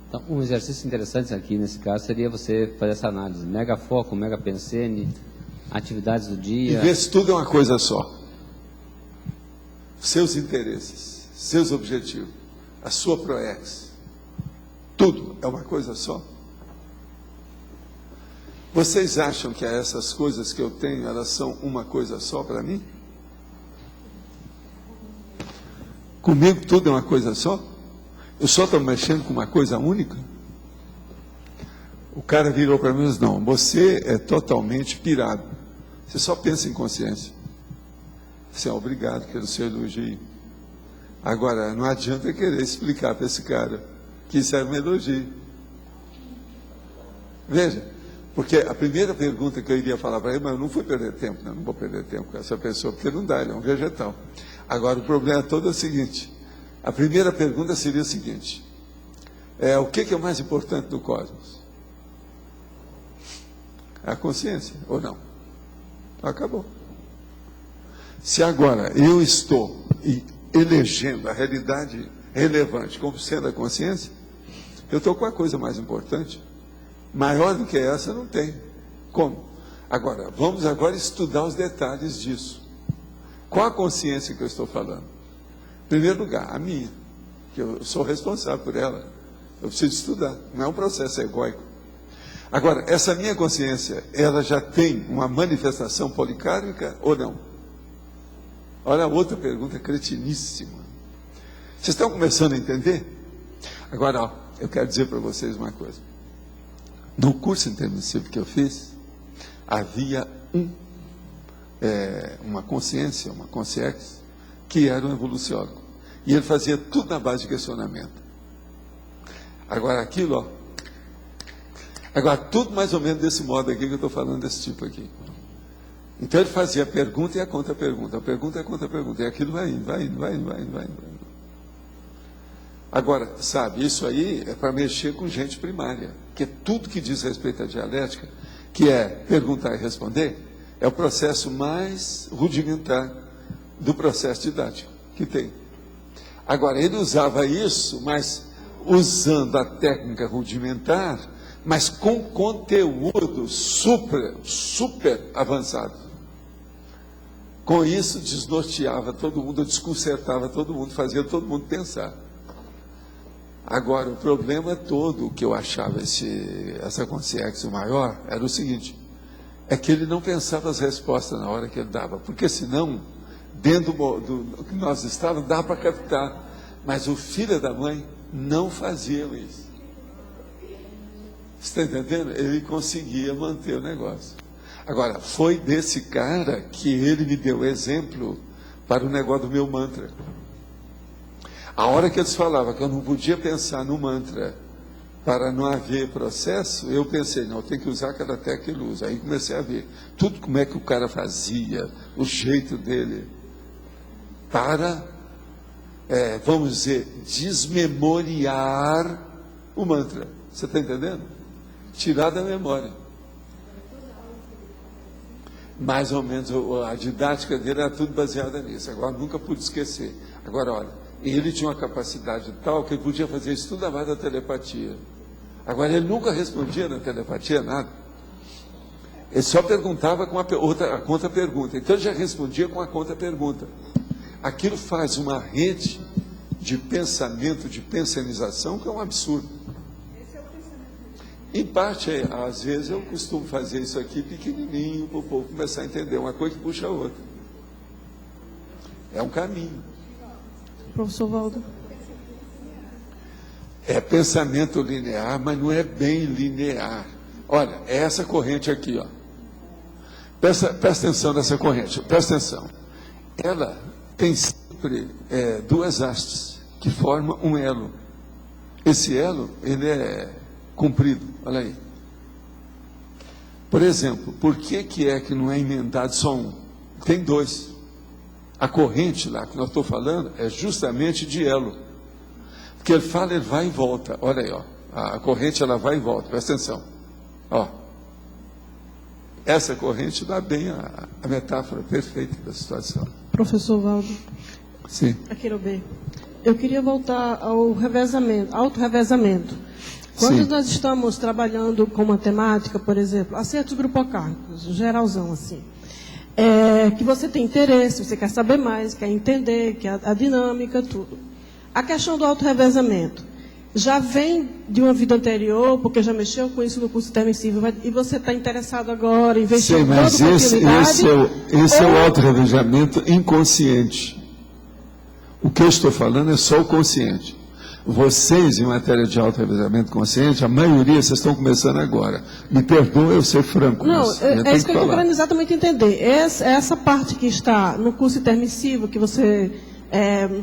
Então, um exercício interessante aqui, nesse caso, seria você fazer essa análise. Megafoco, megapensene, atividades do dia... E ver se tudo é uma coisa só. Seus interesses, seus objetivos, a sua proex. Tudo é uma coisa só. Vocês acham que essas coisas que eu tenho, elas são uma coisa só para mim? Comigo tudo é uma coisa só? Eu só estou mexendo com uma coisa única? O cara virou para mim e disse, não, você é totalmente pirado. Você só pensa em consciência. Você é obrigado pelo seu elogio. Agora, não adianta querer explicar para esse cara que isso era um elogio. Veja, porque a primeira pergunta que eu iria falar para ele, mas eu não fui perder tempo, não vou perder tempo com essa pessoa, porque não dá, ele é um vegetal. Agora, o problema todo é o seguinte, a primeira pergunta seria o seguinte, o que é o mais importante do cosmos? É a consciência, ou não? Acabou. Se agora eu estou elegendo a realidade relevante como sendo a consciência, eu estou com a coisa mais importante. Maior do que essa não tem. Como? Agora, vamos agora estudar os detalhes disso. Qual a consciência que eu estou falando? Em primeiro lugar, a minha, que eu sou responsável por ela. Eu preciso estudar, não é um processo egóico. Agora, essa minha consciência, ela já tem uma manifestação policármica ou não? Olha a outra pergunta cretiníssima. Vocês estão começando a entender? Agora, ó, eu quero dizer para vocês uma coisa. No curso intermissivo que eu fiz, havia uma consciência, uma consciência, que era um evoluciólogo. E ele fazia tudo na base de questionamento. Agora, aquilo, ó. Agora, tudo mais ou menos desse modo aqui que eu estou falando, desse tipo aqui. Então, ele fazia a pergunta e a contra-pergunta. A pergunta e a contra-pergunta. E aquilo vai indo, vai indo, vai indo, vai indo, vai indo. Agora, sabe, isso aí é para mexer com gente primária. Porque tudo que diz respeito à dialética, que é perguntar e responder, é o processo mais rudimentar do processo didático que tem. Agora, ele usava isso, mas usando a técnica rudimentar, mas com conteúdo super avançado. Com isso, desnorteava todo mundo, desconcertava todo mundo, fazia todo mundo pensar. Agora, o problema todo que eu achava essa consciência maior era o seguinte, é que ele não pensava as respostas na hora que ele dava, porque senão, dentro do que nós estávamos, dá para captar, mas o filho da mãe não fazia isso. Você está entendendo? Ele conseguia manter o negócio. Agora, foi desse cara que ele me deu exemplo para o negócio do meu mantra. A hora que eles falavam que eu não podia pensar no mantra para não haver processo, eu pensei, não, eu tenho que usar aquela técnica que ele usa. Aí comecei a ver tudo como é que o cara fazia, o jeito dele, para, vamos dizer, desmemoriar o mantra. Você está entendendo? Tirar da memória. Mais ou menos a didática dele era tudo baseada nisso. Agora nunca pude esquecer. Agora olha, ele tinha uma capacidade tal que ele podia fazer isso tudo a base da telepatia. Agora ele nunca respondia na telepatia nada. Ele só perguntava com a contra-pergunta. Então ele já respondia com a contra-pergunta. Aquilo faz uma rede de pensamento, de pensanização, que é um absurdo. Em parte, às vezes, eu costumo fazer isso aqui pequenininho, para o povo começar a entender uma coisa que puxa a outra. É um caminho. Professor Waldo. É pensamento linear, mas não é bem linear. Olha, é essa corrente aqui, ó. Presta atenção nessa corrente, presta atenção. Ela tem sempre duas hastes que formam um elo. Esse elo, ele é comprido, olha aí. Por exemplo, por que que não é emendado só um? Tem dois. A corrente lá que nós estou falando é justamente de elo. Porque ele fala, ele vai e volta. Olha aí, ó. A corrente ela vai e volta, presta atenção. Ó. Essa corrente dá bem a metáfora perfeita da situação. Professor Waldo. Sim. Aquirobê. Eu queria voltar ao revezamento, auto-revezamento. Quando Sim. nós estamos trabalhando com matemática, por exemplo, acertos grupocármicos, geralzão assim, que você tem interesse, você quer saber mais, quer entender, quer a dinâmica, tudo. A questão do auto-revezamento já vem de uma vida anterior, porque já mexeu com isso no curso intermissivo, e você está interessado agora em investir Sim, mas esse é o auto-revezamento inconsciente. O que eu estou falando é só o consciente. vocês, em matéria de auto-revezamento consciente, a maioria, vocês estão começando agora. Me perdoa eu ser franco. Não, mas é isso que eu estou querendo exatamente entender. Essa parte que está no curso intermissivo, que você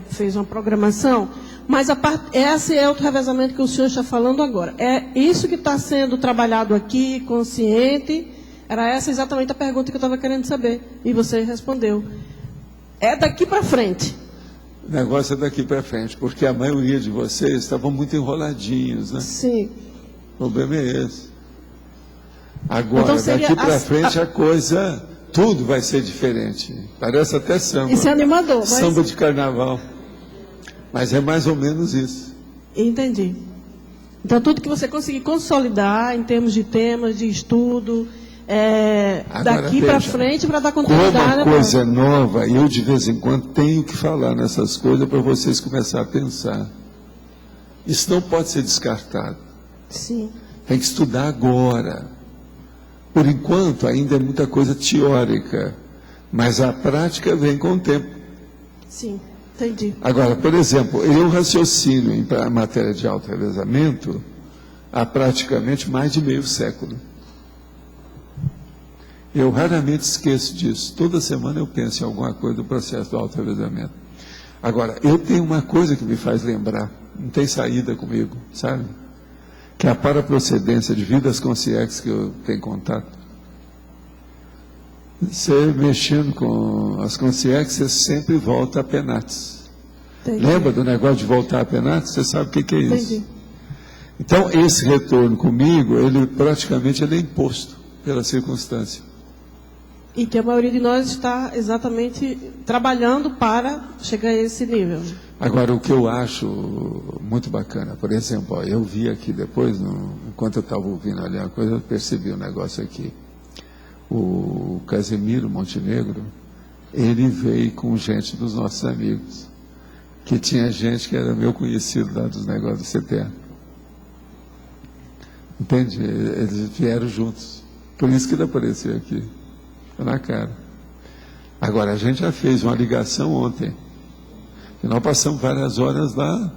fez uma programação, mas esse é o revezamento que o senhor está falando agora. É isso que está sendo trabalhado aqui, consciente? Era essa exatamente a pergunta que eu estava querendo saber. E você respondeu. É daqui para frente. O negócio é daqui para frente, porque a maioria de vocês estavam muito enroladinhos, né? Sim. O problema é esse. Agora, então, daqui para frente, a coisa, tudo vai ser diferente. Parece até samba. Isso é animador. Mas... Samba de carnaval. Mas é mais ou menos isso. Entendi. Então, tudo que você conseguir consolidar em termos de temas, de estudo... daqui para frente para dar continuidade. Como a coisa é nova, eu de vez em quando tenho que falar nessas coisas para vocês começarem a pensar. Isso não pode ser descartado. Sim. Tem que estudar agora. Por enquanto ainda é muita coisa teórica, mas a prática vem com o tempo. Sim, entendi. Agora, por exemplo, eu raciocino em matéria de auto-revezamento há praticamente mais de meio século. Eu raramente esqueço disso. Toda semana eu penso em alguma coisa do processo do auto-revezamento. Agora, eu tenho uma coisa que me faz lembrar, não tem saída comigo, sabe? Que é a paraprocedência de vidas conscientes que eu tenho contato. Você mexendo com as conscientes, você sempre volta a Penates. Entendi. Lembra do negócio de voltar a Penates? Você sabe o que é isso? Entendi. Então, esse retorno comigo, ele praticamente é imposto pela circunstância. E que a maioria de nós está exatamente trabalhando para chegar a esse nível. Agora, o que eu acho muito bacana, por exemplo, eu vi aqui depois, enquanto eu estava ouvindo ali a coisa, eu percebi um negócio aqui. O Casimiro Montenegro, ele veio com gente dos nossos amigos, que tinha gente que era meu conhecido lá dos negócios do CTA. Entende? Eles vieram juntos. Por isso que ele apareceu aqui. Na cara. Agora, a gente já fez uma ligação ontem. E nós passamos várias horas lá.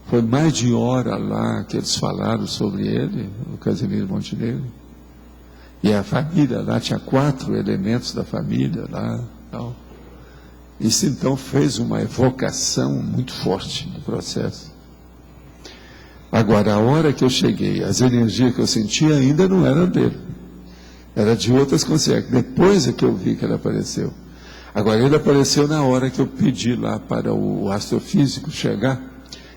Foi mais de hora lá que eles falaram sobre ele, o Casimiro Montenegro. E a família lá, tinha 4 elementos da família lá. Tal. Isso então fez uma evocação muito forte do processo. Agora, a hora que eu cheguei, as energias que eu sentia ainda não eram dele. Era de outras consciências. Depois é que eu vi que ele apareceu. Agora, ele apareceu na hora que eu pedi lá para o astrofísico chegar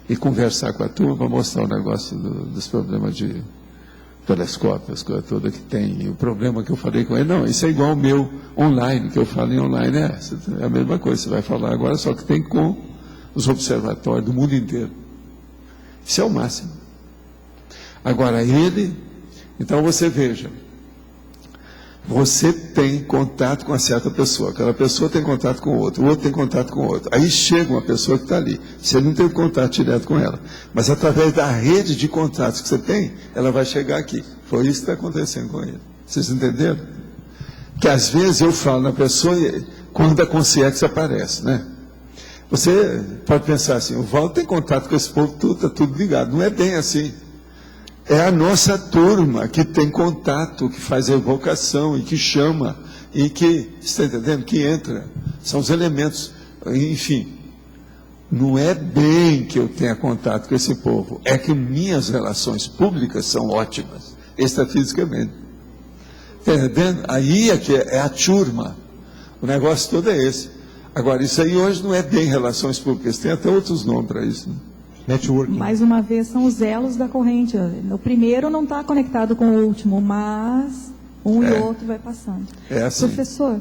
e conversar com a turma para mostrar o negócio dos problemas de telescópio, as coisas todas que tem. E o problema que eu falei com ele, não, isso é igual ao meu online, que eu falo em online, é a mesma coisa. Você vai falar agora, só que tem com os observatórios do mundo inteiro. Isso é o máximo. Agora, então você veja, você tem contato com uma certa pessoa, aquela pessoa tem contato com o outro tem contato com o outro. Aí chega uma pessoa que está ali, você não tem contato direto com ela, mas através da rede de contatos que você tem, ela vai chegar aqui. Foi isso que está acontecendo com ele. Vocês entenderam? Que às vezes eu falo na pessoa, quando a consciência aparece, né? Você pode pensar assim, o Valdo tem contato com esse povo, está tudo ligado. Não é bem assim. É a nossa turma que tem contato, que faz a evocação e que chama, e que, está entendendo? Que entra. São os elementos. Enfim, não é bem que eu tenha contato com esse povo, é que minhas relações públicas são ótimas, extrafisicamente. Está entendendo? Aí é que é a turma. O negócio todo é esse. Agora, isso aí hoje não é bem relações públicas, tem até outros nomes para isso, né? Networking. Mais uma vez, são os elos da corrente. O primeiro não está conectado com o último, mas um e outro vai passando. É assim. Professor,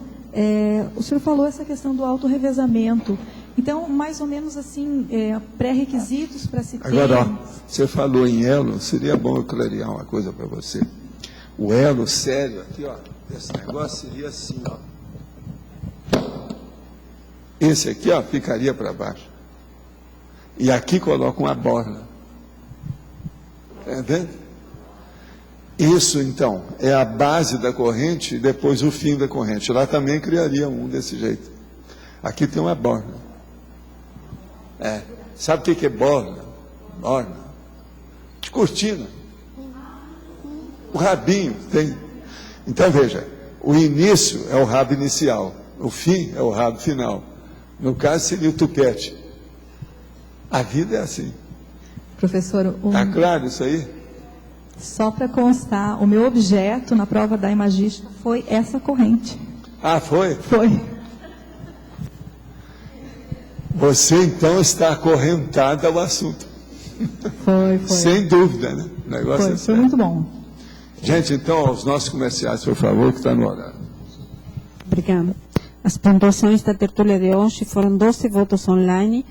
o senhor falou essa questão do autorrevezamento. Então, mais ou menos assim, pré-requisitos para se ter... Agora, você falou em elo, seria bom eu clarear uma coisa para você. O elo sério, aqui, ó, esse negócio seria assim, ó. Esse aqui, ó, ficaria para baixo. E aqui coloca uma borla. Está entendendo? Isso, então, é a base da corrente e depois o fim da corrente. Lá também criaria um desse jeito. Aqui tem uma borla. Sabe o que é borla? Lorna. De cortina. O rabinho tem. Então, veja, o início é o rabo inicial, o fim é o rabo final. No caso, seria o tupete. A vida é assim. Professor, Está claro isso aí? Só para constar, o meu objeto na prova da imagística foi essa corrente. Ah, foi? Foi. Você, então, está acorrentada ao assunto. Foi. Sem dúvida, né? O negócio Foi muito bom. Gente, então, aos nossos comerciais, por favor, que está no horário. Obrigada. As pontuações da tertúlia de hoje foram 12 votos online,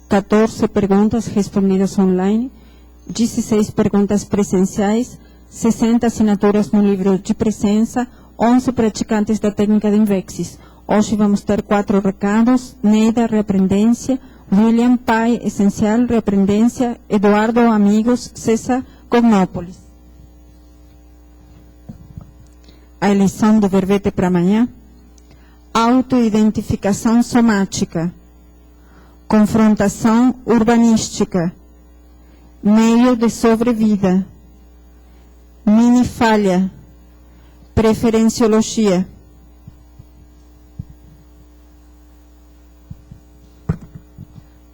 14 perguntas respondidas online, 16 perguntas presenciais, 60 assinaturas no livro de presença, 11 praticantes da técnica de Invexis. Hoje vamos ter 4 recados: Neida, reaprendência; William, pai, essencial, reaprendência; Eduardo, amigos; César, Cognópolis. A eleição do verbete para amanhã: autoidentificação somática, confrontação urbanística, meio de sobrevida, minifalha, preferenciologia.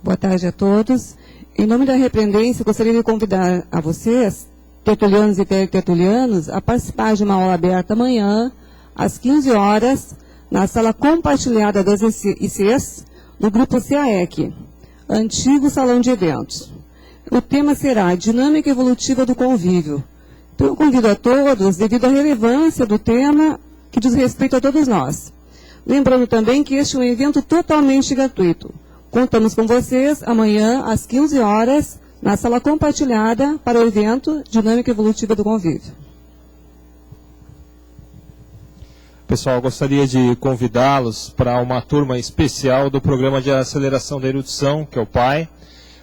Boa tarde a todos. Em nome da Reaprendência, gostaria de convidar a vocês, tertulianos e tertulianos, a participar de uma aula aberta amanhã, às 15 horas, na sala compartilhada das ICs, no grupo CAEC, antigo salão de eventos. O tema será Dinâmica Evolutiva do Convívio. Então, eu convido a todos, devido à relevância do tema que diz respeito a todos nós. Lembrando também que este é um evento totalmente gratuito. Contamos com vocês amanhã, às 15 horas, na sala compartilhada para o evento Dinâmica Evolutiva do Convívio. Pessoal, gostaria de convidá-los para uma turma especial do Programa de Aceleração da Erudição, que é o PAI,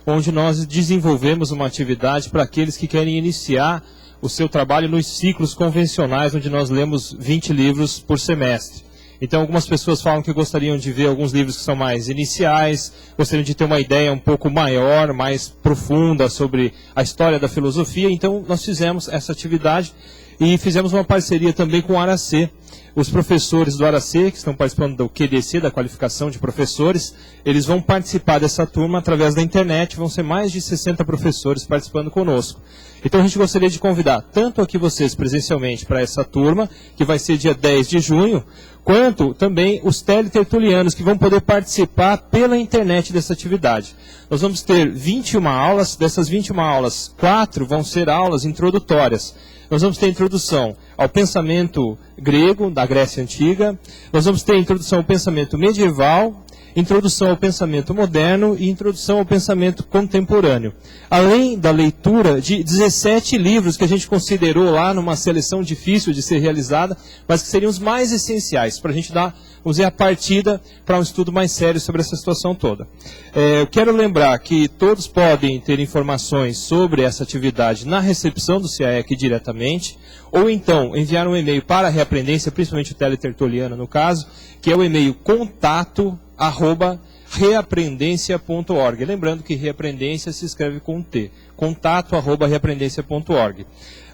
onde nós desenvolvemos uma atividade para aqueles que querem iniciar o seu trabalho nos ciclos convencionais, onde nós lemos 20 livros por semestre. Então, algumas pessoas falam que gostariam de ver alguns livros que são mais iniciais, gostariam de ter uma ideia um pouco maior, mais profunda sobre a história da filosofia. Então, nós fizemos essa atividade e fizemos uma parceria também com o ARAC. Os professores do ARAC, que estão participando do QDC, da qualificação de professores, eles vão participar dessa turma através da internet, vão ser mais de 60 professores participando conosco. Então a gente gostaria de convidar tanto aqui vocês presencialmente para essa turma, que vai ser dia 10 de junho, quanto também os teletertulianos, que vão poder participar pela internet dessa atividade. Nós vamos ter 21 aulas, dessas 21 aulas, 4 vão ser aulas introdutórias. Nós vamos ter introdução ao pensamento grego, da Grécia Antiga, nós vamos ter introdução ao pensamento medieval, introdução ao pensamento moderno e introdução ao pensamento contemporâneo. Além da leitura de 17 livros que a gente considerou lá numa seleção difícil de ser realizada, mas que seriam os mais essenciais para a gente dar, vamos dizer, a partida para um estudo mais sério sobre essa situação toda. Eu quero lembrar que todos podem ter informações sobre essa atividade na recepção do CAEC diretamente, ou então enviar um e-mail para a Reaprendência, principalmente o teletertuliano no caso, que é o e-mail contato@reaprendência.org. Lembrando que Reaprendência se escreve com T. contato@reaprendência.org.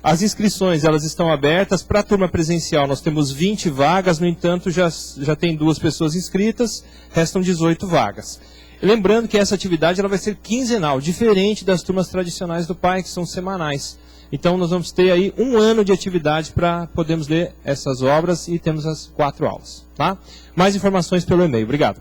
As inscrições elas estão abertas. Para a turma presencial nós temos 20 vagas, no entanto já tem 2 pessoas inscritas, restam 18 vagas. Lembrando que essa atividade ela vai ser quinzenal, diferente das turmas tradicionais do PAI, que são semanais. Então nós vamos ter aí 1 ano de atividade para podermos ler essas obras e temos as 4 aulas. Tá? Mais informações pelo e-mail. Obrigado.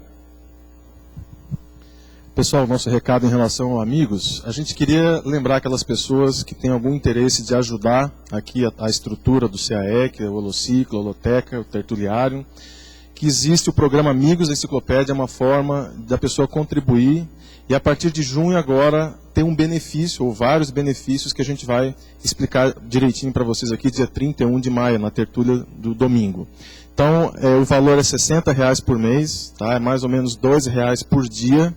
Pessoal, nosso recado em relação a amigos, a gente queria lembrar aquelas pessoas que têm algum interesse de ajudar aqui a estrutura do CAEC, o Holociclo, a Holoteca, o Tertuliário, que existe o programa Amigos da Enciclopédia, uma forma da pessoa contribuir e a partir de junho agora tem um benefício, ou vários benefícios que a gente vai explicar direitinho para vocês aqui, dia 31 de maio, na tertúlia do domingo. Então, o valor é R$60 por mês, tá? É mais ou menos R$2 por dia.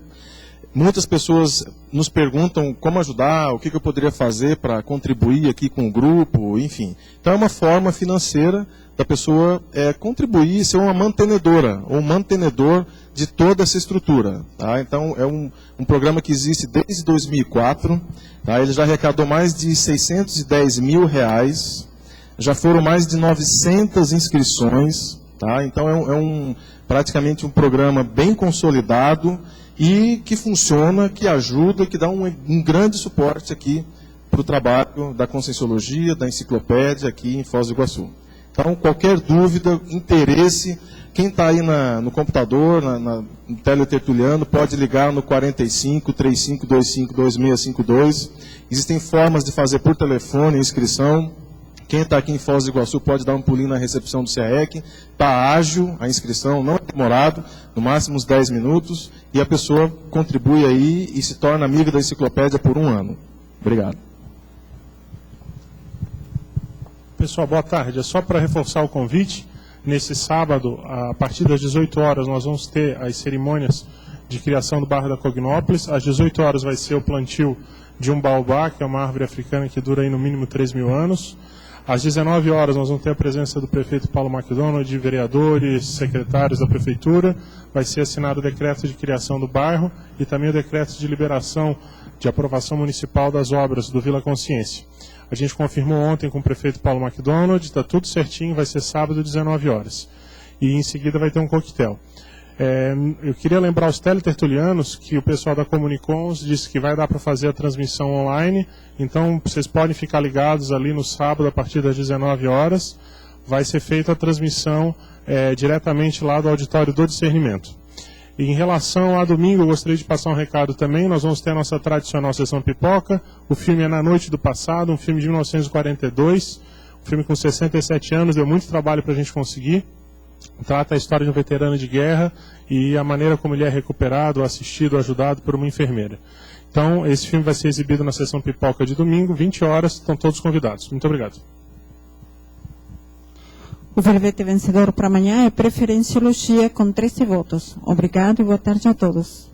Muitas pessoas nos perguntam como ajudar, o que eu poderia fazer para contribuir aqui com o grupo, enfim. Então é uma forma financeira da pessoa contribuir, ser uma mantenedora, ou mantenedor de toda essa estrutura. Tá? Então é um programa que existe desde 2004, tá? Ele já arrecadou mais de R$610 mil, já foram mais de 900 inscrições, tá? Então é praticamente um programa bem consolidado, e que funciona, que ajuda, que dá um grande suporte aqui para o trabalho da Conscienciologia, da enciclopédia aqui em Foz do Iguaçu. Então, qualquer dúvida, interesse, quem está aí no computador, no teletertuliano, pode ligar no 45 3525 2652. Existem formas de fazer por telefone a inscrição. Quem está aqui em Foz do Iguaçu pode dar um pulinho na recepção do CAEC. Está ágil a inscrição, não é demorado, no máximo uns 10 minutos, e a pessoa contribui aí e se torna amiga da enciclopédia por 1 ano. Obrigado. Pessoal, boa tarde. É só para reforçar o convite. Nesse sábado, a partir das 18 horas, nós vamos ter as cerimônias de criação do bairro da Cognópolis. Às 18 horas vai ser o plantio de um baobá, que é uma árvore africana que dura aí no mínimo 3.000 anos. Às 19 horas nós vamos ter a presença do prefeito Paulo McDonald, de vereadores, secretários da prefeitura. Vai ser assinado o decreto de criação do bairro e também o decreto de liberação de aprovação municipal das obras do Vila Consciência. A gente confirmou ontem com o prefeito Paulo McDonald, está tudo certinho, vai ser sábado, 19 horas. E em seguida vai ter um coquetel. Eu queria lembrar os teletertulianos que o pessoal da Comunicons disse que vai dar para fazer a transmissão online, então vocês podem ficar ligados ali no sábado a partir das 19 horas, vai ser feita a transmissão diretamente lá do auditório do discernimento. E em relação a domingo, eu gostaria de passar um recado também, nós vamos ter a nossa tradicional sessão pipoca, o filme é Na Noite do Passado, um filme de 1942, um filme com 67 anos, deu muito trabalho para a gente conseguir. Trata a história de um veterano de guerra e a maneira como ele é recuperado, assistido, ajudado por uma enfermeira. Então, esse filme vai ser exibido na sessão pipoca de domingo, 20 horas, estão todos convidados. Muito obrigado. O verbete vencedor para amanhã é Preferenciologia com 13 votos. Obrigado e boa tarde a todos.